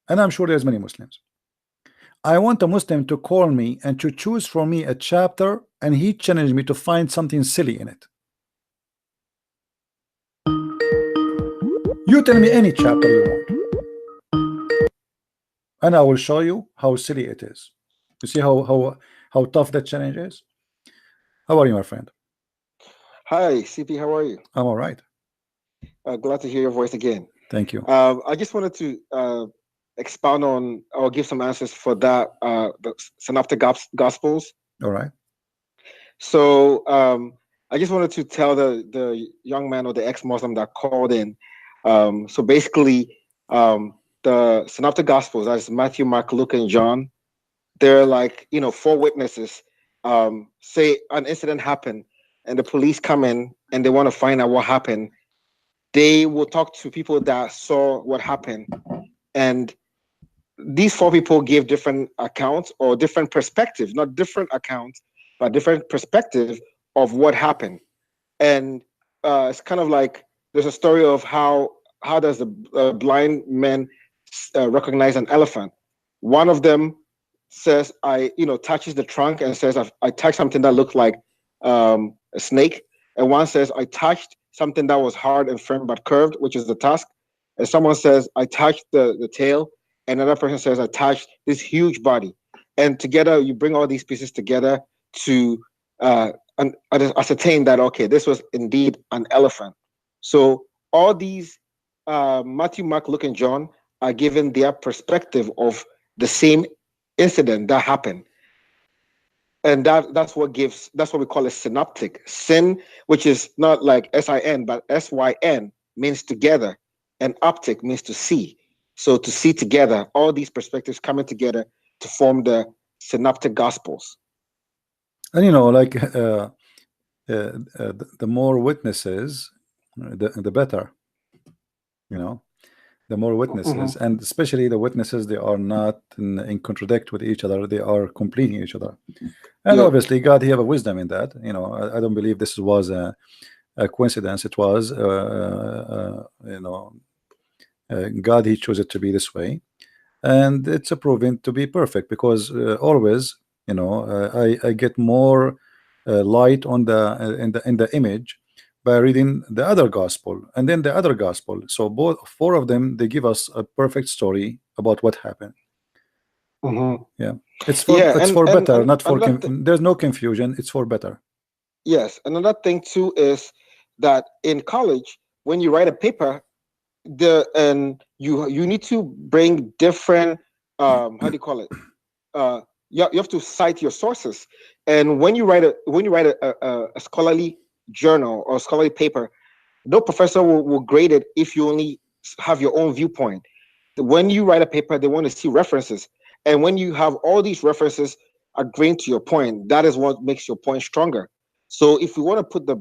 and I'm sure there's many Muslims. I want a Muslim to call me and to choose for me a chapter, and he challenged me to find something silly in it. You tell me any chapter you want, and I will show you how silly it is. You see how tough that challenge is? How are you, my friend? Hi, CP. How are you? I'm all right. Glad to hear your voice again. Thank you. I just wanted to expound on or give some answers for that the Synoptic Gospels. All right. So I just wanted to tell the young man or the ex-Muslim that called in. So basically, the Synoptic Gospels, that's Matthew, Mark, Luke, and John. They're like 4 witnesses. Say an incident happened, and the police come in and they want to find out what happened. They will talk to people that saw what happened, and these 4 people give different accounts or different perspectives, not different accounts, but different perspective of what happened. And it's kind of like there's a story of how does the blind man recognize an elephant. One of them says, touches the trunk and says, I touched something that looked like a snake. And one says, I touched something that was hard and firm but curved, which is the tusk. And someone says, I touched the tail. And another person says, I touched this huge body. And together, you bring all these pieces together to ascertain that, okay, this was indeed an elephant. So all these, Matthew, Mark, Luke, and John are given their perspective of the same incident that happened. And that's what we call a synoptic. Syn, which is not like S-I-N, but S-Y-N, means together. And optic means to see. So to see together, all these perspectives coming together to form the Synoptic Gospels. And the more witnesses, the better. The more witnesses, and especially the witnesses, they are not in contradict with each other; they are completing each other. And obviously, God, He have a wisdom in that. I don't believe this was a coincidence. It was, God, He chose it to be this way, and it's proven to be perfect because always, I get more light on in the image by reading the other gospel and then the other gospel. So both 4 of them, they give us a perfect story about what happened. Yeah, it's for better, not for there's no confusion. It's for better. Yes, another thing too is that in college, when you write a paper, you need to bring different how do you call it? You have to cite your sources. And when you write a scholarly journal or scholarly paper, no professor will grade it if you only have your own viewpoint. When you write a paper, they want to see references. And when you have all these references agreeing to your point, that is what makes your point stronger. So if we want to put the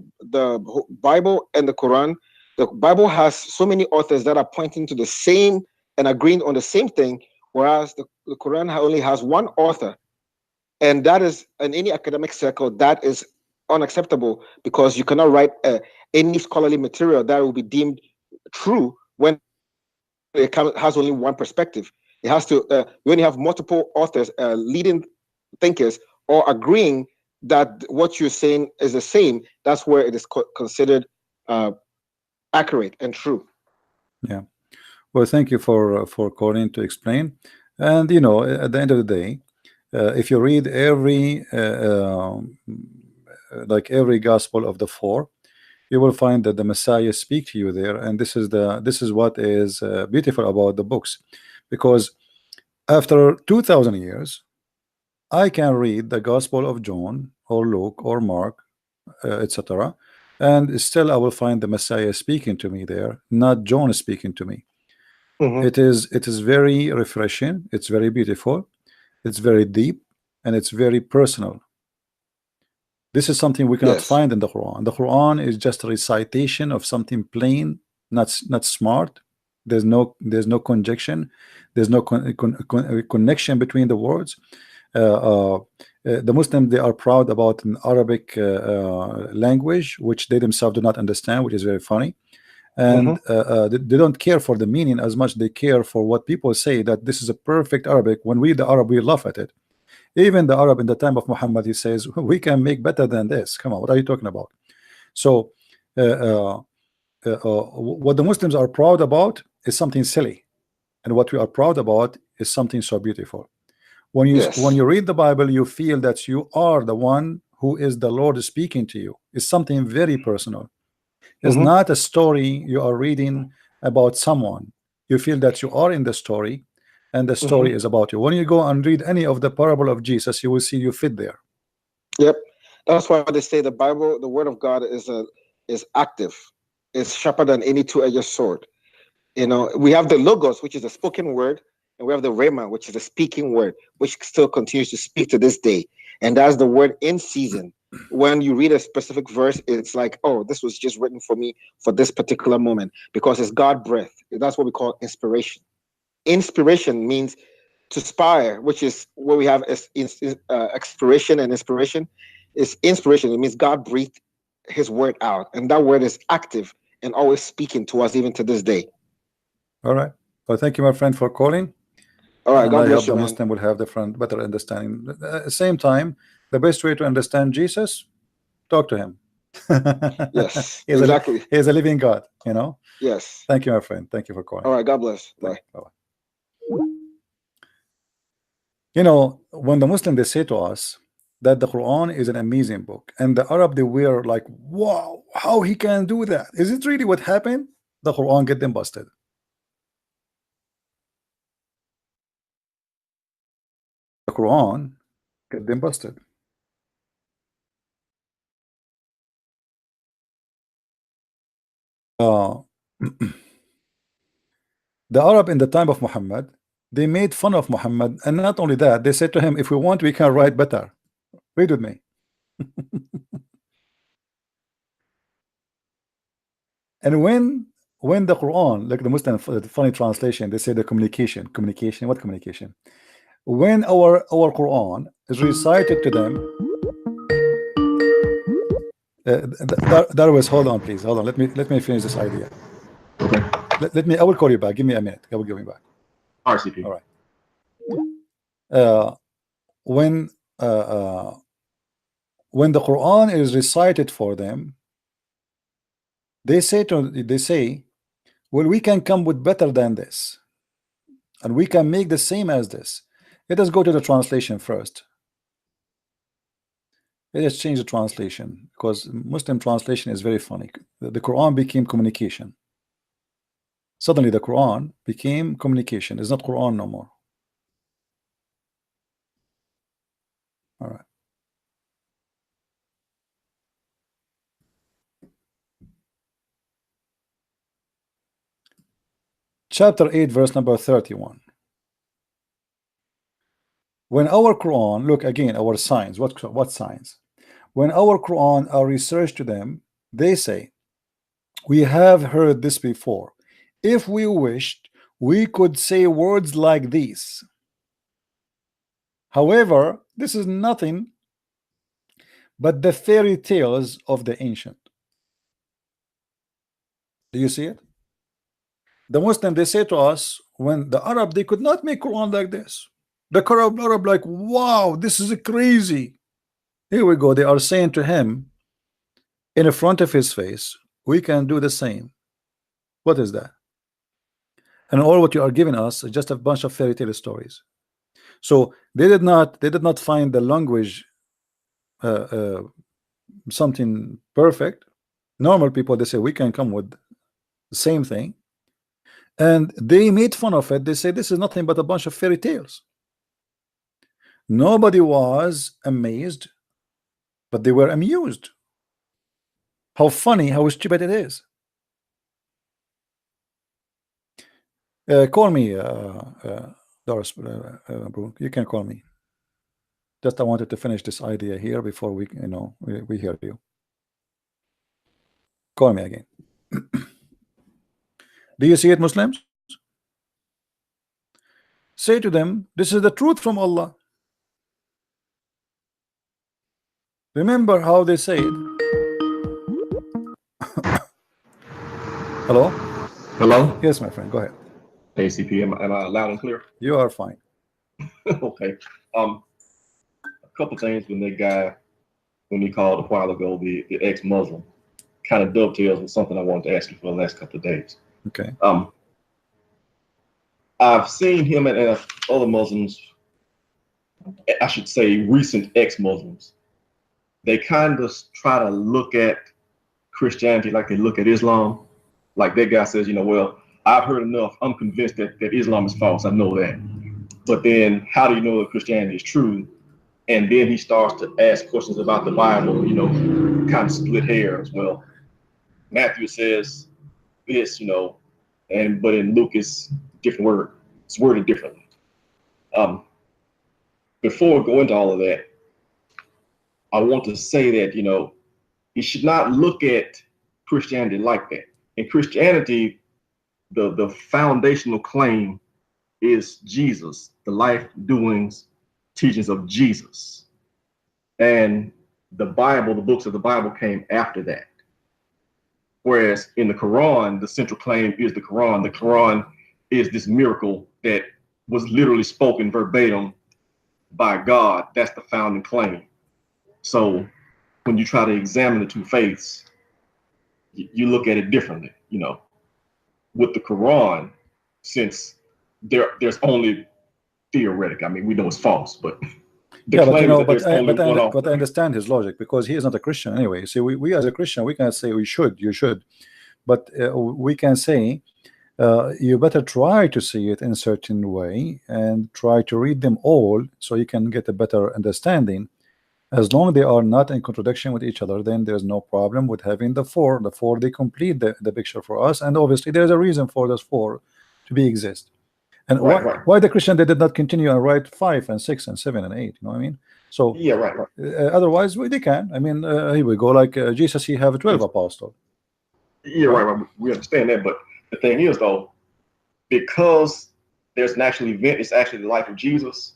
Bible and the Quran, the Bible has so many authors that are pointing to the same and agreeing on the same thing, whereas the Quran only has one author. And that is, in any academic circle, that is unacceptable, because you cannot write any scholarly material that will be deemed true when it has only one perspective. It has to, you only have multiple authors, leading thinkers, or agreeing that what you're saying is the same. That's where it is considered accurate and true. Yeah. Well, thank you for calling to explain. And you know, at the end of the day, if you read every like every gospel of the four, you will find that the Messiah speak to you there, and this is what is beautiful about the books, because after 2,000 years, I can read the Gospel of John or Luke or Mark, etc., and still I will find the Messiah speaking to me there, not John speaking to me. It is very refreshing. It's very beautiful. It's very deep, and it's very personal. This is something we cannot find in the Quran. The Quran is just a recitation of something plain, not smart. There's no conjunction. There's no connection between the words. The Muslims, they are proud about an Arabic language, which they themselves do not understand, which is very funny. And they don't care for the meaning as much they care for what people say, that this is a perfect Arabic. When we, the Arab, we laugh at it. Even the Arab in the time of Muhammad, he says, we can make better than this. Come on, what are you talking about? So what the Muslims are proud about is something silly, and what we are proud about is something so beautiful. When you read the Bible, you feel that you are the one who is the Lord speaking to you. It's something very personal. It's not a story you are reading about someone. You feel that you are in the story, and the story is about you. When you go and read any of the parable of Jesus, you will see you fit there. Yep, that's why they say the Bible, the Word of God, is active. It's sharper than any two-edged sword. You know, we have the Logos, which is the spoken word, and we have the Rhema, which is the speaking word, which still continues to speak to this day. And that's the word in season. When you read a specific verse, it's like, oh, this was just written for me for this particular moment, because it's God breath. That's what we call inspiration. Inspiration means to inspire, which is what we have as expiration and inspiration. Is inspiration. It means God breathed His word out, and that word is active and always speaking to us, even to this day. All right. Well, thank you, my friend, for calling. All right. And God I bless hope you, the man. Muslim will have better understanding. At the same time, the best way to understand Jesus, talk to him. Yes, exactly. He is a living God, you know. Yes. Thank you, my friend. Thank you for calling. All right. God bless. Bye. Bye. You know, when the Muslim, they say to us that the Quran is an amazing book, and the Arab, they were like, wow, how he can do that? Is it really what happened? The Quran get them busted. The Quran get them busted. The Arab in the time of Muhammad, they made fun of Muhammad, and not only that, they said to him, if we want, we can write better. Read with me. And when the Quran, like the Muslim funny translation, they say the communication. What communication? When our Quran is recited to them, that was, hold on, please, hold on. Let me finish this idea. Okay. Let me. I will call you back. Give me a minute. I will give you back. RCP. All right. When the Quran is recited for them, they say, well, we can come with better than this, and we can make the same as this. Let us go to the translation first. They just changed the translation because Muslim translation is very funny. The Quran became communication. Suddenly the Quran became communication. It's not Quran no more. All right. Chapter 8, verse number 31. When our Quran, look again, our signs, what signs? When our Quran are researched to them, they say, we have heard this before. If we wished, we could say words like these. However, this is nothing but the fairy tales of the ancient. Do you see it? The Muslim, they say to us, when the Arab, they could not make Quran like this. The Arab like, wow, this is crazy. Here we go. They are saying to him in front of his face, we can do the same. What is that? And all what you are giving us is just a bunch of fairy tale stories. So they did not find the language something perfect. Normal people, they say we can come with the same thing, and they made fun of it. They say this is nothing but a bunch of fairy tales. Nobody was amazed, but they were amused. How funny, how stupid it is. Call me, Doris. You can call me. Just I wanted to finish this idea here before we hear you. Call me again. Do you see it, Muslims? Say to them, this is the truth from Allah. Remember how they say it. Hello? Hello? Yes, my friend, go ahead. ACP, am I loud and clear? You are fine. Okay. A couple things when that guy, when he called a while ago, the ex-Muslim, kind of dovetails with something I wanted to ask you for the last couple of days. Okay. I've seen him and other Muslims, I should say recent ex-Muslims, they kind of try to look at Christianity like they look at Islam. Like that guy says, well, I've heard enough. I'm convinced that Islam is false. I know that. But then how do you know that Christianity is true? And then he starts to ask questions about the Bible, kind of split hairs. Well, Matthew says this, but in Luke it's different word. It's worded differently. Before we go into all of that, I want to say that, you should not look at Christianity like that. In Christianity, the foundational claim is Jesus, the life, doings, teachings of Jesus. And the Bible, the books of the Bible came after that. Whereas in the Quran, the central claim is the Quran. The Quran is this miracle that was literally spoken verbatim by God. That's the founding claim. So when you try to examine the two faiths, you look at it differently, With the Quran, since there's only theoretic, we know it's false, but yeah, but I understand his logic because he is not a Christian anyway. See, we as a Christian, we can say you should, but we can say you better try to see it in a certain way and try to read them all so you can get a better understanding. As long as they are not in contradiction with each other, then there's no problem with having the four. The four, they complete the picture for us, and obviously there's a reason for those four to be exist. And why the Christian, they did not continue and write 5 and 6 and 7 and 8? You know what I mean? So yeah, right. Otherwise, they can. Here we go. Like Jesus, he have 12 apostles. Yeah, right. We understand that, but the thing is, though, because there's an actual event, it's actually the life of Jesus.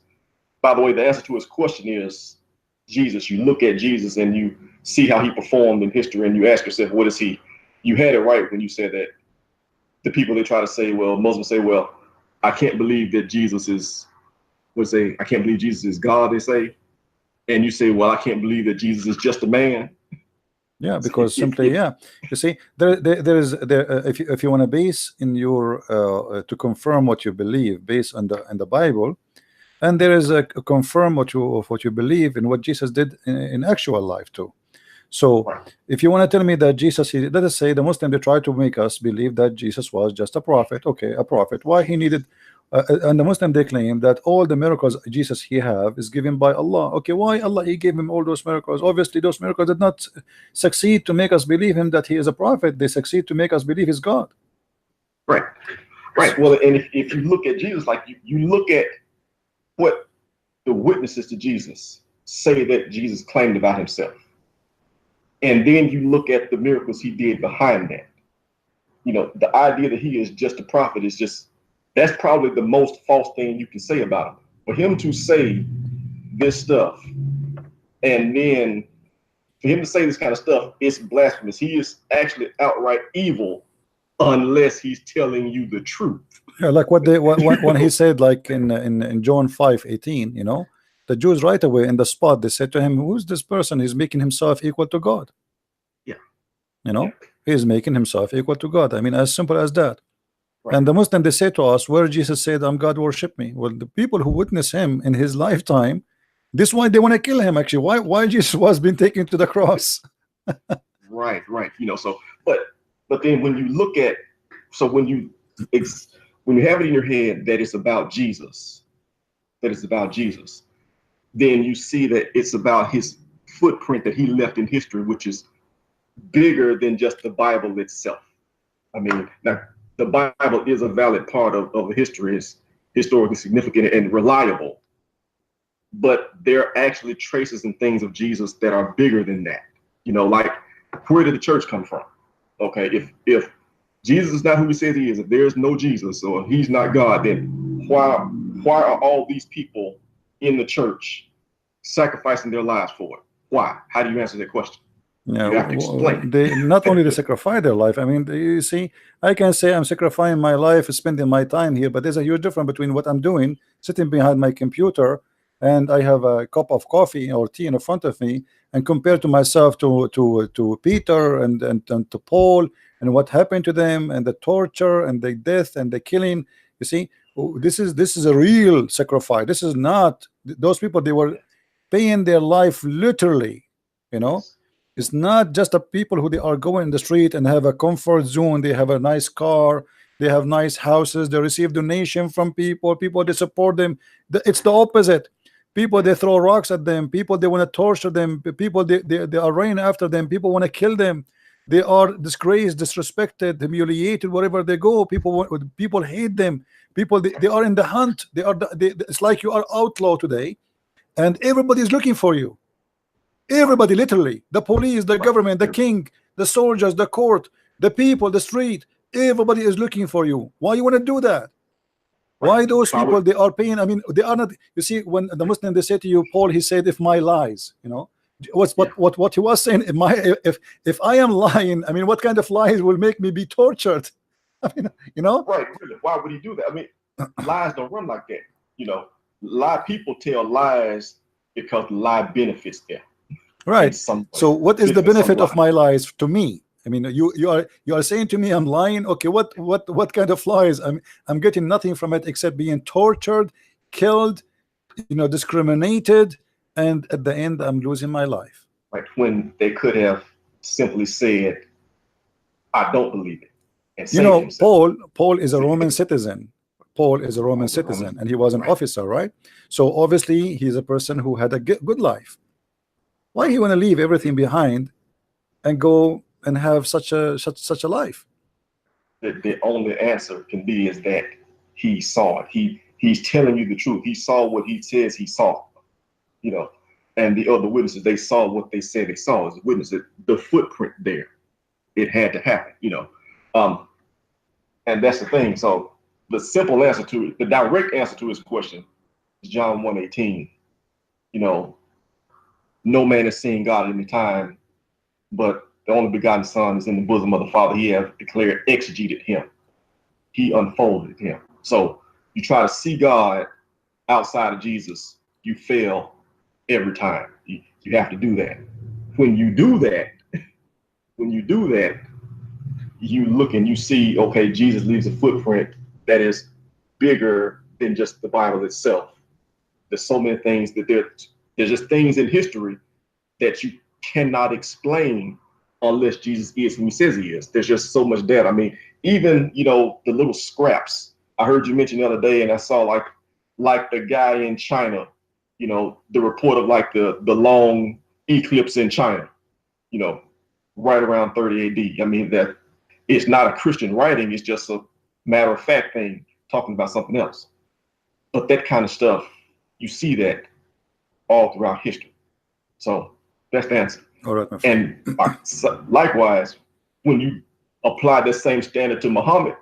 By the way, the answer to his question is Jesus. You look at Jesus and you see how he performed in history, and you ask yourself, what is he? You had it right when you said that. The people, they try to say, well, Muslims say, well, I can't believe that Jesus is, I can't believe Jesus is God, they say. And you say, well, I can't believe that Jesus is just a man. Yeah, because simply, yeah. You see, if you want to base in your to confirm what you believe based on the Bible, and there is a confirm what you believe in what Jesus did in actual life too. So if you want to tell me that Jesus, let us say the Muslim, they try to make us believe that Jesus was just a prophet. Okay, a prophet. Why he needed and the Muslim, they claim that all the miracles Jesus he have is given by Allah. Okay, why Allah he gave him all those miracles? Obviously those miracles did not succeed to make us believe him that he is a prophet. They succeed to make us believe he's God. Right. Well, and if you look at Jesus, like you look at what the witnesses to Jesus say that Jesus claimed about himself, and then you look at the miracles he did behind that. You know, the idea that he is just a prophet is just, that's probably the most false thing you can say about him. For him to say this stuff, and then for him to say this kind of stuff, it's blasphemous. He is actually outright evil unless he's telling you the truth. Yeah, like when he said, like in John 5:18, you know, the Jews right away in the spot, they said to him, who's this person? He's making himself equal to God. Yeah. You know, he's making himself equal to God. I mean, as simple as that. Right. And the Muslim, they say to us, where Jesus said, I'm God, worship me. Well, the people who witness him in his lifetime, this is why they want to kill him. Actually, why Jesus was being taken to the cross. Right. You know, so but then when you look at, so when you have it in your head that it's about Jesus, then you see that it's about his footprint that he left in history, which is bigger than just the Bible itself. I mean, now the Bible is a valid part of history, is historically significant and reliable, but there are actually traces and things of Jesus that are bigger than that. You know, like, where did the church come from? Okay, if Jesus is not who he says he is, if there's no Jesus or he's not God, then why are all these people in the church sacrificing their lives for it? Why? How do you answer that question? Yeah, you have to explain. They not only they sacrifice their life. I mean, you see, I can say I'm sacrificing my life, spending my time here, but there's a huge difference between what I'm doing, sitting behind my computer, and I have a cup of coffee or tea in front of me, and compared to myself to Peter and to Paul, and what happened to them, and the torture and the death and the killing. You see, this is a real sacrifice. This is not, those people, they were paying their life literally. You know, it's not just the people who they are going in the street and have a comfort zone. They have a nice car, they have nice houses, they receive donation from people, they support them. It's the opposite. People, they throw rocks at them. People, they want to torture them. People, they are running after them. People want to kill them. They are disgraced, disrespected, humiliated wherever they go. People hate them. People, they are in the hunt. It's like you are outlaw today, and everybody is looking for you. Everybody, literally, the police, the government, the king, the soldiers, the court, the people, the street. Everybody is looking for you. Why you want to do that? Why those people, they are paying? I mean, they are not. You see, when the Muslim, they say to you, Paul, he said, if my lies, you know, what he was saying, if I am lying, I mean, what kind of lies will make me be tortured? I mean, you know, right? Really, why would he do that? I mean, lies don't run like that. You know, people tell lies because the lie benefits them. Right. So, what is the benefit of my lies to me? I mean, you are saying to me I'm lying. Okay, what kind of lies? I'm getting nothing from it except being tortured, killed, you know, discriminated, and at the end I'm losing my life. Right, when they could have simply said, I don't believe it. And you know, Paul is a Roman citizen. Paul is a Roman citizen, and he was an officer, right? So obviously he's a person who had a good life. Why he want to leave everything behind and go and have such a life? The only answer can be is that he saw it. He's telling you the truth. He saw what he says he saw. You know, and the other witnesses, they saw what they said they saw. As witnesses, the footprint there, it had to happen. You know, and that's the thing. So the simple answer to it, the direct answer to his question is John 1:18. You know, no man has seen God at any time, but the only begotten Son is in the bosom of the Father. He has declared, exegeted him. He unfolded him. So you try to see God outside of Jesus, you fail every time. You have to do that. When you do that, you look and you see, okay, Jesus leaves a footprint that is bigger than just the Bible itself. there's so many things that there's just things in history that you cannot explain unless Jesus is who he says he is. There's just so much data. I mean, even, you know, the little scraps I heard you mention the other day, and I saw like the guy in China, you know, the report of like the long eclipse in China, you know, right around 30 AD. I mean, that it's not a Christian writing, it's just a matter of fact thing talking about something else. But that kind of stuff, you see that all throughout history. So that's the answer. All right, my friend. And so likewise, when you apply the same standard to Muhammad,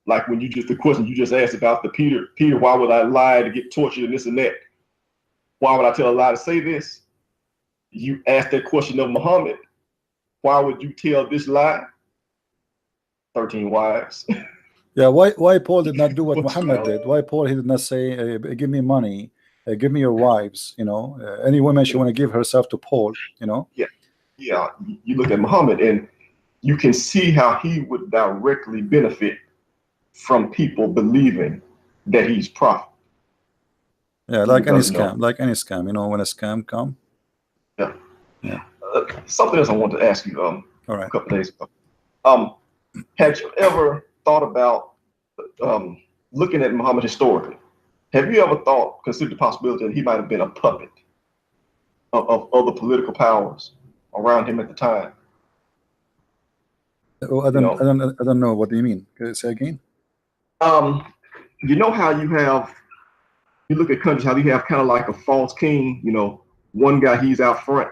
like when the question you just asked about the Peter, why would I lie to get tortured and this and that? Why would I tell a lie to say this? You ask that question of Muhammad, why would you tell this lie? 13 wives. Yeah, why Paul did not do what Muhammad did? Why Paul, he did not say, give me money, give me your wives, you know, any woman she want to give herself to Paul, you know? Yeah. You look at Muhammad and you can see how he would directly benefit from people believing that he's prophet. Yeah, like any scam, you know, when a scam come. Yeah. Something else I wanted to ask you all right. a couple days ago. Had you ever thought about looking at Muhammad historically? Have you ever considered the possibility that he might have been a puppet of other political powers around him at the time? Oh, I don't know. What do you mean? Can you say again? You know how you look at countries, how you have kind of like a false king, you know, one guy, he's out front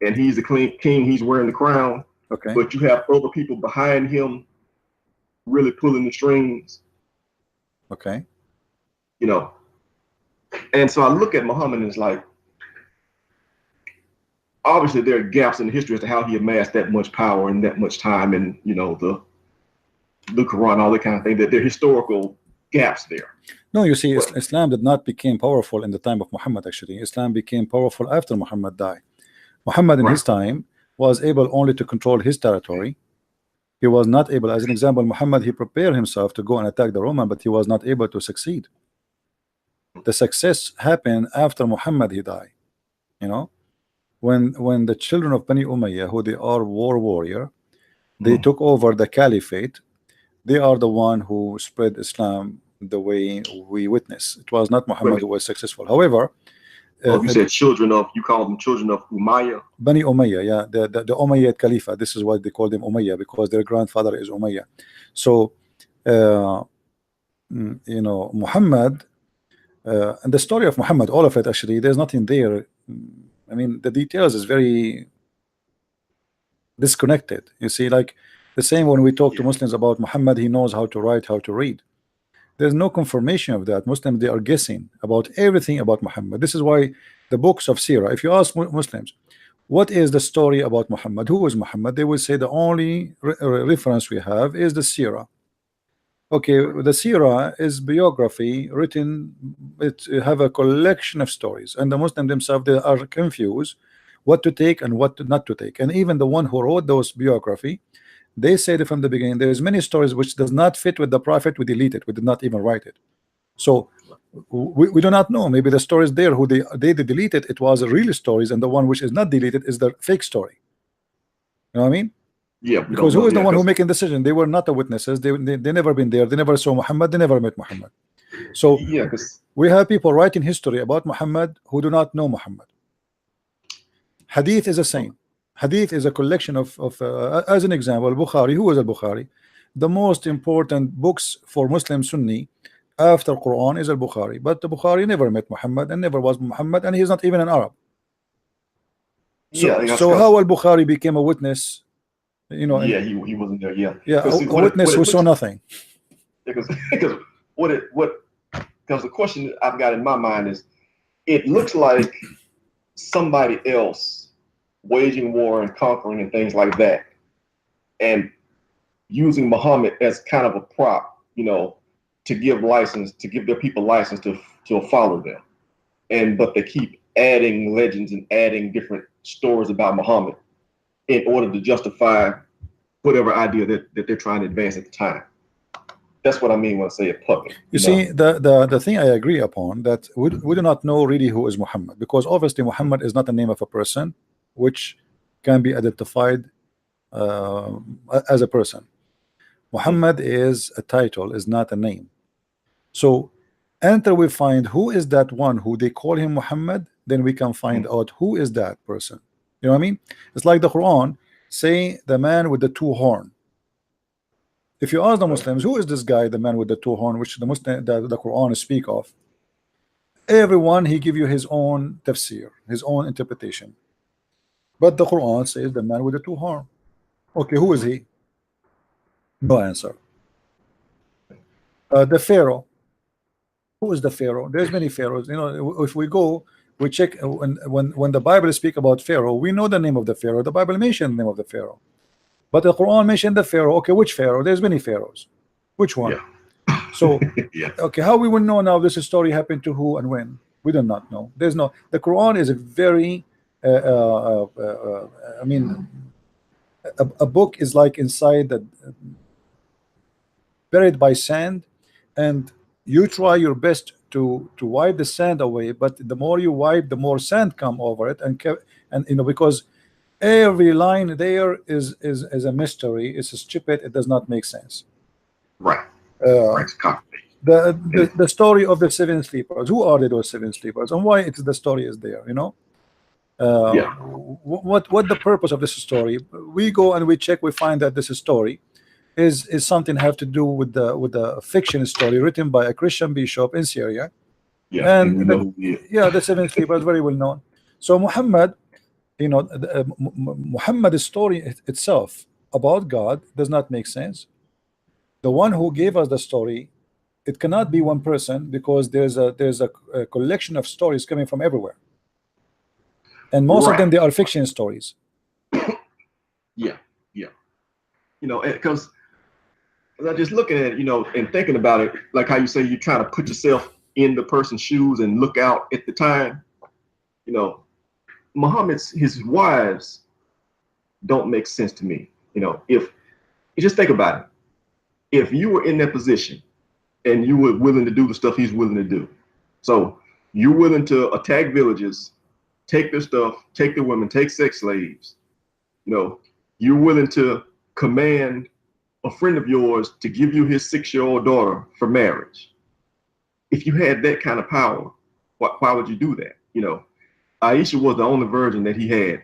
and he's the king, he's wearing the crown. Okay. But you have other people behind him really pulling the strings. Okay. You know, and so I look at Muhammad and it's like, obviously there are gaps in the history as to how he amassed that much power and that much time, and you know, the Quran, all that kind of thing, that there are historical gaps there. No, you see, Islam did not become powerful in the time of Muhammad. Actually, Islam became powerful after Muhammad died. Muhammad in his time was able only to control his territory. He was not able, as an example, Muhammad, he prepared himself to go and attack the Roman, but he was not able to succeed. The success happened after Muhammad he died. You know, when the children of Bani Umayyah, who they are warrior, they took over the caliphate. They are the one who spread Islam the way we witness. It was not Muhammad who was successful. However, you said you call them children of Umayyah? Bani Umayyah, yeah, the Umayyad Khalifa. This is why they call them Umayyah, because their grandfather is Umayyah. So, you know, Muhammad, and the story of Muhammad, all of it actually, there's nothing there. I mean, the details is very disconnected. You see, like the same when we talk to Muslims about Muhammad, he knows how to write, how to read. There's no confirmation of that. Muslims, they are guessing about everything about Muhammad. This is why the books of Sirah, if you ask Muslims, what is the story about Muhammad? Who is Muhammad? They will say the only reference we have is the Sirah. Okay, the Sirah is biography written, it have a collection of stories, and the Muslims themselves, they are confused what to take and what not to take. And even the one who wrote those biography, they said from the beginning, there is many stories which does not fit with the prophet, we delete it, we did not even write it. So we do not know, maybe the stories there who they deleted, it was real stories, and the one which is not deleted is the fake story. You know what I mean? Yeah, because who is the one who making decision? They were not the witnesses, they never been there, they never saw Muhammad, they never met Muhammad. So yeah, we have people writing history about Muhammad who do not know Muhammad. Hadith is the same. Hadith is a collection of as an example, Bukhari. Who is al-Bukhari? The most important books for Muslim Sunni after Quran is al-Bukhari, but the Bukhari never met Muhammad and never was Muhammad, and he's not even an Arab. So how al-Bukhari became a witness? You know, yeah, he wasn't there. Yeah, a witness who saw nothing. Because the question I've got in my mind is, it looks like somebody else waging war and conquering and things like that, and using Muhammad as kind of a prop, you know, to give their people license to follow them, but they keep adding legends and adding different stories about Muhammad in order to justify whatever idea that they're trying to advance at the time. That's what I mean when I say it public. You know? see, the thing I agree upon, that we do not know really who is Muhammad, because obviously Muhammad is not the name of a person which can be identified as a person. Muhammad is a title, is not a name. So until we find who is that one who they call him Muhammad, then we can find out who is that person. You know what I mean? It's like the Quran say the man with the two horn. If you ask the Muslims, who is this guy, the man with the two horn, which the Quran speak of, everyone he give you his own tafsir, his own interpretation. But the Quran says the man with the two horn. Okay, who is he? No answer. The Pharaoh. Who is the Pharaoh? There's many pharaohs. You know, if we go, we check when the Bible speak about Pharaoh, we know the name of the Pharaoh. The Bible mentioned the name of the Pharaoh. But the Quran mentioned the Pharaoh. Okay, which Pharaoh? There's many pharaohs. Which one? Yeah. So, Yeah. okay, how we will know now this story happened to who and when? We do not know. There's no. The Quran is a very, I mean, a book is like inside the buried by sand, and you try your best to wipe the sand away. But the more you wipe, the more sand come over it, and you know, because every line there is a mystery. It's stupid. It does not make sense. Right. Right. It's complicated. The story of the seven sleepers. Who are those seven sleepers, and why the story is there? You know, Yeah. what the purpose of this story? We go and we check. We find that this story is something have to do with the fiction story written by a Christian bishop in Syria. Yeah. And we know who he is. yeah, the seven sleepers, very well known. So Muhammad, you know, Muhammad's story itself about God does not make sense. The one who gave us the story, it cannot be one person, because there's a collection of stories coming from everywhere, and most of them, they are fiction stories. Yeah. Yeah. You know, because I'm just looking at it, you know, and thinking about it, like how you say you're trying to put yourself in the person's shoes and look out at the time. You know, his wives don't make sense to me. You know, if you just think about it, if you were in that position and you were willing to do the stuff he's willing to do, so you're willing to attack villages, take their stuff, take their women, take sex slaves, you know, you're willing to command a friend of yours to give you his 6-year-old daughter for marriage. If you had that kind of power, why would you do that? You know, Aisha was the only virgin that he had,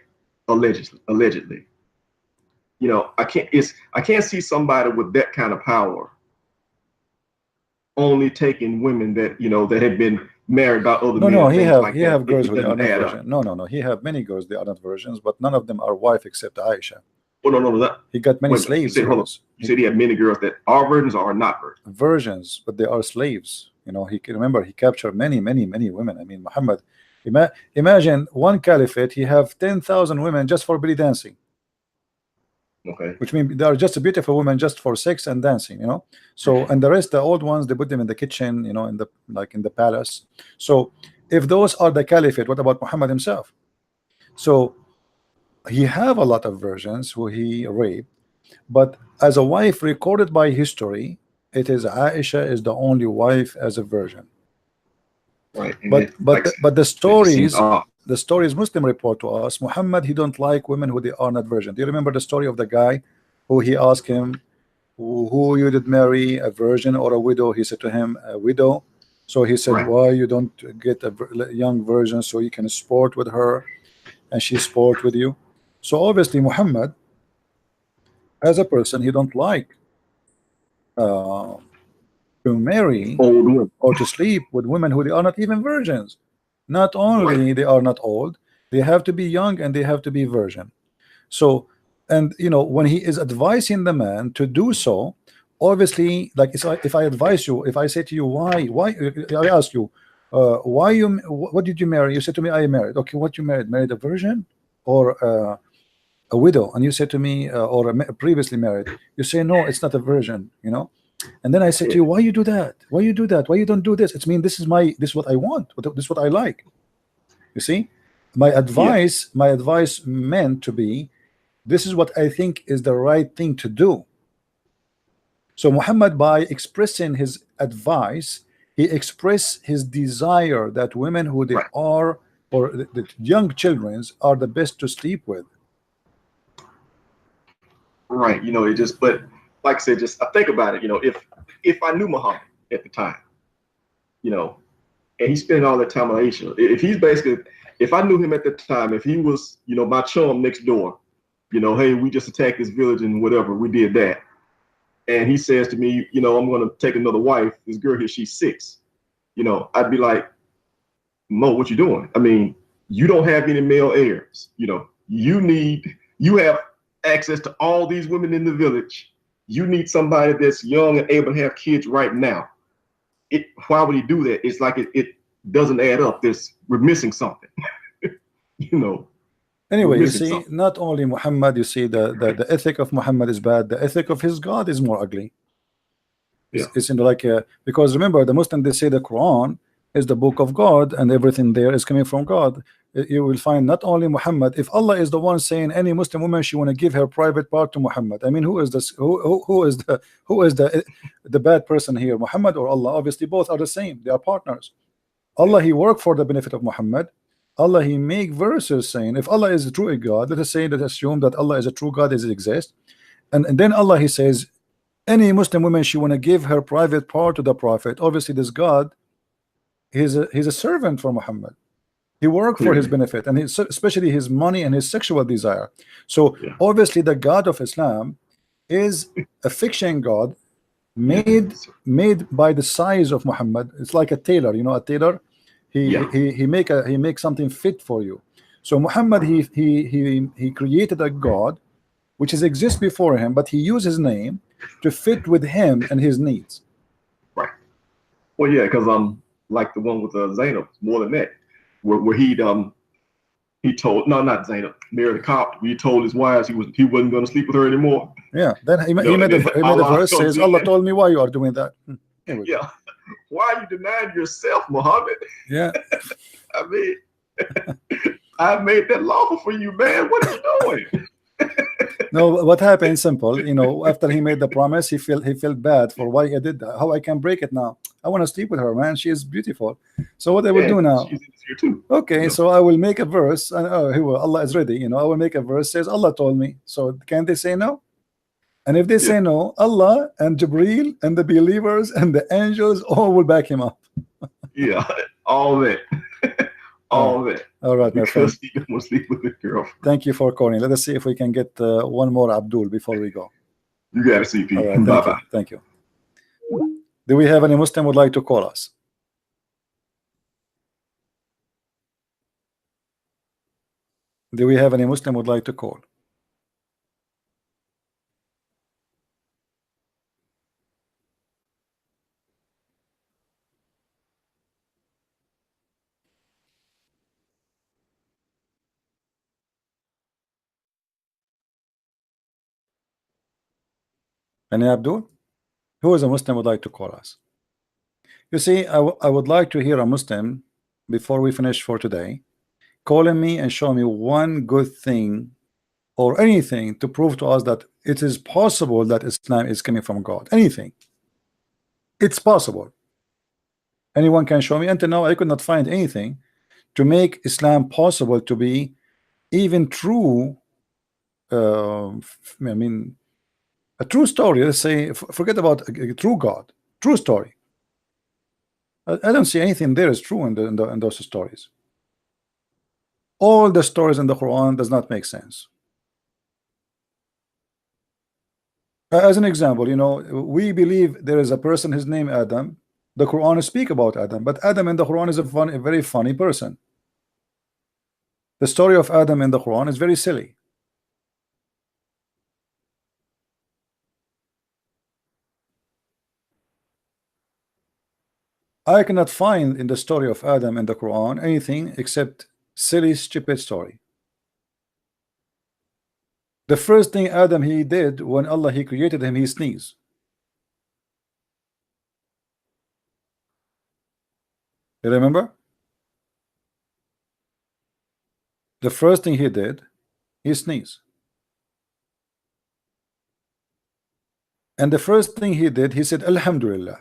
allegedly. You know, I can't see somebody with that kind of power only taking women that, you know, that had been married by other men. No, he like have girls with the doesn't add other up. version. No, he have many girls, the other versions, but none of them are wife except Aisha. Oh, no. He got many Wait a minute, slaves. You said, hold on. You said he had many girls that are virgins or are not virgins. Versions, but they are slaves. You know, he captured many women. I mean, Muhammad, imagine one caliphate, he have 10,000 women just for belly dancing. Okay. Which means they are just beautiful women just for sex and dancing, you know. So, and the rest, the old ones, they put them in the kitchen, you know, in the palace. So if those are the caliphate, what about Muhammad himself? So he have a lot of versions who he raped, but as a wife recorded by history, it is Aisha is the only wife as a virgin. Right. But the stories Muslim report to us, Muhammad, he don't like women who they are not virgin. Do you remember the story of the guy who he asked him, who you did marry, a virgin or a widow? He said to him, a widow. So he said, why you don't get a young virgin so you can sport with her and she sport with you? So obviously Muhammad, as a person, he don't like to marry or to sleep with women who they are not even virgins. Not only they are not old, they have to be young and they have to be virgin. So, and you know, when he is advising the man to do so, obviously, like if I advise you, if I say to you, why I ask you, what did you marry? You said to me, I married. Okay, what you married a virgin or a widow? And you said to me, or previously married. You say, no, it's not a virgin, you know. And then I say to you, why you do that? Why you do that? Why you don't do this? It's mean this is what I want. This is what I like. You see, my advice meant to be, this is what I think is the right thing to do. So Muhammad, by expressing his advice, he expressed his desire that women who they Right. are, or the young children are the best to sleep with. Right. You know, it just, but like I said, just I think about it, you know, if I knew Muhammad at the time, you know, and he's spending all that time on Aisha, if he's basically, if I knew him at the time, if he was, you know, my chum next door, you know, hey, we just attacked this village and whatever, we did that. And he says to me, you know, I'm going to take another wife. This girl here, she's 6. You know, I'd be like, Mo, what you doing? I mean, you don't have any male heirs. You know, you have access to all these women in the village. You need somebody that's young and able to have kids right now. Why would he do that? It's like it doesn't add up. We're missing something. You know. Anyway, you see, not only Muhammad, you see the ethic of Muhammad is bad. The ethic of his God is more ugly. It's like because remember, the Muslims, they say the Quran is the book of God and everything there is coming from God. You will find not only Muhammad. If Allah is the one saying any Muslim woman she want to give her private part to Muhammad, I mean, who is this? Who is the bad person here? Muhammad or Allah? Obviously, both are the same. They are partners. Allah, he worked for the benefit of Muhammad. Allah, he make verses saying if Allah is a true God, let us say that assume that Allah is a true God, does it exist, and then Allah, he says any Muslim woman she want to give her private part to the Prophet. Obviously, this God, he's a servant for Muhammad. He worked for his benefit, and especially his money and his sexual desire. So obviously, the God of Islam is a fiction God made by the size of Muhammad. It's like a tailor, you know, a tailor. He make something fit for you. So Muhammad, he created a God which exists before him, but he used his name to fit with him and his needs. Right. Well, yeah, because like the one with Zainab, more than that, where he told, no, not Zainab, Mary the Coptic, he told his wives he wasn't going to sleep with her anymore. Yeah. Then he made a verse says Allah told me why you are doing that. Yeah. Why are you denying yourself, Muhammad? Yeah. I mean, I made that lawful for you, man. What are you doing? No, what happened? Simple. You know, after he made the promise, he felt bad for why he did that. How I can break it now? I want to sleep with her, man. She is beautiful. So what I will do now? She's here too. Okay, so I will make a verse, and Allah is ready. You know, I will make a verse says Allah told me. So can they say no? And if they say no, Allah and Jibreel and the believers and the angels all will back him up. Yeah, all that. All that. All right, my friend. Because he didn't want to sleep with his girlfriend. Thank you for calling. Let us see if we can get one more Abdul before we go. You got it, CP. All right, Bye-bye. Thank you. Do we have any Muslim would like to call us? Do we have any Muslim would like to call? Any Abdul? Who is a Muslim would like to call us? You see, I would like to hear a Muslim before we finish for today calling me and show me one good thing or anything to prove to us that it is possible that Islam is coming from God. Anything. It's possible. Anyone can show me. Until now, I could not find anything to make Islam possible to be even true. I mean, a true story. Let's say, forget about a true God, true story. I don't see anything there is true in those stories. All the stories in the Quran does not make sense. As an example, you know, we believe there is a person, his name Adam. The Quran speak about Adam, but Adam in the Quran is a very funny person. The story of Adam in the Quran is very silly. I cannot find in the story of Adam in the Quran anything except silly, stupid story. The first thing Adam he did when Allah he created him, he sneezed. You remember? The first thing he did, he sneezed. And the first thing he did, he said Alhamdulillah.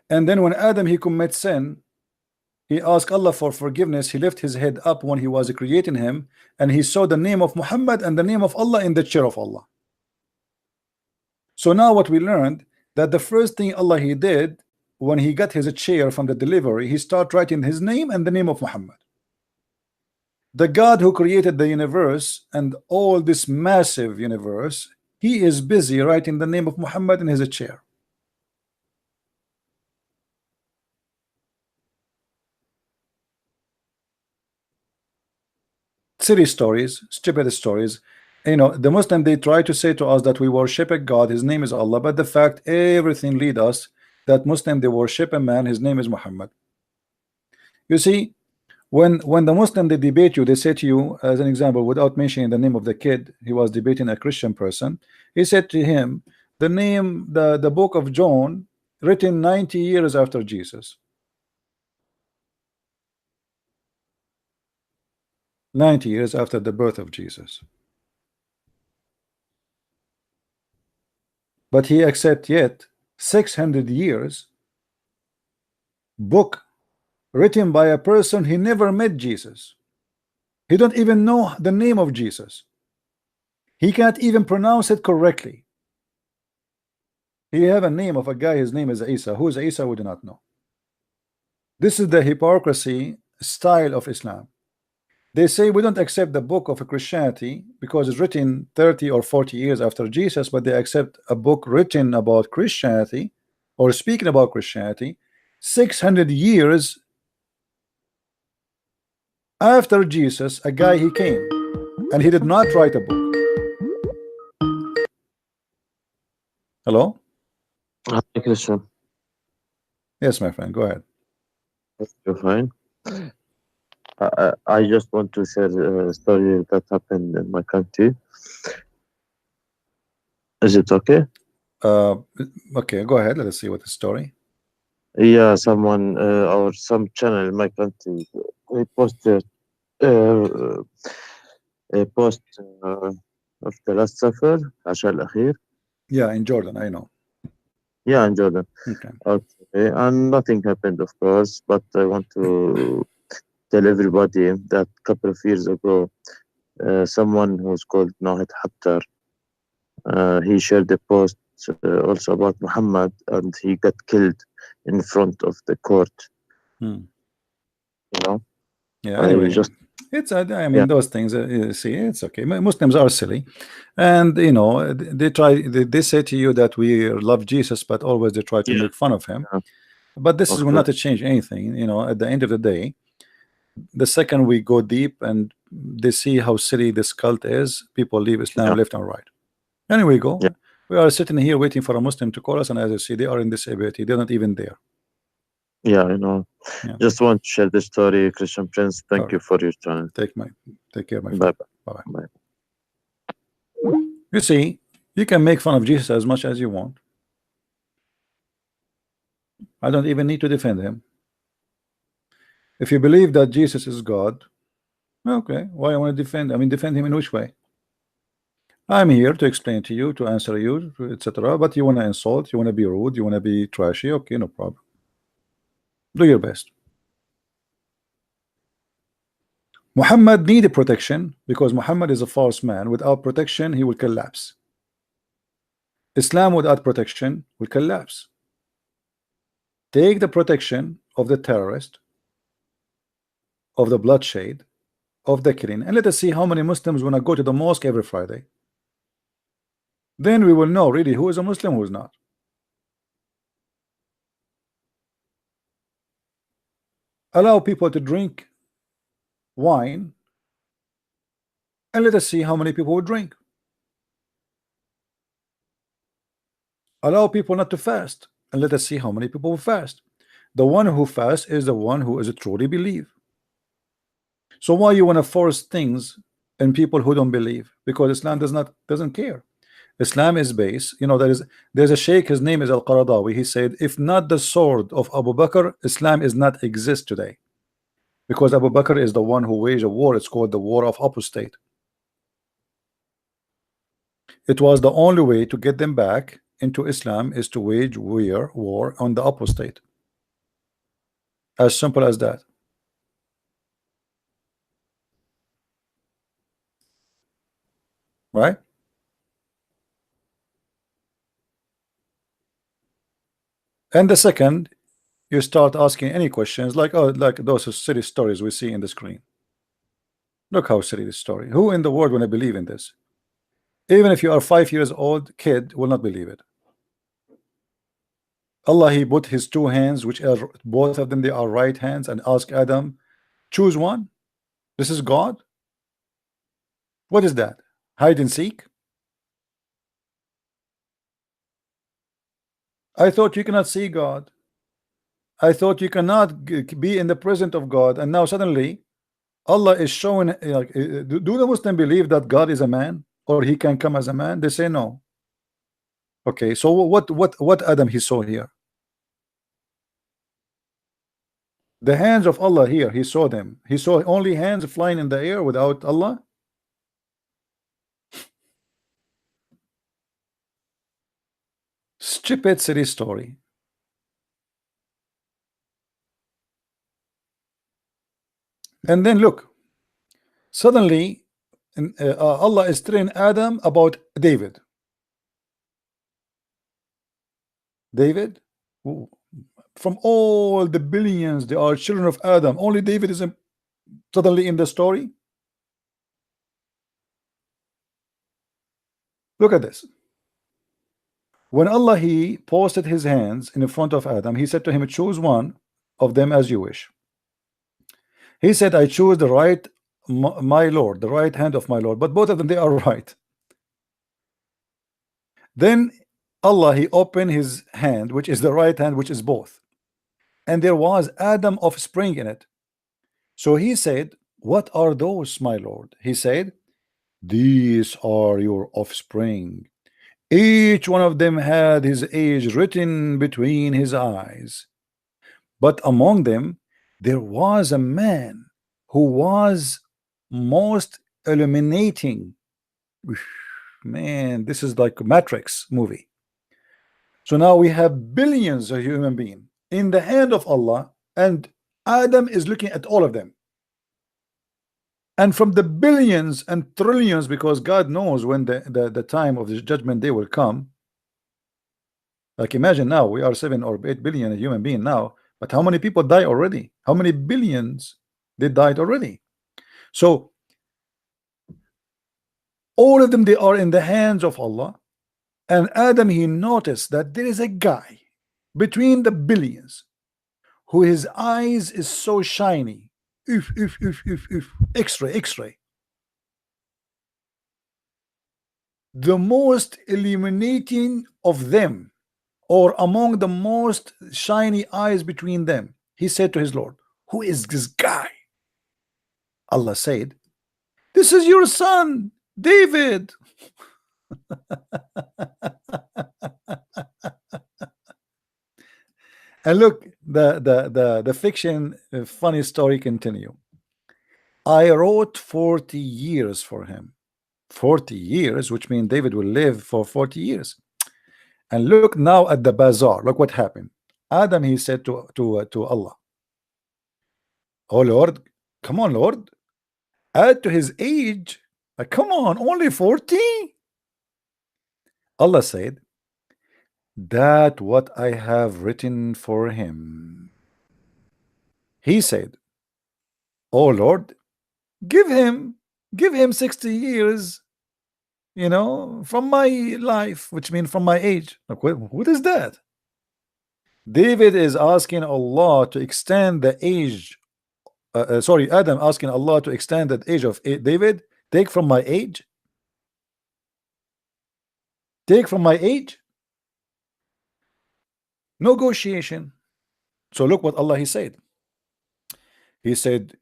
And then when Adam he commit sin, he asked Allah for forgiveness. He lifted his head up when he was creating him, and he saw the name of Muhammad and the name of Allah in the chair of Allah. So now what we learned, that the first thing Allah he did when he got his chair from the delivery, he started writing his name and the name of Muhammad. The God who created the universe and all this massive universe, he is busy writing the name of Muhammad in his chair. Silly stories, stupid stories. You know, the Muslim, they try to say to us that we worship a God, his name is Allah, but the fact everything lead us that Muslim, they worship a man, his name is Muhammad. You see, when the Muslim they debate you, they say to you, as an example, without mentioning the name of the kid, he was debating a Christian person. He said to him, the name, the book of John, written 90 years after Jesus. 90 years after the birth of Jesus. But he accept yet 600 years book written by a person he never met Jesus. He don't even know the name of Jesus. He can't even pronounce it correctly. He have a name of a guy, his name is Isa. Who is Isa? We do not know. This is the hypocrisy style of Islam. They say we don't accept the book of Christianity because it's written 30 or 40 years after Jesus, but they accept a book written about Christianity or speaking about Christianity 600 years after Jesus, a guy he came, and he did not write a book. Hello? Hi, Christian. Yes, my friend, go ahead. You're fine. I just want to share a story that happened in my country. Is it okay? Okay, go ahead. Let us see what the story. Yeah, someone or some channel in my country they posted a post of the Last Supper, Asha al-Akhir. Yeah, in Jordan, I know. Yeah, in Jordan. Okay. Okay, and nothing happened, of course, but I want to tell everybody that a couple of years ago, someone who's called Nahid Hattar, he shared a post also about Muhammad, and he got killed in front of the court. You know? Yeah, anyway, just it's I mean those things you see, it's okay. Muslims are silly, and you know they say to you that we love Jesus, but always they try to make fun of him. But this is will not change anything. You know, at the end of the day, the second we go deep and they see how silly this cult is, people leave Islam left and right. Anyway, go. We are sitting here waiting for a Muslim to call us, and as you see, they are in this ability. They're not even there. Yeah, I know. Just want to share the story, Christian Prince. Thank you for your time. Take care, my friend. Bye bye. Bye. You see, you can make fun of Jesus as much as you want. I don't even need to defend him. If you believe that Jesus is God, okay, why I want to defend? I mean, defend him in which way? I'm here to explain to you, to answer you, etc. But you want to insult, you want to be rude, you want to be trashy, okay, no problem. Do your best. Muhammad needed protection because Muhammad is a false man. Without protection, he will collapse. Islam without protection will collapse. Take the protection of the terrorist, of the bloodshed, of the killing, and let us see how many Muslims want to go to the mosque every Friday. Then we will know really who is a Muslim, who is not. Allow people to drink wine, and let us see how many people will drink. Allow people not to fast, and let us see how many people will fast. The one who fasts is the one who is a truly believe. So why you want to force things in people who don't believe? Because Islam doesn't care. Islam is based, you know, there's a sheikh, his name is Al-Qaradawi. He said, if not the sword of Abu Bakr, Islam is not exist today. Because Abu Bakr is the one who waged a war. It's called the war of apostate. It was the only way to get them back into Islam is to wage war on the apostate. As simple as that. Right? And the second, you start asking any questions like, oh, like those silly stories we see in the screen. Look how silly this story. Who in the world will believe in this? Even if you are 5 years old, kid will not believe it. Allah, he put his two hands, which are both of them, they are right hands, and ask Adam, choose one. This is God. What is that? Hide and seek? I thought you cannot see God. I thought you cannot be in the presence of God, and now suddenly Allah is showing. Do the Muslim believe that God is a man, or he can come as a man? They say no. Okay, so what Adam he saw here? The hands of Allah here, he saw them. He saw only hands flying in the air without Allah. Stupid silly story. And then look, suddenly Allah is telling Adam about David. David, from all the billions, they are children of Adam. Only David is suddenly in the story. Look at this. When Allah he posted his hands in front of Adam, he said to him, choose one of them as you wish. He said, I choose the right, my Lord, the right hand of my Lord. But both of them, they are right. Then Allah he opened his hand, which is the right hand, which is both, and there was Adam offspring in it. So he said, what are those, my Lord? He said, these are your offspring. Each one of them had his age written between his eyes, but among them there was a man who was most illuminating. Man, this is like a Matrix movie. So now we have billions of human beings in the hand of Allah, and Adam is looking at all of them. And from the billions and trillions, because God knows when the time of the judgment day will come. Like imagine now we are 7 or 8 billion human being now, but how many people die already? How many billions they died already? So all of them, they are in the hands of Allah. And Adam, he noticed that there is a guy between the billions who his eyes is so shiny. X-ray, X-ray. The most illuminating of them, or among the most shiny eyes between them, he said to his Lord, who is this guy? Allah said, this is your son, David. And look, the fiction funny story continue. I wrote 40 years for him. 40 years, which means David will live for 40 years. And look now at the bazaar. Look what happened. Adam, he said to Allah, oh Lord, come on, Lord, add to his age. Come on, only 40. Allah said, that what I have written for him. He said, oh Lord, give him 60 years, you know, from my life, which means from my age. Like, what is that? David is asking Allah to extend the age. Sorry, Adam asking Allah to extend the age of David. Take from my age. Take from my age. Negotiation. So look what Allah he said. He said,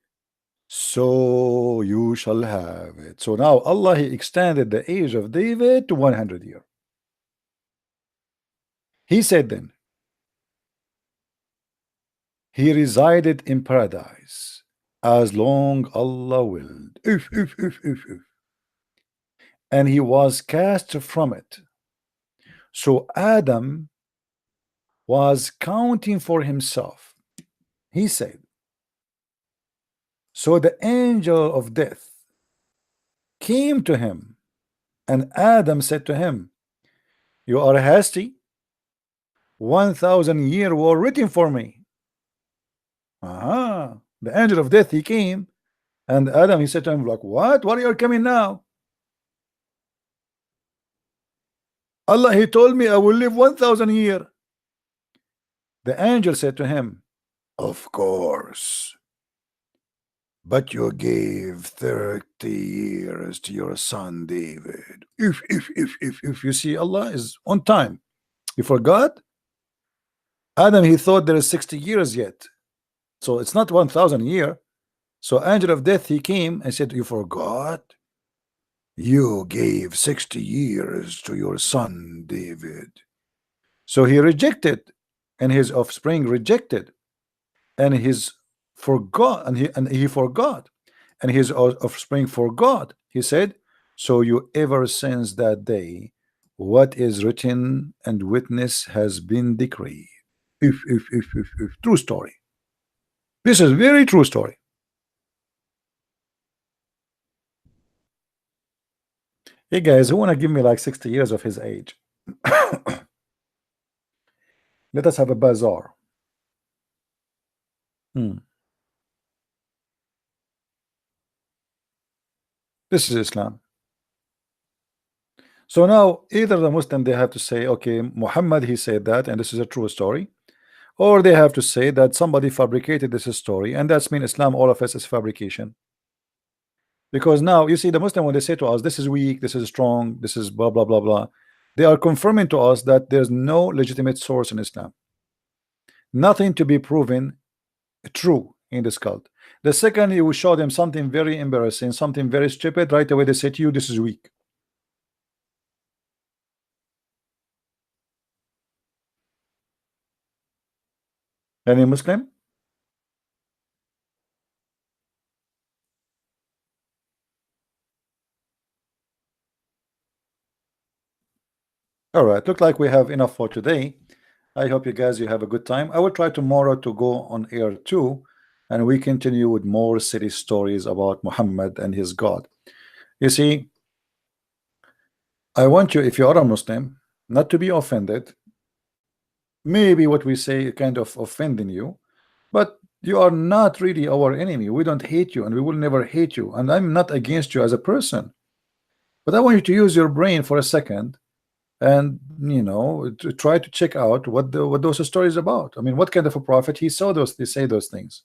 so you shall have it. So now Allah he extended the age of David to 100 years. He said then, he resided in paradise as long Allah willed. and he was cast from it. So Adam was counting for himself. He said, so the angel of death came to him, and Adam said to him, you are hasty. 1,000 years were written for me. The angel of death, he came, and Adam, he said to him, like, what are you coming now? Allah, he told me I will live 1,000 years. The angel said to him, of course, but you gave 30 years to your son David. If you see, Allah is on time. You forgot? Adam, he thought there is 60 years yet, so it's not 1,000 years. So angel of death, he came and said, you forgot? You gave 60 years to your son David. So he rejected, and his offspring rejected, and his forgot, and he forgot, and his offspring forgot. He said, so you ever since that day, what is written and witness has been decreed. If true story. This is very true story. Hey guys, who want to give me like 60 years of his age? Let us have a bazaar. This is Islam. So now either the Muslim, they have to say, okay, Muhammad, he said that, and this is a true story, or they have to say that somebody fabricated this story, and that's mean Islam, all of us, is fabrication. Because now you see the Muslim, when they say to us, this is weak, this is strong, this is blah blah blah blah, they are confirming to us that there's no legitimate source in Islam, nothing to be proven true in this cult. The second you will show them something very embarrassing, something very stupid, right away they say to you, this is weak. Any Muslim? All right, look like we have enough for today. I hope you guys, you have a good time. I will try tomorrow to go on air too, and we continue with more city stories about Muhammad and his God. You see, I want you, if you are a Muslim, not to be offended. Maybe what we say kind of offending you, but you are not really our enemy. We don't hate you, and we will never hate you, and I'm not against you as a person. But I want you to use your brain for a second, and you know, to try to check out what those stories about. I mean, what kind of a prophet he saw those, they say those things,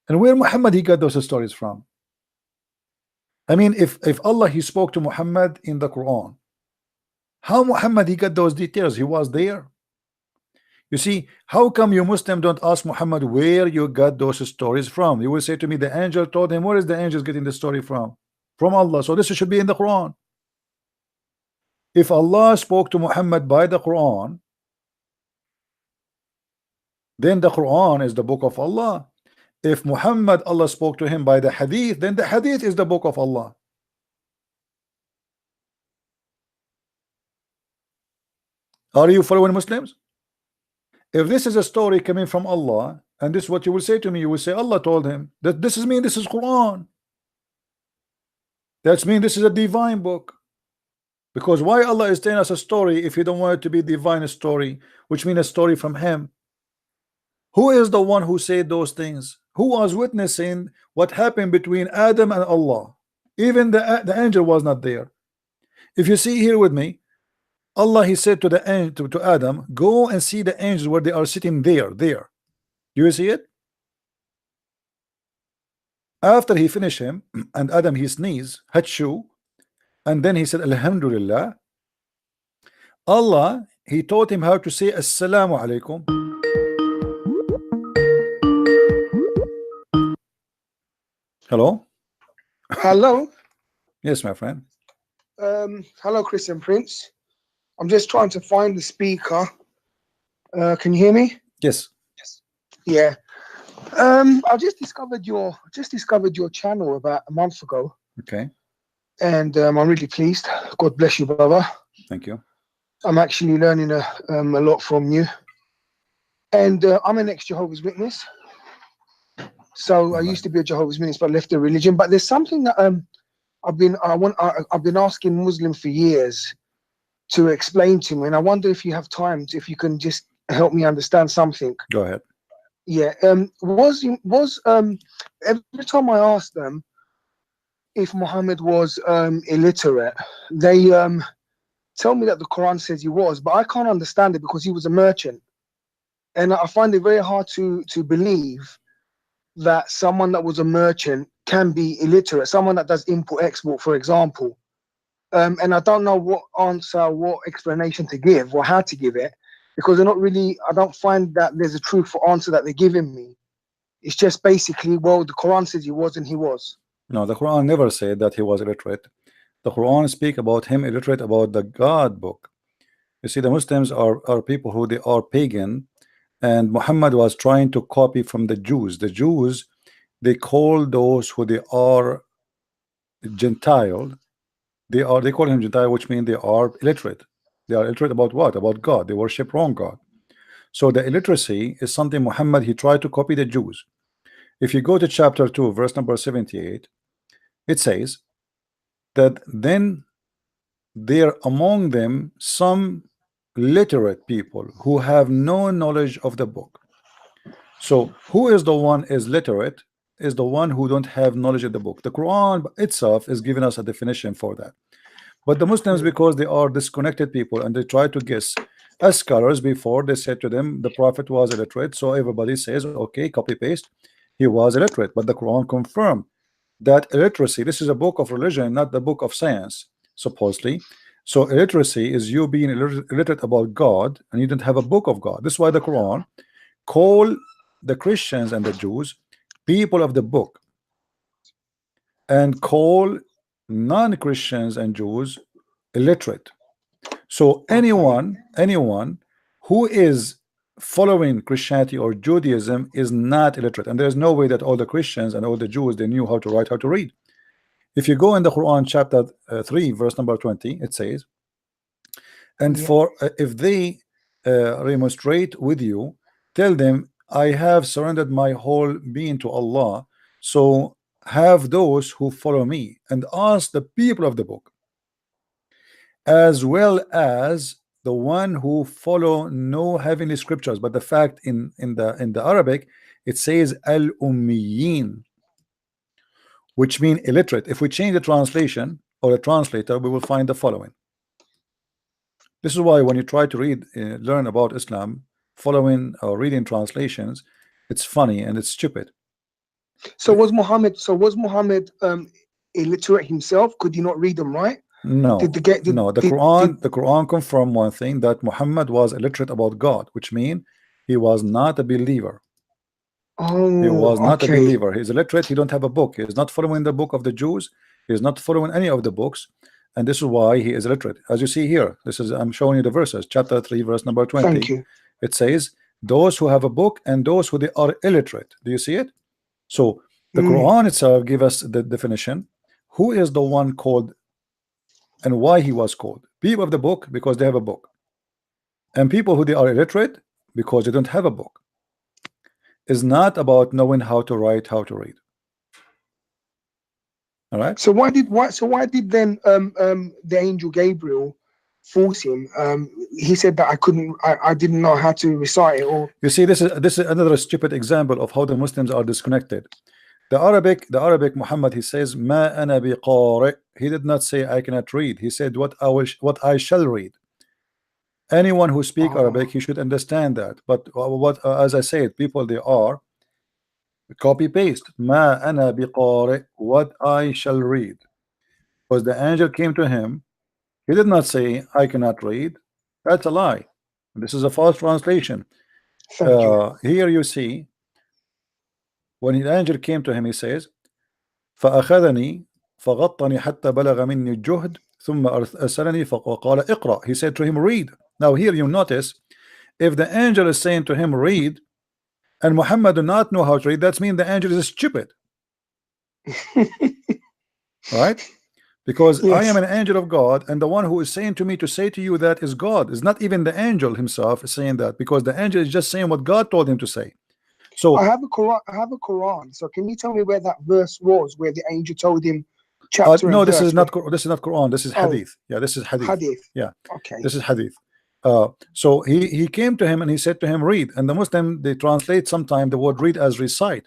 and where Muhammad he got those stories from. I mean, if Allah he spoke to Muhammad in the Quran, how Muhammad he got those details? He was there. You see, how come you Muslim don't ask Muhammad where you got those stories from? You will say to me, the angel told him. Where is the angel getting the story from? From Allah. So this should be in the Quran. If Allah spoke to Muhammad by the Quran, then the Quran is the book of Allah. If Muhammad, Allah spoke to him by the Hadith, then the Hadith is the book of Allah. Are you following, Muslims? If this is a story coming from Allah, and this is what you will say to me, you will say Allah told him that this is mean, this is Quran. That's mean this is a divine book. Because why Allah is telling us a story if you don't want it to be a divine story, which means a story from him? Who is the one who said those things? Who was witnessing what happened between Adam and Allah? Even the angel was not there. If you see here with me, Allah he said to the angel, to Adam, go and see the angels where they are sitting there. Do you see it? After he finished him, and Adam he sneezed, hatshu, and then he said Alhamdulillah. Allah he taught him how to say Assalamu alaikum. Hello? Hello. Yes, my friend. Hello, Christian Prince. I'm just trying to find the speaker. Can you hear me? Yes. Yeah. I just discovered your channel about a month ago. Okay. and I'm really pleased. God bless you, brother. Thank you. I'm actually learning a lot from you. And I'm an ex-Jehovah's Witness. So I used to be a Jehovah's Witness, but left the religion. But there's something that I've been asking Muslims for years to explain to me, and I wonder if you have time, if you can just help me understand something. Go ahead. Yeah. Every time I asked them if Muhammad was illiterate, they tell me that the Quran says he was, but I can't understand it because he was a merchant, and I find it very hard to believe that someone that was a merchant can be illiterate, someone that does import-export, for example. And I don't know what answer, what explanation to give or how to give it, because I don't find that there's a truthful answer that they're giving me. It's just basically, well, the Quran says he was and he was. No, the Quran never said that he was illiterate. The Quran speak about him illiterate about the God book. You see, the Muslims are people who they are pagan, and Muhammad was trying to copy from the Jews. The Jews, they call those who they are Gentile. They call him Gentile, which means they are illiterate. They are illiterate about what? About God. They worship wrong God. So the illiteracy is something Muhammad, he tried to copy the Jews. If you go to chapter 2, verse number 78, it says that then there among them some literate people who have no knowledge of the book. So who is the one is literate? Is the one who don't have knowledge of the book. The Quran itself is giving us a definition for that. But the Muslims, because they are disconnected people and they try to guess, as scholars before, they said to them the Prophet was illiterate, so everybody says, okay, copy paste, he was illiterate. But the Quran confirmed that illiteracy, this is a book of religion, not the book of science, supposedly. So illiteracy is you being illiterate about God, and you don't have a book of God. This is why the Quran call the Christians and the Jews people of the book, and call non-Christians and Jews illiterate. So anyone who is following Christianity or Judaism is not illiterate, and there's no way that all the Christians and all the Jews, they knew how to write, how to read. If you go in the Quran chapter 3 verse number 20, it says, and for if they remonstrate with you, tell them, I have surrendered my whole being to Allah, so have those who follow me, and ask the people of the book, as well as the one who follow no heavenly scriptures. But the fact in the Arabic it says al-ummiyin, which mean illiterate. If we change the translation or the translator, we will find the following. This is why when you try to read learn about Islam following or reading translations, it's funny and it's stupid. So was Muhammad illiterate himself? Could he not read them, right? No, the Quran confirmed one thing, that Muhammad was illiterate about God, which means he was not a believer. Oh, he was not a believer. He's illiterate. He don't have a book. He is not following the book of the Jews. He is not following any of the books, and this is why he is illiterate. As you see here, this is, I'm showing you the verses, chapter 3 verse number 20. Thank you. It says those who have a book and those who they are illiterate. Do you see it? So the Quran itself give us the definition. Who is the one called and why he was called? People of the book, because they have a book, and people who they are illiterate because they don't have a book. Is not about knowing how to write, how to read. All right. So why did then the angel Gabriel force him? He said that I didn't know how to recite it. Or you see, this is another stupid example of how the Muslims are disconnected. The Arabic Muhammad, he says ma ana biqari. He did not say I cannot read. He said what I shall read. Anyone who speak Arabic, he should understand that. But as I said, people, they are copy paste ma ana biqari, what I shall read. Because the angel came to him, he did not say I cannot read. That's a lie. This is a false translation. Here you see, when the angel came to him, he says فأخذني فغطني حتى بلغ مني الجهد ثم أرسلني فقال اقرأ. He said to him, read. Now here you notice, if the angel is saying to him read, and Muhammad do not know how to read, that means the angel is stupid. Right? Because I Yes. am an angel of God, and the one who is saying to me to say to you that is God. It's not even the angel himself saying that, because the angel is just saying what God told him to say. So I have a Quran. I have a Quran. So can you tell me where that verse was, where the angel told him chapter no, and this verse? is not Quran. This is Oh. hadith. Yeah, this is hadith. Hadith. Yeah, Okay. this is hadith. So he came to him and he said to him, read. And the Muslim, they translate sometime the word read as recite,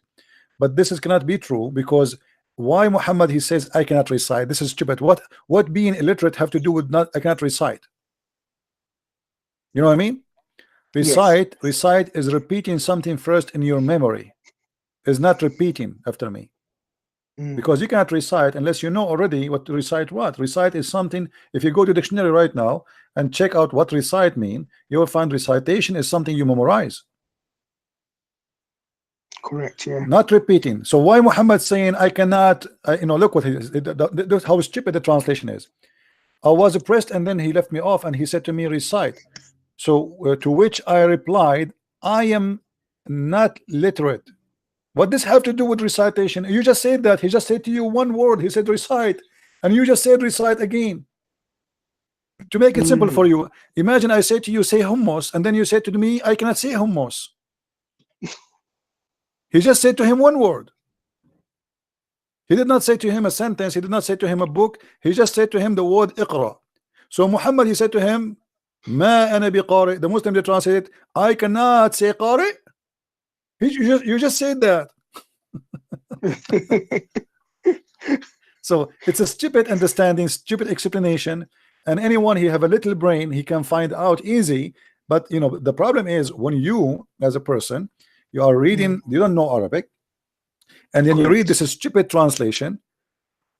but this is cannot be true, because why Muhammad he says I cannot recite? This is stupid. What being illiterate have to do with not I cannot recite? You know what I mean? Recite is repeating something first in your memory, is not repeating after me. Because you cannot recite unless you know already what to recite. What recite is something, if you go to dictionary right now and check out what recite mean, you will find recitation is something you memorize. Correct, yeah. Not repeating. So why Muhammad saying I cannot, you know, look what he is, how stupid the translation is. I was oppressed and then he left me off and he said to me recite. So to which I replied, I am not literate. What does have to do with recitation? You just said that. He just said to you one word. He said recite, and you just said recite again. To make it simple for you, imagine I say to you say hummus, and then you say to me I cannot say hummus. He just said to him one word. He did not say to him a sentence. He did not say to him a book. He just said to him the word iqra. So Muhammad, he said to him, ma ana biqari. The Muslim, they translate, I cannot say qari. You just said that. So it's a stupid understanding, stupid explanation, and anyone who have a little brain, he can find out easy. But you know, the problem is when you as a person, you are reading, you don't know Arabic, and then you read this stupid translation,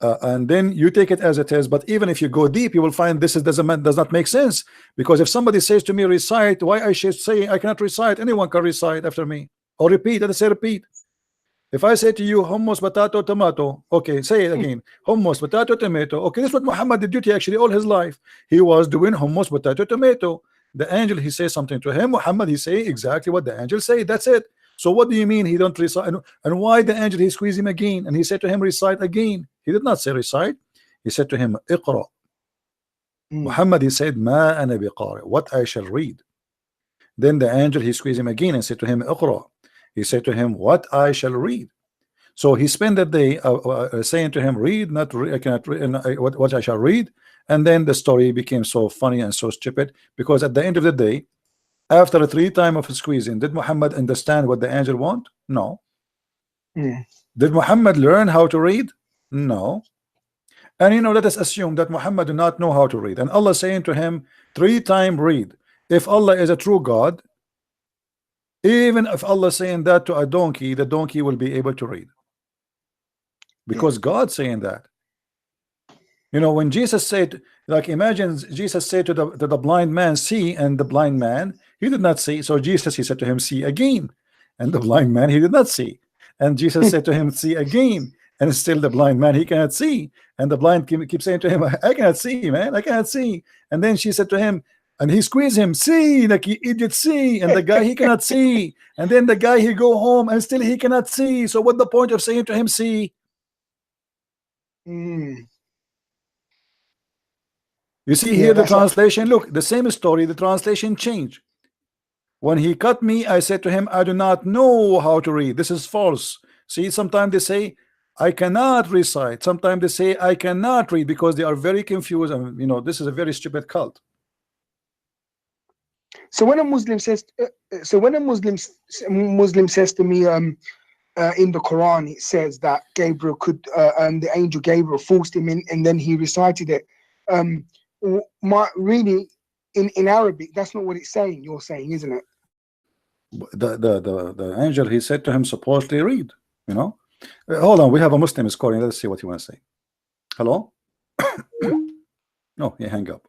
and then you take it as it is. But even if you go deep, you will find this does not make sense, because if somebody says to me recite, why I should say I cannot recite? Anyone can recite after me, or repeat. Let us say repeat. If I say to you hummus, potato, tomato, okay, say it again. Hummus, potato, tomato. Okay, this is what Muhammad did duty actually all his life. He was doing hummus, potato, tomato. The angel, he says something to him. Muhammad, he say exactly what the angel say. That's it. So what do you mean he don't recite? And why the angel, he squeezed him again and he said to him recite again? He did not say recite. He said to him iqra. Muhammad, he said ma ana biqari, what I shall read. Then the angel, he squeezed him again and said to him iqra. He said to him what I shall read. So he spent that day saying to him read, not read, I cannot read, what I shall read. And then the story became so funny and so stupid, because at the end of the day, after 3 times of squeezing, did Muhammad understand what the angel want? No. Did Muhammad learn how to read? No. And you know, let us assume that Muhammad did not know how to read, and Allah saying to him 3 times read. If Allah is a true God, even if Allah saying that to a donkey, the donkey will be able to read, because God saying that. You know, when Jesus said, like, imagine Jesus said to the blind man see, and the blind man, he did not see. So Jesus, he said to him see again, and the blind man, he did not see. And Jesus said to him see again, and still the blind man, he cannot see. And the blind keeps saying to him, I cannot see, man, I cannot see. And then she said to him, and he squeezed him, see, like you idiot, see. And the guy, he cannot see. And then the guy, he go home and still he cannot see. So what the point of saying to him see? You see here the translation, look, the same story, the translation changed. When he cut me, I said to him, I do not know how to read. This is false. See, sometimes they say I cannot recite, sometimes they say I cannot read, because they are very confused, and you know, this is a very stupid cult. So when a Muslim says, Muslim says to me, in the Quran, it says that Gabriel could, the angel Gabriel forced him in, and then he recited it. Really, in Arabic, that's not what it's saying. You're saying, isn't it? The angel, he said to him, supposedly read. You know, hold on, we have a Muslim is calling. Let's see what he wants to say. Hello. No, he hang up.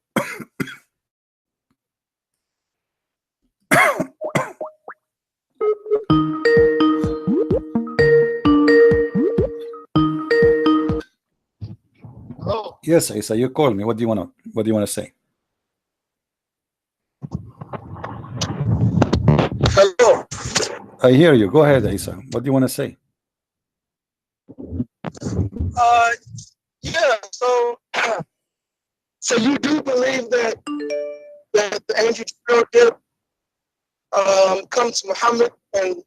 Oh. Yes, Isa, you call me. What do you want to say? Hello. I hear you. Go ahead, Isa. What do you want to say? Yeah. So, so you do believe that the angel Jibril did come to Muhammad and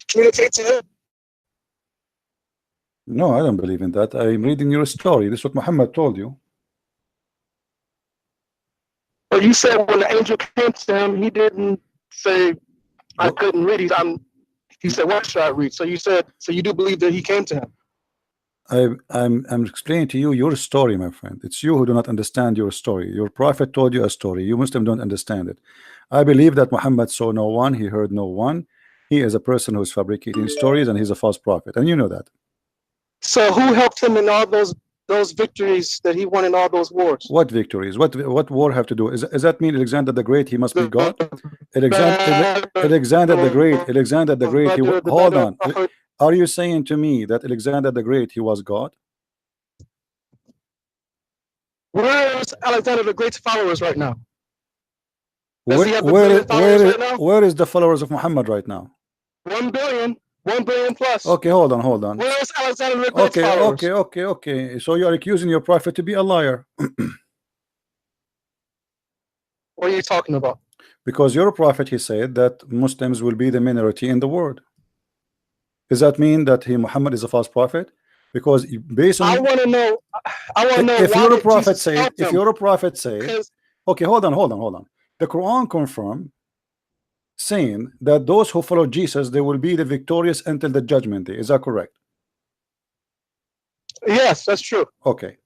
communicate to him? No, I don't believe in that. I'm reading your story. This is what Muhammad told you. But you said when the angel came to him, he didn't say, "I What? couldn't read." He said, "What should I read?" So you said, so you do believe that he came to him? I'm explaining to you your story, my friend. It's you who do not understand your story. Your prophet told you a story. You Muslim don't understand it. I believe that Muhammad saw no one, he heard no one. He is a person who's fabricating stories, and he's a false prophet, and you know that. So who helped him in all those victories that he won in all those wars? What victories? What war have to do? Does that mean Alexander the Great? He must be God. Alexander the Great. Alexander the Great. Hold on. Are you saying to me that Alexander the Great, he was God? Where's Alexander the Great's followers right now? Where is the followers of Muhammad right now? 1 billion plus. Okay, hold on. Where is Alexander the Great's followers? Okay. So you are accusing your prophet to be a liar. What are you talking about? Because your prophet, he said that Muslims will be the minority in the world. Does that mean that Muhammad is a false prophet? Because based on I want to know if you're a prophet say, okay, hold on. The Quran confirm saying that those who follow Jesus, they will be the victorious until the judgment day. Is that correct? Yes, that's true. Okay,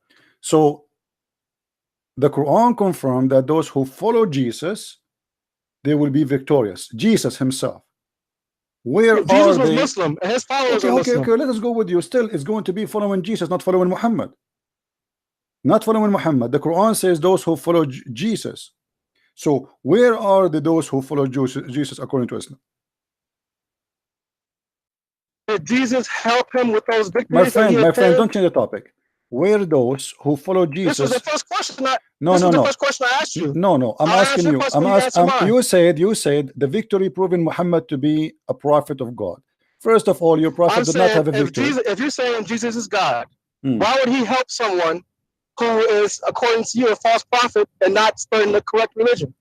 so the Quran confirmed that those who follow Jesus, they will be victorious. Jesus himself. Where Jesus are was they? Muslim and his followers are Muslim. Okay, let us go with you. Still, it's going to be following Jesus, not following Muhammad. Not following Muhammad. The Quran says those who follow Jesus. So where are those who follow Jesus according to Islam? Did Jesus help him with those victories? My friend, don't change the topic. Where those who follow Jesus? This was the first question. The first question I asked you. No. I'm asking you. You said the victory proving Muhammad to be a prophet of God. First of all, your prophet did not have a victory. If you're saying Jesus is God, why would he help someone who is, according to you, a false prophet and not spreading the correct religion?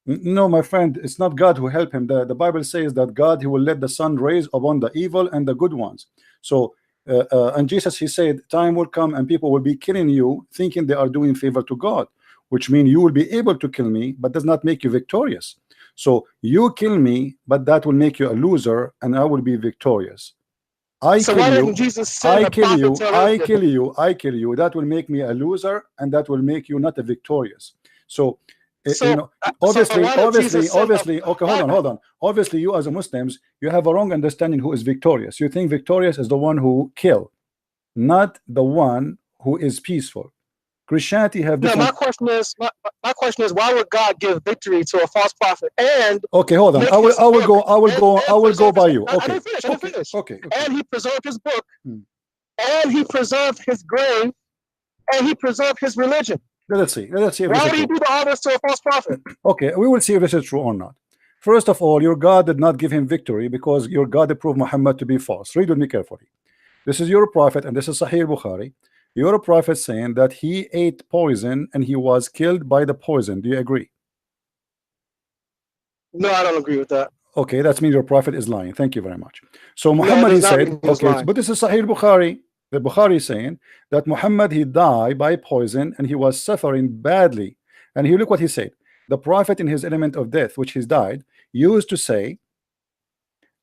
No, my friend, it's not God who helped him. The Bible says that God, he will let the sun rise upon the evil and the good ones. So and Jesus, he said, time will come and people will be killing you thinking they are doing favor to God, which means you will be able to kill me, but does not make you victorious. So you kill me, but that will make you a loser, and I will be victorious. I kill you. That will make me a loser, and that will make you not a victorious. So obviously, okay, hold on. Obviously, you as a Muslims, you have a wrong understanding who is victorious. You think victorious is the one who kill, not the one who is peaceful. Christianity have different. No, my question is, why would God give victory to a false prophet? And okay, hold on. I will go by you. Okay. I didn't finish. Okay. And he preserved his book, and he preserved his grave, and he preserved his religion. Let's see. Why would he do all this to a false prophet? Okay, we will see if this is true or not. First of all, your God did not give him victory because your God approved Muhammad to be false. Read with me carefully. This is your prophet, and this is Sahih Bukhari. Your prophet saying that he ate poison and he was killed by the poison. Do you agree? No, I don't agree with that. Okay, that means your prophet is lying. Thank you very much. So Muhammad, he said, okay, but this is Sahih Bukhari. The Bukhari is saying that Muhammad, he died by poison and he was suffering badly. And here look what he said. The prophet in his element of death, which he's died, used to say,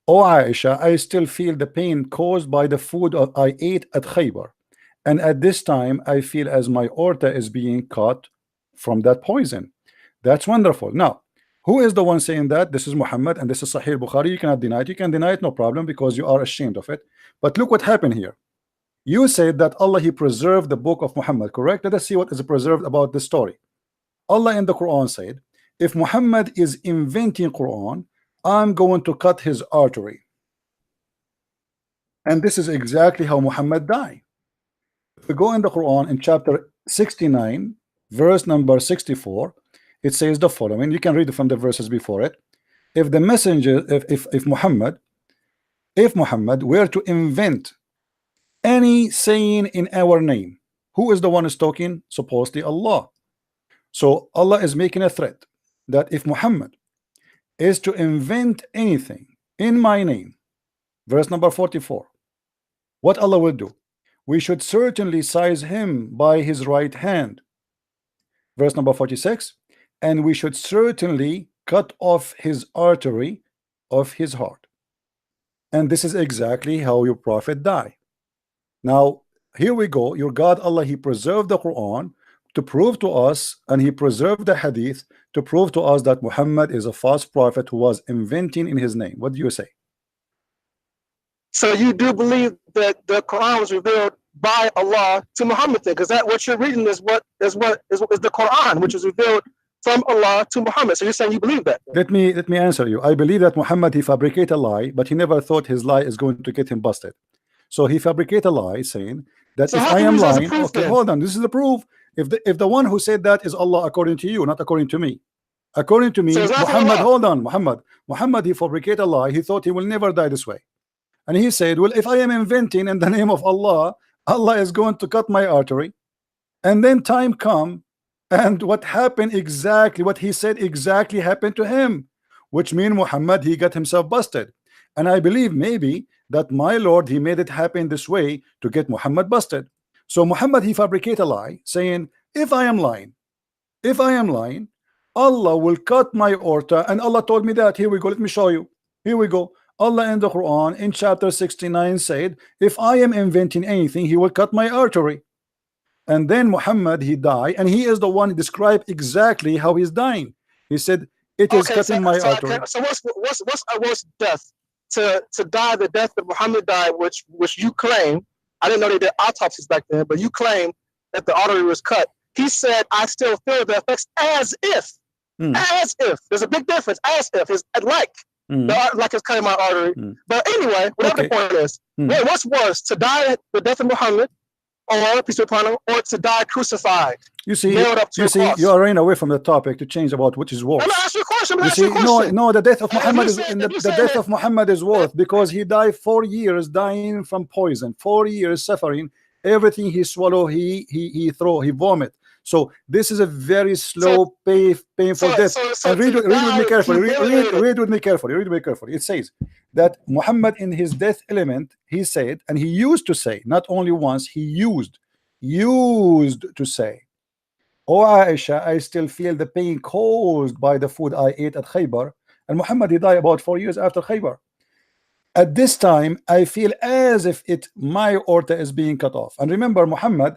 "O Aisha, I still feel the pain caused by the food I ate at Khaybar. And at this time, I feel as my aorta is being cut from that poison." That's wonderful. Now, who is the one saying that? This is Muhammad, and this is Sahih Bukhari. You cannot deny it. You can deny it, no problem, because you are ashamed of it. But look what happened here. You said that Allah, he preserved the book of Muhammad, correct? Let us see what is preserved about this story. Allah in the Quran said, if Muhammad is inventing Quran, I'm going to cut his artery. And this is exactly how Muhammad died. If we go in the Quran in chapter 69, verse number 64, it says the following. You can read it from the verses before it. If the messenger, if Muhammad were to invent any saying in our name, Who is the one who's talking? Supposedly Allah. So Allah is making a threat that if Muhammad is to invent anything in my name, verse number 44, what Allah will do? We should certainly seize him by his right hand. Verse number 46, and we should certainly cut off his artery of his heart. And this is exactly how your prophet died. Now here we go. Your God Allah, he preserved the Quran to prove to us, and he preserved the hadith to prove to us that Muhammad is a false prophet who was inventing in his name. What do you say? So you do believe that the Quran was revealed by Allah to Muhammad, because that what you're reading is the Quran, which is revealed from Allah to Muhammad. So you're saying you believe that? Let me answer you. I believe that Muhammad, he fabricated a lie, but he never thought his lie is going to get him busted. So he fabricated a lie saying that So if how I can am you use that as a lying, proof okay, then? hold on, this is the proof. If the one who said that is Allah according to you, not according to me. According to me, So it's not from Muhammad, Allah. hold on, Muhammad, he fabricated a lie. He thought he will never die this way. And he said, well, if I am inventing in the name of Allah, Allah is going to cut my artery. And then time come, and what happened exactly, what he said exactly happened to him, which means Muhammad, he got himself busted. And I believe maybe that my Lord, he made it happen this way to get Muhammad busted. So Muhammad, he fabricated a lie saying, if I am lying, Allah will cut my aorta. And Allah told me that. Here we go, let me show you. Here we go. Allah in the Quran in chapter 69 said, if I am inventing anything, he will cut my artery. And then Muhammad, he died, and he is the one who described exactly how he's dying. He said, it is cutting my artery. So what's a worse death? To die the death that Muhammad died, which you claim, I didn't know they did autopsies back then, but you claim that the artery was cut. He said, I still feel the effects as if. As if. There's a big difference. As if. It's like. Like it's cutting my artery. But anyway, whatever the point is, what's worse, to die the death of Muhammad, or peace be upon him, or to die crucified? You see, nailed up to a cross? you are running away from the topic to change about which is worse. I'm gonna ask you a question. You see, no, the death of Muhammad is the death of Muhammad is worse because he died 4 years dying from poison, 4 years suffering. Everything he swallow, he throw, he vomit. So this is a very slow, painful death. And read with me carefully. Read with me carefully. It says that Muhammad in his death element, he said, and he used to say, not only once, he used to say, "Oh Aisha, I still feel the pain caused by the food I ate at Khaybar." And Muhammad, he died about 4 years after Khaybar. At this time, I feel as if my aorta is being cut off. And remember, Muhammad,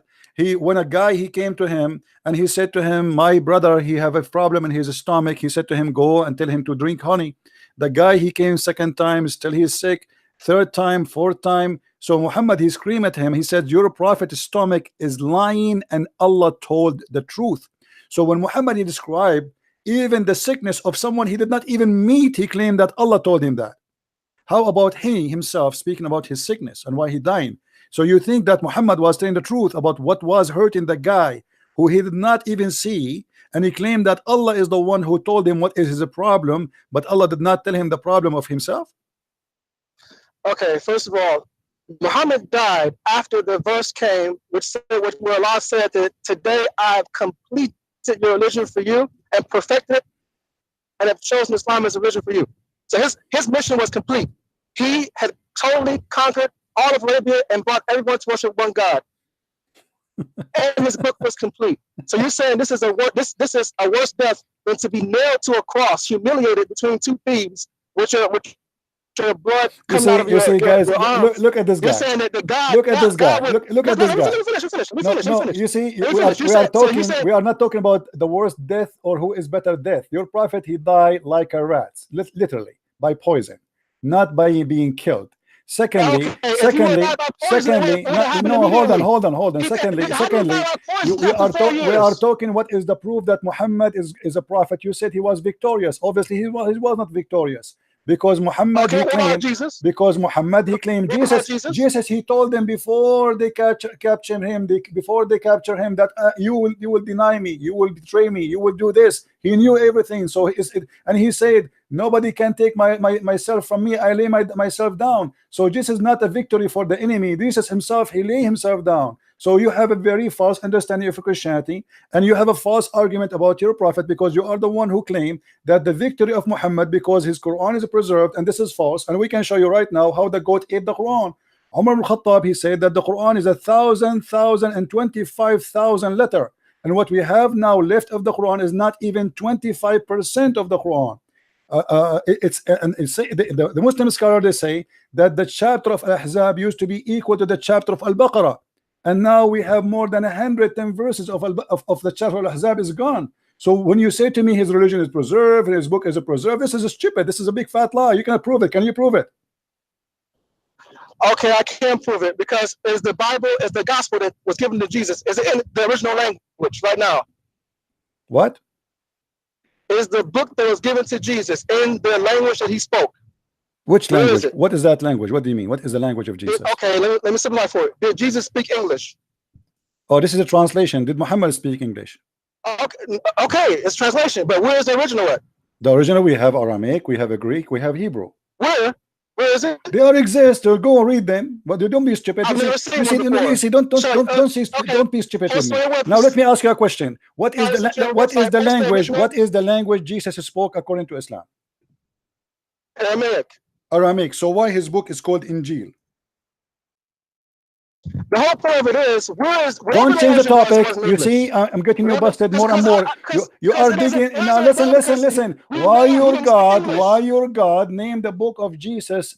when a guy he came to him and he said to him, my brother, he have a problem in his stomach. He said to him, go and tell him to drink honey. The guy, he came second time, still he is sick. Third time, fourth time. So Muhammad, he screamed at him. He said, your prophet's stomach is lying, and Allah told the truth. So when Muhammad, he described even the sickness of someone he did not even meet, he claimed that Allah told him that. How about he himself speaking about his sickness and why he died? So you think that Muhammad was telling the truth about what was hurting the guy who he did not even see, and he claimed that Allah is the one who told him what is his problem, but Allah did not tell him the problem of himself? Okay, first of all, Muhammad died after the verse came, where Allah said that today I have completed your religion for you and perfected it, and have chosen Islam as a religion for you. So his mission was complete. He had totally conquered all of Arabia and brought everyone to worship one God. And his book was complete. So you're saying this is a worse death than to be nailed to a cross, humiliated between two thieves, which are blood coming out of your arms. Look at this guy. You're saying that the God. Look at this guy. Look at this guy. Let me finish. You see, we are not talking about the worst death or who is better death. Your prophet, he died like a rat, literally by poison, not by being killed. Secondly, no, hold on. Secondly, we are talking what is the proof that Muhammad is a prophet. You said he was victorious. Obviously, he was not victorious. Because Muhammad, he claimed Jesus. Jesus, he told them before they capture him, that you will deny me, you will betray me, you will do this. He knew everything. So and he said, nobody can take myself from me. I lay myself down. So this is not a victory for the enemy. Jesus himself, he lay himself down. So you have a very false understanding of Christianity, and you have a false argument about your prophet, because you are the one who claimed that the victory of Muhammad because his Quran is preserved, and this is false. And we can show you right now how the goat ate the Quran. Umar ibn Khattab, he said that the Quran is 1,025,000 letter, and what we have now left of the Quran is not even 25% of the Quran. The Muslim scholar, they say that the chapter of Ahzab used to be equal to the chapter of Al-Baqarah, and now we have more than 110 verses of the chapter of Ahzab is gone. So when you say to me his religion is preserved, his book is preserved, this is stupid. This is a big fat lie. You cannot prove it. Can you prove it? Okay, I can't prove it, because is the Bible, is the gospel that was given to Jesus, is it in the original language right now? What? Is the book that was given to Jesus in the language that he spoke? Which Where language? is it? What is that language? What do you mean? What is the language of Jesus? Okay, let me simplify for it. Did Jesus speak English? Oh, this is a translation. Did Muhammad speak English? Okay, it's translation, but where is the original at? The original, we have Aramaic, we have a Greek, we have Hebrew. Where is it? They all exist. So go read them. But you don't be stupid. I've never seen one before. Don't be stupid with me. Now let me ask you a question. What is the language? What is the language Jesus spoke according to Islam? Aramaic. Aramaic. So why his book is called Injil? The whole point of it is, don't change the topic. You see, I'm getting you busted more and more. You are digging. Now listen. Why your God named the book of Jesus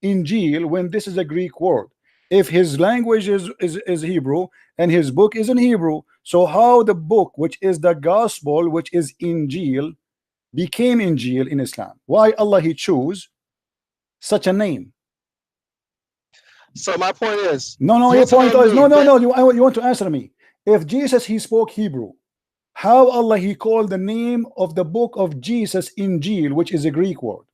Injil when this is a Greek word? If his language is Hebrew and his book is in Hebrew, so how the book, which is the gospel, which is Injil, became Injil in Islam? Why Allah he chose such a name? So my point is, your point is no. You want to answer me. If Jesus he spoke Hebrew, how Allah he called the name of the book of Jesus Injil, which is a Greek word?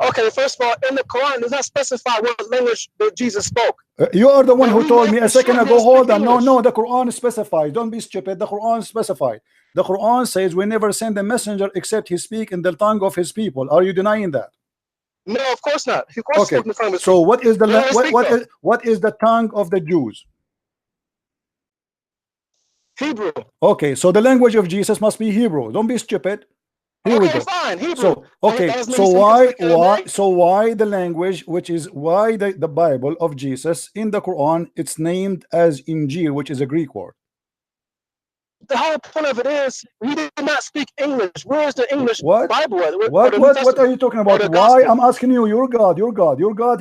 Okay, first of all, in the Quran does not specify what language that Jesus spoke. You are the one who told me a second ago. Hold on, no, the Quran specifies. Don't be stupid. The Quran specifies. The Quran says we never send a messenger except he speak in the tongue of his people. Are you denying that? No, of course not. Of course, okay. So what is the what is the tongue of the Jews? Hebrew. Okay, so the language of Jesus must be Hebrew. Don't be stupid. Here we go. Fine, Hebrew. So why the language, which is why the Bible of Jesus in the Quran, it's named as Injil, which is a Greek word. The whole point of it is he did not speak English. Where is the English Bible? What are you talking about? Why? I'm asking you. Your God.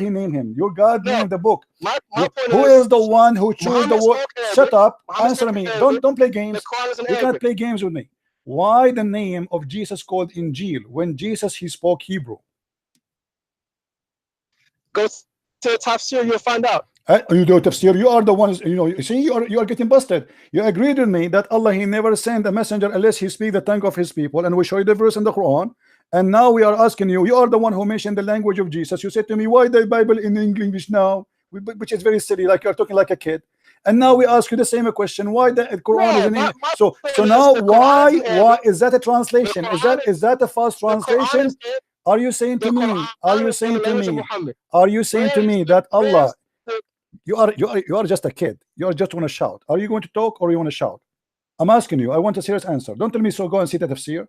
He named him. Your God named the book. My point who is the one who chose the word? Shut up. Answer me. Don't play games. You can't play games with me. Why the name of Jesus called Injil when Jesus he spoke Hebrew? Go to the Tafsir, you'll find out. You do tafsir. You are the ones. You see, you are getting busted. You agreed with me that Allah he never sent a messenger unless he speak the tongue of his people, and we show you the verse in the Quran. And now we are asking you. You are the one who mentioned the language of Jesus. You said to me, why the Bible in English now? Which is very silly. Like you're talking like a kid. And now we ask you the same question. Why the Quran is in English? So now why is that a translation? Is that a false translation? Are you saying to me? Are you saying to me that Allah? You are just a kid. You just want to shout. Are you going to talk or you want to shout? I'm asking you. I want a serious answer. Don't tell me so. Go and see the tafsir.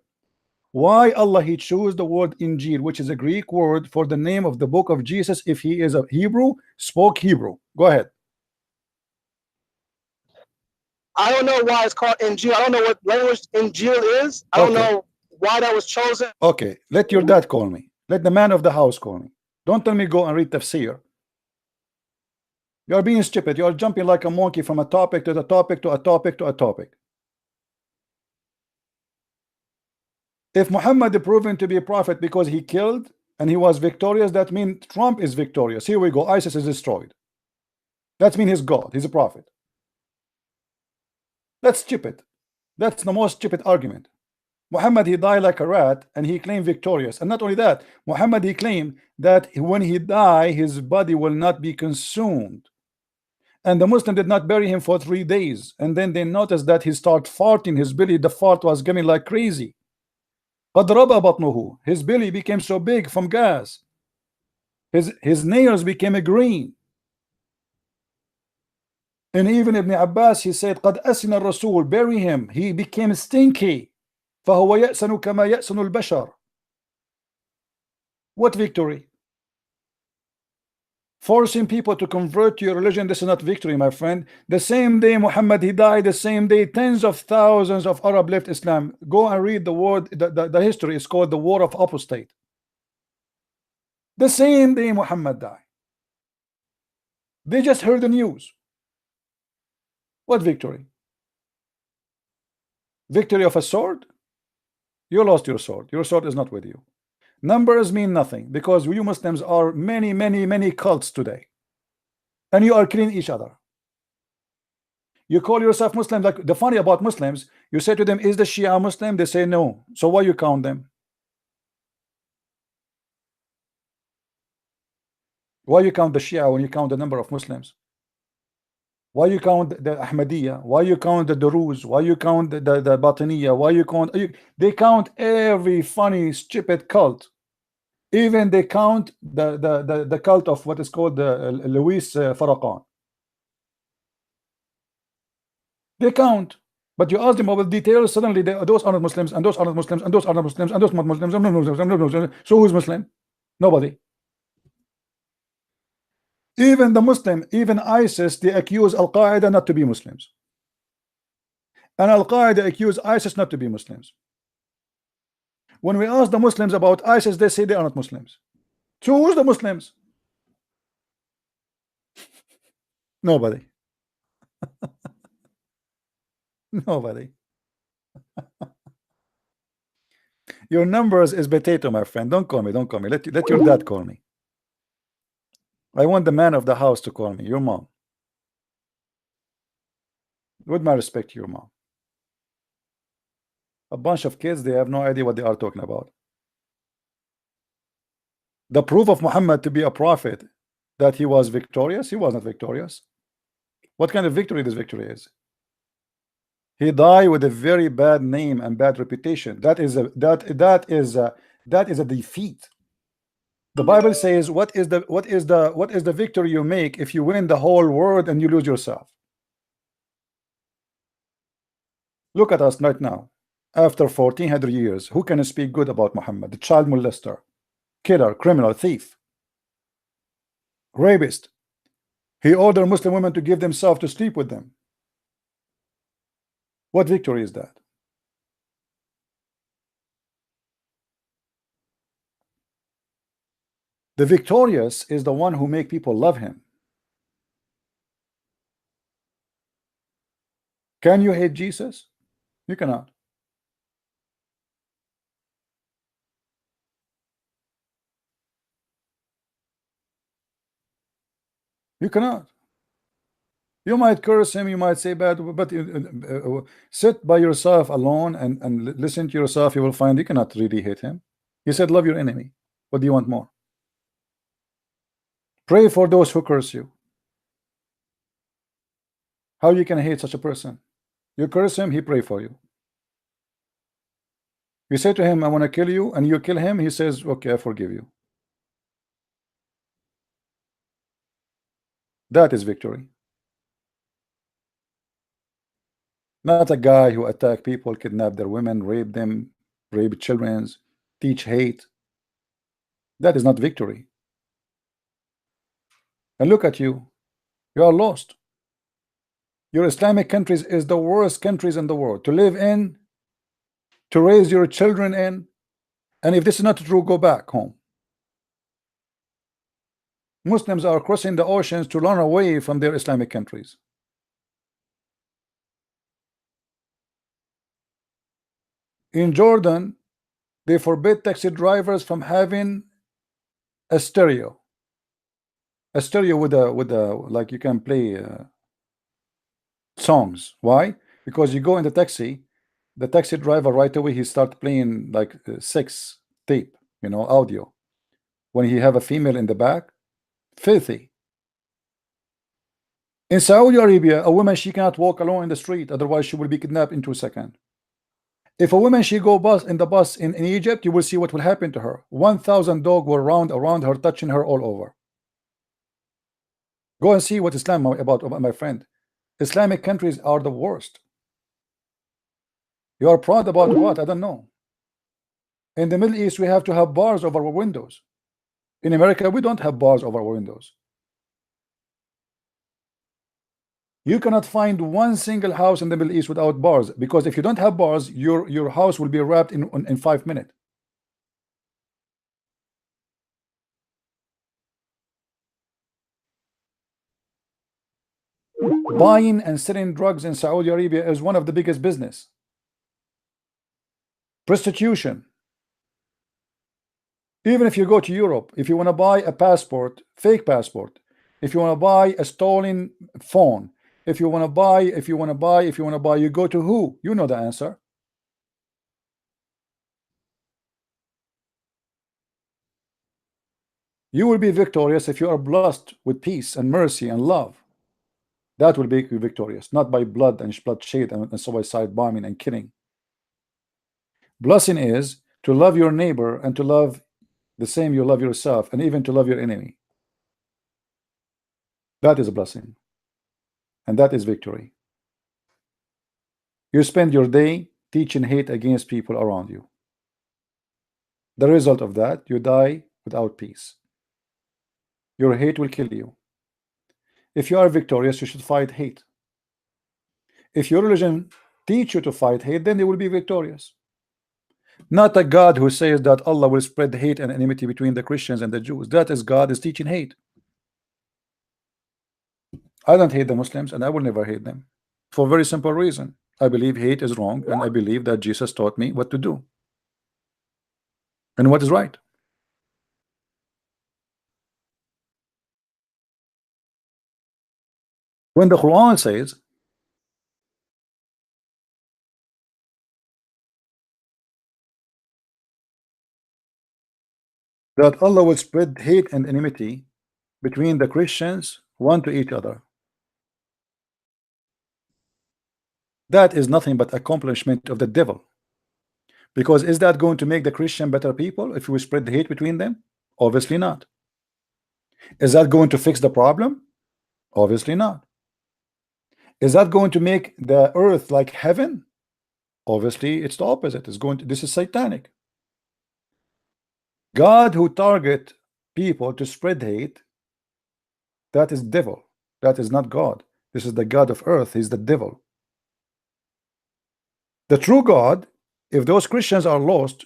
Why Allah he chose the word Injil, which is a Greek word for the name of the book of Jesus, if he is a Hebrew, spoke Hebrew? Go ahead. I don't know why it's called Injil. I don't know what language Injil is. I don't know why that was chosen. Okay, let your dad call me. Let the man of the house call me. Don't tell me go and read tafsir. You're being stupid. You're jumping like a monkey from a topic to the topic to a topic to a topic. If Muhammad is proven to be a prophet because he killed and he was victorious, that means Trump is victorious. Here we go. ISIS is destroyed. That means he's God. He's a prophet. That's stupid. That's the most stupid argument. Muhammad he died like a rat and he claimed victorious. And not only that, Muhammad he claimed that when he died, his body will not be consumed. And the Muslim did not bury him for 3 days. And then they noticed that he started farting. His belly, the fart was coming like crazy. His belly became so big from gas. His nails became green. And even Ibn Abbas, he said, قد أسن الرسول, bury him, he became stinky. فهو يأسن كما يأسن البشر. What victory? Forcing people to convert to your religion, this is not victory, my friend. The same day Muhammad, he died, the same day tens of thousands of Arab left Islam. Go and read the word, the history is called the War of Apostate. The same day Muhammad died. They just heard the news. What victory? Victory of a sword? You lost your sword. Your sword is not with you. Numbers mean nothing, because you Muslims are many cults today, and you are killing each other. You call yourself Muslim. Like, the funny about Muslims, you say to them, is the Shia Muslim? They say no. So why you count them? Why you count the Shia when you count the number of Muslims? Why you count the Ahmadiyya? Why you count the Duruz? Why you count the Batiniya? Why you count? They count every funny, stupid cult. Even they count the cult of what is called the Louis Farrakhan. They count, but you ask them about details. Suddenly, those are not Muslims, and those are not Muslims, and those are not Muslims, and those are not Muslims, and Muslims. So who's Muslim? Nobody. Even the Muslim, even ISIS, they accuse Al-Qaeda not to be Muslims. And Al-Qaeda accuse ISIS not to be Muslims. When we ask the Muslims about ISIS, they say they are not Muslims. So who's the Muslims? Nobody. Nobody. Your numbers is potato, my friend. Don't call me. Don't call me. Let your dad call me. I want the man of the house to call me, your mom. With my respect to your mom. A bunch of kids, they have no idea what they are talking about. The proof of Muhammad to be a prophet, that he was victorious, he was not victorious. What kind of victory this victory is? He died with a very bad name and bad reputation. That is a defeat. The Bible says, what is the victory you make if you win the whole world and you lose yourself? Look at us right now. After 1400 years, who can speak good about Muhammad? The child molester, killer, criminal, thief, rapist. He ordered Muslim women to give themselves to sleep with them. What victory is that? The victorious is the one who make people love him. Can you hate Jesus? You cannot. You cannot. You might curse him, you might say bad, but sit by yourself alone and listen to yourself. You will find you cannot really hate him. He said, love your enemy. What do you want more? Pray for those who curse you. How you can hate such a person? You curse him, he pray for you. You say to him, I want to kill you, and you kill him, he says, okay, I forgive you. That is victory. Not a guy who attack people, kidnap their women, rape them, rape children, teach hate. That is not victory. And look at you. You are lost. Your Islamic countries is the worst countries in the world to live in, to raise your children in. And if this is not true, go back home. Muslims are crossing the oceans to run away from their Islamic countries. In Jordan, they forbid taxi drivers from having a stereo. A stereo with a like you can play songs. Why? Because you go in the taxi driver right away he start playing like 6 tape, you know, audio. When he have a female in the back, filthy. In Saudi Arabia, a woman, she cannot walk alone in the street, otherwise she will be kidnapped in 2 seconds. If a woman she go in the bus in Egypt, you will see what will happen to her. 1,000 dogs were around her, touching her all over. Go and see what Islam about my friend. Islamic countries are the worst. You are proud about what? I don't know. In the Middle East, we have to have bars over our windows. In America, we don't have bars over our windows. You cannot find one single house in the Middle East without bars, because if you don't have bars, your house will be wrapped in 5 minutes. Buying and selling drugs in Saudi Arabia is one of the biggest business. Prostitution. Even if you go to Europe, if you want to buy a passport, fake passport, if you want to buy a stolen phone, if you want to buy, you go to who? You know the answer. You will be victorious if you are blessed with peace and mercy and love. That will make you victorious, not by blood and bloodshed and suicide bombing and killing. Blessing is to love your neighbor and to love the same you love yourself, and even to love your enemy. That is a blessing, and that is victory. You spend your day teaching hate against people around you. The result of that, you die without peace. Your hate will kill you. If you are victorious, you should fight hate. If your religion teach you to fight hate, then you will be victorious. Not a God who says that Allah will spread hate and enmity between the Christians and the Jews. That is God is teaching hate. I don't hate the Muslims, and I will never hate them, for a very simple reason. I believe hate is wrong, and I believe that Jesus taught me what to do and what is right. When the Quran says that Allah will spread hate and enmity between the Christians one to each other, that is nothing but accomplishment of the devil. Because is that going to make the Christian better people if we spread the hate between them? Obviously not. Is that going to fix the problem? Obviously not. Is that going to make the earth like heaven? Obviously it's the opposite. It's going to, this is satanic. God who target people to spread hate, that is devil. That is not God. This is the God of earth. He's the devil. The true God, if those Christians are lost,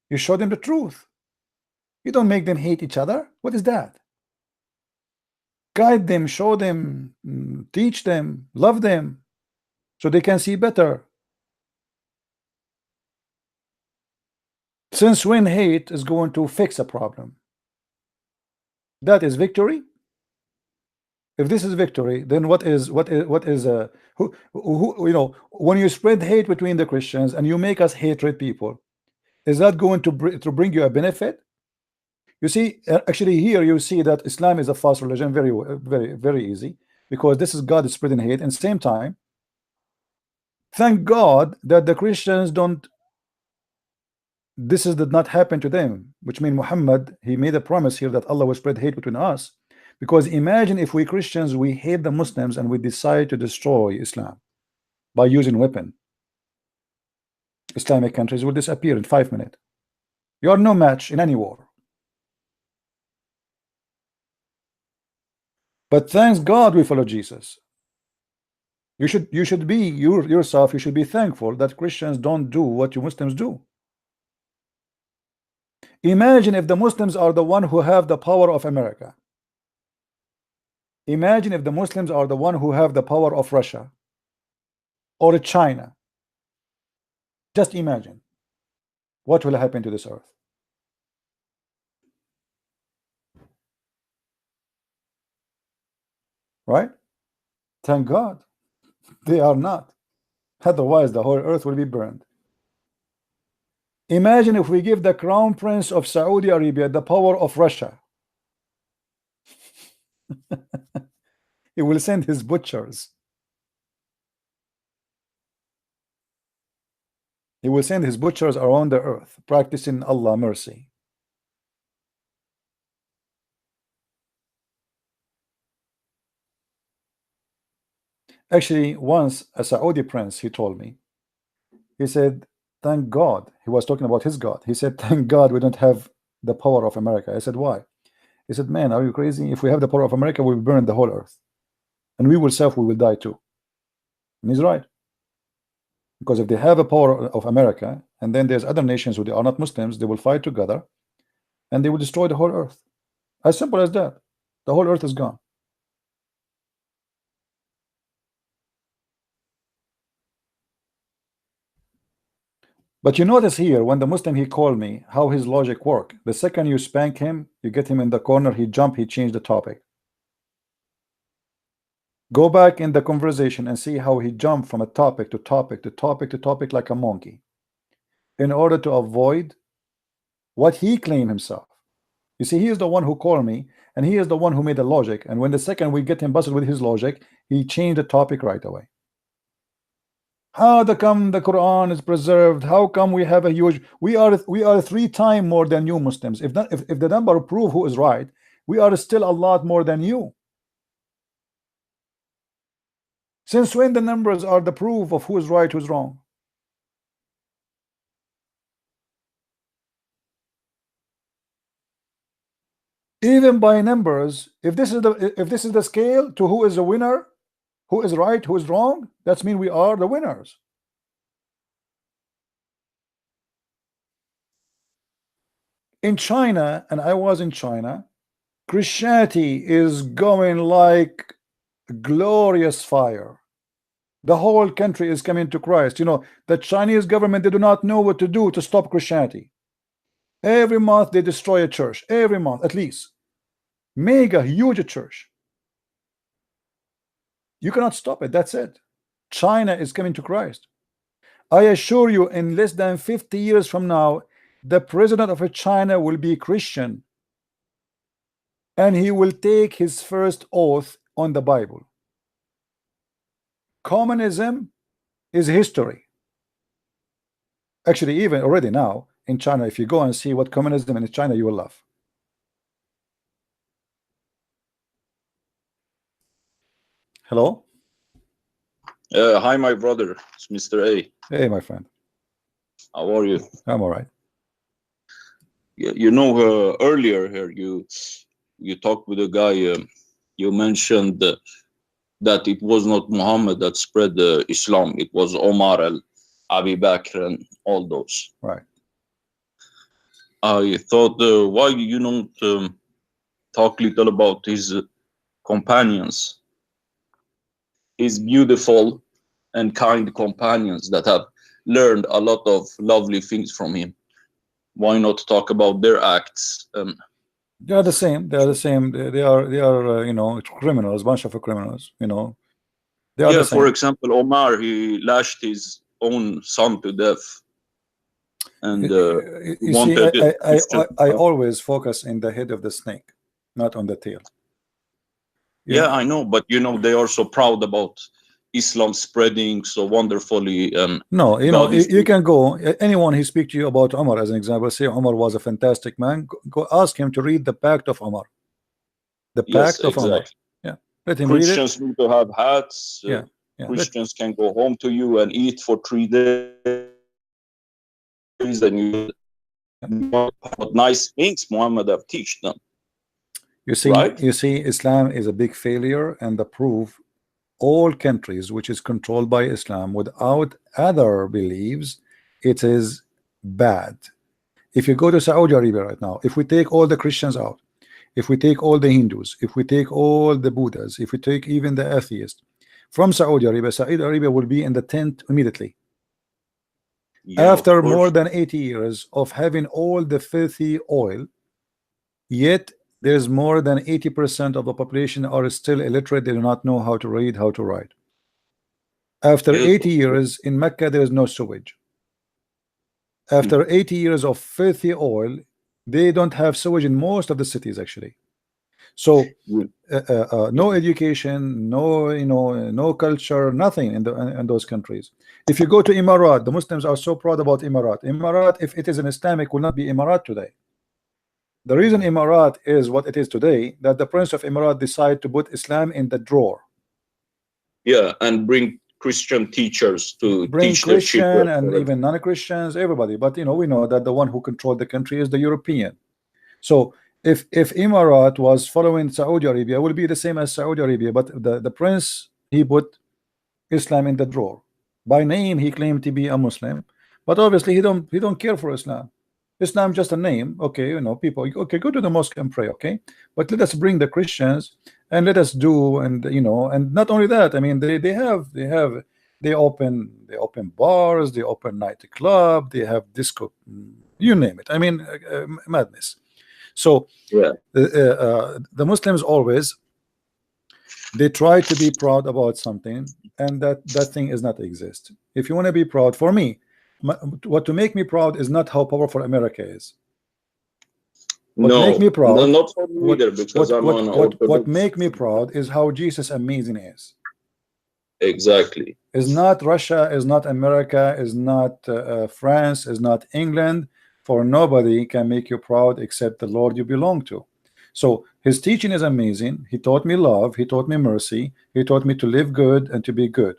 you show them the truth. You don't make them hate each other. What is that? Guide them, show them, teach them, love them, so they can see better. Since when hate is going to fix a problem? That is victory. If this is victory, then what is who you know, when you spread hate between the Christians and you make us hatred people, is that going to bring you a benefit? You see, actually here you see that Islam is a false religion. Very easy, because this is God is spreading hate. And same time, thank God that the Christians don't, this did not happen to them, which means Muhammad, he made a promise here that Allah will spread hate between us. Because imagine if we Christians, we hate the Muslims and we decide to destroy Islam by using weapon, Islamic countries will disappear in 5 minutes. You are no match in any war. But thanks God we follow Jesus. You should be yourself, you should be thankful that Christians don't do what you Muslims do. Imagine if the Muslims are the one who have the power of America. Imagine if the Muslims are the one who have the power of Russia or China. Just imagine what will happen to this earth. Right? Thank God they are not. Otherwise the whole earth will be burned. Imagine if we give the Crown Prince of Saudi Arabia the power of Russia. He will send his butchers. He will send his butchers around the earth, practicing Allah mercy. Actually, once a Saudi prince, he told me, he said, thank God. He was talking about his God. He said, thank God we don't have the power of America. I said, why? He said, man, are you crazy? If we have the power of America, we will burn the whole earth. And we will die too. And he's right. Because if they have a power of America, and then there's other nations who they are not Muslims, they will fight together and they will destroy the whole earth. As simple as that. The whole earth is gone. But you notice here, when the Muslim, he called me, how his logic work. The second you spank him, you get him in the corner, he jump, he changed the topic. Go back in the conversation and see how he jumped from a topic to topic to topic to topic like a monkey, in order to avoid what he claimed himself. You see, he is the one who called me, and he is the one who made the logic. And when the second we get him busted with his logic, he changed the topic right away. How come the Quran is preserved? How come we have a huge? We are 3 times more than you Muslims. If the number prove who is right, we are still a lot more than you. Since when the numbers are the proof of who is right, who's wrong? Even by numbers, if this is the scale to who is the winner, who is right, who is wrong, that means we are the winners. In China, and I was in China, Christianity is going like glorious fire. The whole country is coming to Christ. You know, the Chinese government, they do not know what to do to stop Christianity. Every month they destroy a church. Every month, at least. Mega huge church. You cannot stop it. That's it. China is coming to Christ. I assure you, in less than 50 years from now, the president of China will be Christian, and he will take his first oath on the Bible. Communism is history. Actually, even already now in China, if you go and see what communism in China, you will laugh. Hello? Hi, my brother. It's Mr. A. Hey, my friend. How are you? I'm all right. You know, earlier here, you talked with a guy. You mentioned that it was not Muhammad that spread Islam. It was Omar and Abu Bakr and all those. Right. I thought, why you don't talk little about his companions? His beautiful and kind companions that have learned a lot of lovely things from him. Why not talk about their acts? They are the same. They are the same. They are you know, criminals, bunch of criminals. You know. They are the same. For example, Omar, he lashed his own son to death, and you wanted. See, I always focus in the head of the snake, not on the tail. Yeah, I know, but you know, they are so proud about Islam spreading so wonderfully. No, you know, you can go, anyone who speak to you about Umar as an example, say Umar was a fantastic man, go ask him to read the Pact of Umar. The Pact of Umar. Yeah, let him Christians read it. need to have hats. Yeah. Christians can go home to you and eat for 3 days, and you what nice things Muhammad have taught them. You see, right? You see, Islam is a big failure, and the proof, all countries which is controlled by Islam without other beliefs, it is bad. If you go to Saudi Arabia right now, if we take all the Christians out, if we take all the Hindus, if we take all the Buddhas, if we take even the atheists from Saudi Arabia will be in the tent immediately. Yeah, after more than 80 years of having all the filthy oil, yet there's more than 80% of the population are still illiterate. They do not know how to read, how to write. After 80 years in Mecca, there is no sewage. After 80 years of filthy oil, they don't have sewage in most of the cities actually. So no education, no, you know, no culture, nothing in those countries. If you go to Emirat, the Muslims are so proud about Emirat. Emirat, if it is an Islamic, will not be Emirat today. The reason Emirat is what it is today, that the Prince of Emirat decided to put Islam in the drawer. Yeah, and bring Christian teachers to bring teach their Christian children. and even non-Christians, everybody. But you know, we know that the one who controlled the country is the European. So if Emirat was following Saudi Arabia, it will be the same as Saudi Arabia. But the prince, he put Islam in the drawer. By name, he claimed to be a Muslim, but obviously he don't care for Islam. Islam just a name. Okay, you know, people. Okay, go to the mosque and pray. Okay, but let us bring the Christians and let us do, and you know, and not only that. I mean, they open bars, they open nightclub, they have disco, you name it. I mean, madness. So Yeah. the Muslims always, they try to be proud about something, and that thing is not exist. If you want to be proud, for me, what to make me proud is not how powerful America is. What No, make me proud, no, not for me either, because what make me proud is how Jesus amazing is. Exactly. Is not Russia, is not America, is not France, is not England. For nobody can make you proud except the Lord you belong to. So his teaching is amazing. He taught me love, he taught me mercy, he taught me to live good and to be good,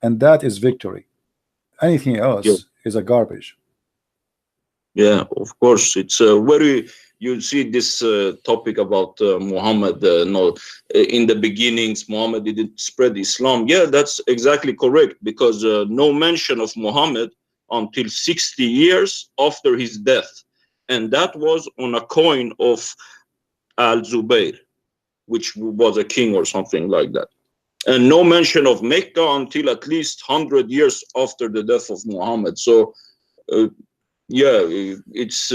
and that is victory. Anything else is a garbage. Yeah, of course. It's very, you see this topic about Muhammad, no, in the beginnings Muhammad didn't spread Islam. Yeah, that's exactly correct, because no mention of Muhammad until 60 years after his death, and that was on a coin of Al-Zubayr, which was a king or something like that, and no mention of Mecca until at least 100 years after the death of Muhammad. So yeah, it's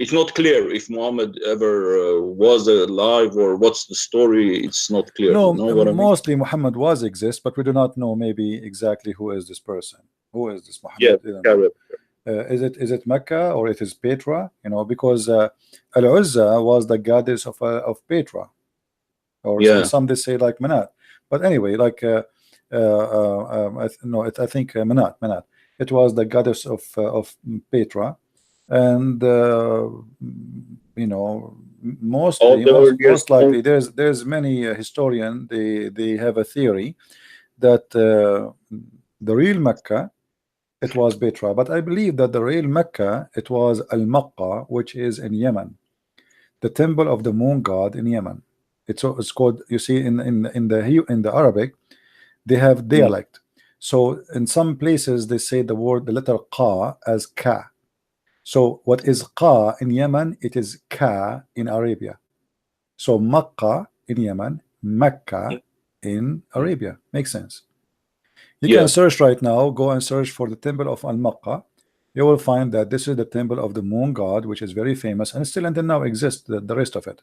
it's not clear if Muhammad ever was alive, or what's the story. It's not clear. No, you know what I mean? mostly Muhammad was exist, but we do not know maybe exactly who is this person. Who is this Muhammad? Yeah, correct. Is it Mecca or it is Petra? You know, because Al-Uzza was the goddess of Petra, or some they say like Manat. But anyway, like I think Manat. It was the goddess of Petra, and you know, most likely there's many historian, they have a theory that the real Mecca, it was Petra, but I believe that the real Mecca, it was Al-Maqqa, which is in Yemen, the temple of the moon god in Yemen. It's called, you see, in the Arabic, they have dialect. So in some places they say the letter Qa as Ka. So what is Qa in Yemen, it is Ka in Arabia. So Makkah in Yemen, Mecca in Arabia. Makes sense. You can search right now, go and search for the temple of Al-Maqqa. You will find that this is the temple of the moon god, which is very famous and still until now exists, the rest of it.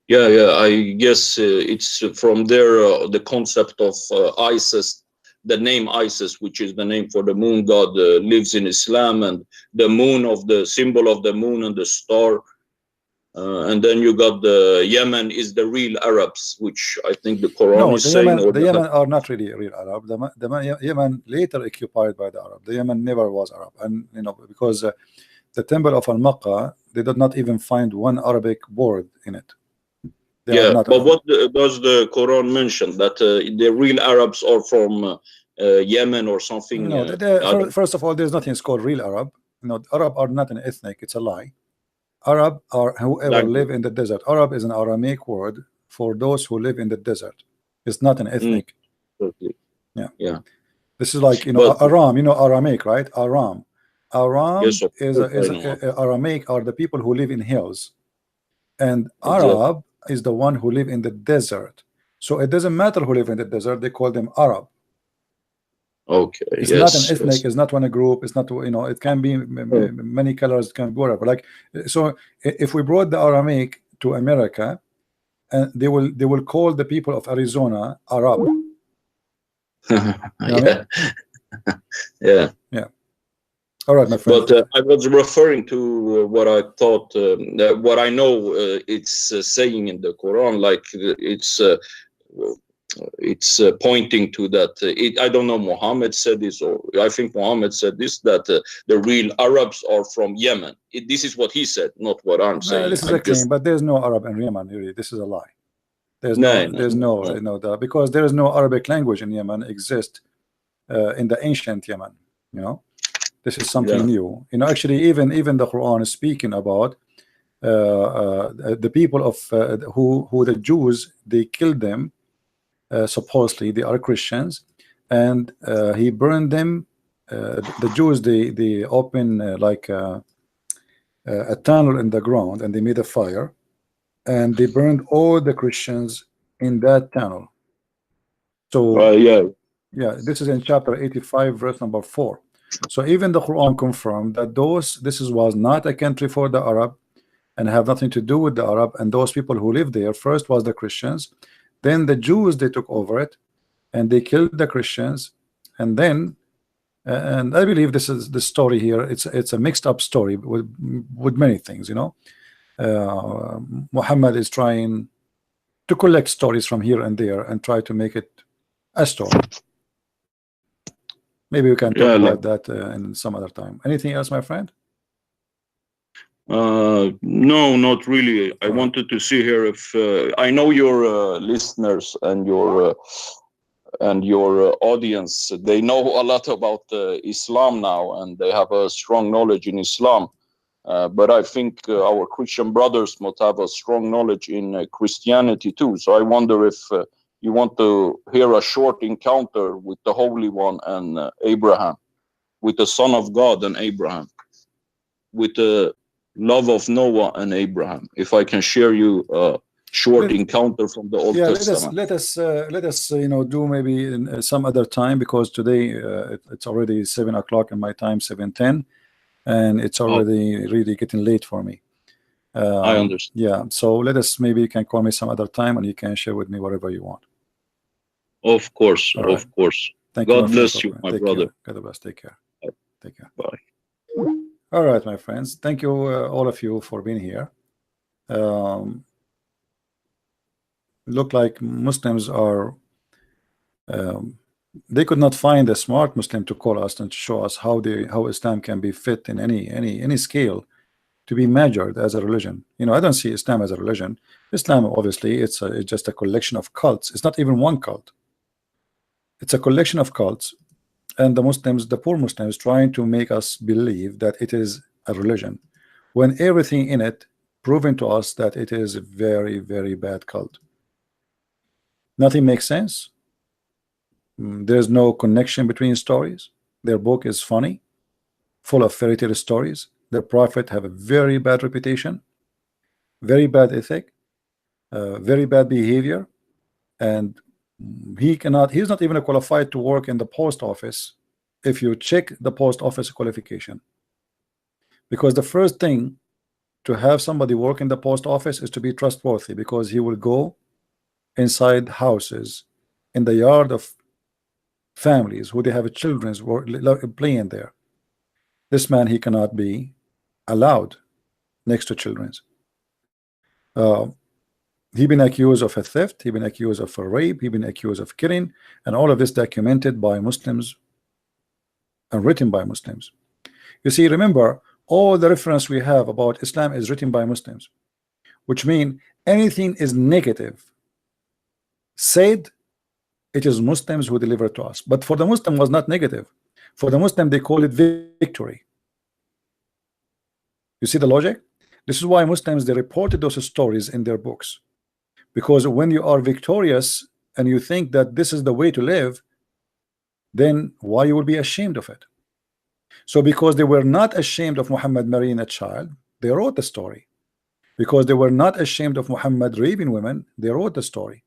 Yeah, I guess it's from there the concept of Isis, the name Isis, which is the name for the moon god, lives in Islam, and the moon of the symbol of the moon and the star. And then you got the Yemen is the real Arabs, which I think the Quran is saying. The Yemen are not really real Arab. The Yemen later occupied by the Arab. The Yemen never was Arab, and you know, because the temple of Al-Maqqa, they did not even find one Arabic word in it. But what does the Quran mention? That the real Arabs are from Yemen or something? No, first of all, there's nothing called real Arab. No, Arab are not an ethnic. It's a lie. Arab are whoever live in the desert. Arab is an Aramaic word for those who live in the desert. It's not an ethnic. Yeah. This is like, you know, Aram. You know Aramaic, right? Aram is Aramaic are the people who live in hills, and Arab is the one who live in the desert. So it doesn't matter who live in the desert. They call them Arab. Okay. It's not an ethnic. It's not one a group. It's not, you know, it can be many colors. It can be whatever. Like, so if we brought the Aramaic to America, and they will call the people of Arizona Arab. Yeah. All right, my friend. But I was referring to what I thought, what I know it's saying in the Quran, like it's pointing to that. I don't know, Muhammad said this, or I think Muhammad said this, that the real Arabs are from Yemen. This is what he said, not what I'm saying. This is a claim, but there's no Arab in Yemen, really. This is a lie. There's No, no doubt, because there is no Arabic language in Yemen exist in the ancient Yemen. You know, this is something new. You know, actually, even the Quran is speaking about the people of who the Jews, they killed them. Supposedly they are Christians, and he burned them. The Jews, they open like a tunnel in the ground, and they made a fire, and they burned all the Christians in that tunnel. So yeah, this is in chapter 85, verse number 4. So even the Quran confirmed that this was not a country for the Arab, and have nothing to do with the Arab. And those people who lived there first was the Christians, then the Jews, they took over it, and they killed the Christians, and then and I believe this is the story here. It's a mixed up story with many things. You know, Muhammad is trying to collect stories from here and there and try to make it a story. Maybe we can talk about that in some other time. Anything else, my friend? No, not really. I wanted to see here if I know your listeners and your audience, they know a lot about Islam now, and they have a strong knowledge in Islam. But I think our Christian brothers must have a strong knowledge in Christianity too. So I wonder if you want to hear a short encounter with the Holy One and Abraham, with the Son of God and Abraham, with the love of Noah and Abraham. If I can share you a short encounter from the Old Testament. Let us you know, do maybe in some other time, because today it's already 7 o'clock in my time, 7:10, and it's already really getting late for me. I understand. Yeah, so let us, maybe you can call me some other time and you can share with me whatever you want. Of course, of course. Thank God you, bless you, my brother. God bless. Take care. Take care. Bye. All right, my friends. Thank you, all of you, for being here. Look like Muslims are they could not find a smart Muslim to call us and to show us how Islam can be fit in any scale to be measured as a religion. You know, I don't see Islam as a religion. Islam, obviously, it's just a collection of cults. It's not even one cult. It's a collection of cults, and the Muslims, the poor Muslims, trying to make us believe that it is a religion, when everything in it proven to us that it is a very, very bad cult. Nothing makes sense. There's no connection between stories. Their book is funny, full of fairy tale stories. The prophet have a very bad reputation, very bad ethic, very bad behavior, and he's not even qualified to work in the post office if you check the post office qualification, because the first thing to have somebody work in the post office is to be trustworthy, because he will go inside houses, in the yard of families who they have children playing there. This man, he cannot be allowed next to children. He been accused of a theft, he been accused of a rape, he been accused of killing, and all of this documented by Muslims and written by Muslims. You see, remember, all the reference we have about Islam is written by Muslims, which means anything is negative said, it is Muslims who deliver to us. But for the Muslim was not negative. For the Muslim, they call it victory. You see the logic? This is why Muslims, they reported those stories in their books, because when you are victorious and you think that this is the way to live, then why you will be ashamed of it? So because they were not ashamed of Muhammad marrying a child, they wrote the story. Because they were not ashamed of Muhammad raping women, they wrote the story.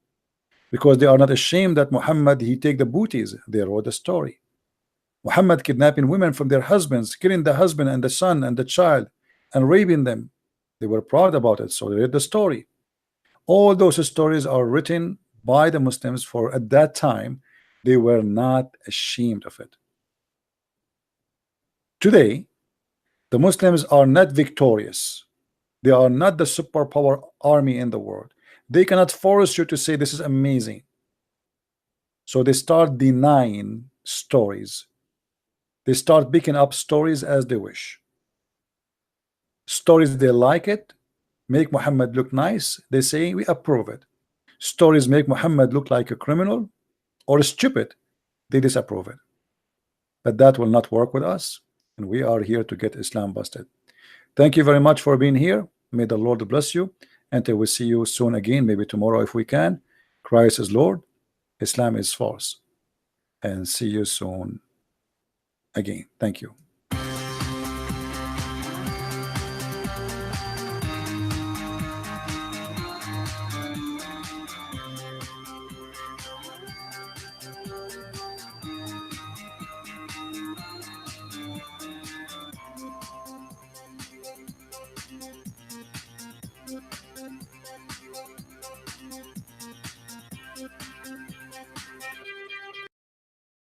Because they are not ashamed that Muhammad, he take the booties, they wrote the story. Muhammad kidnapping women from their husbands, killing the husband and the son and the child, and raping them, they were proud about it, so they read the story. All those stories are written by the Muslims, for at that time they were not ashamed of it. Today the Muslims are not victorious. They are not the superpower army in the world. They cannot force you to say this is amazing. So they start denying stories. They start picking up stories as they wish. Stories they like it, make Muhammad look nice, they say we approve it. stories make Muhammad look like a criminal or stupid, they disapprove it. But that will not work with us, and we are here to get Islam busted. Thank you very much for being here. May the Lord bless you. Until we see you soon again, maybe tomorrow if we can. Christ is Lord, Islam is false. And see you soon again. Thank you.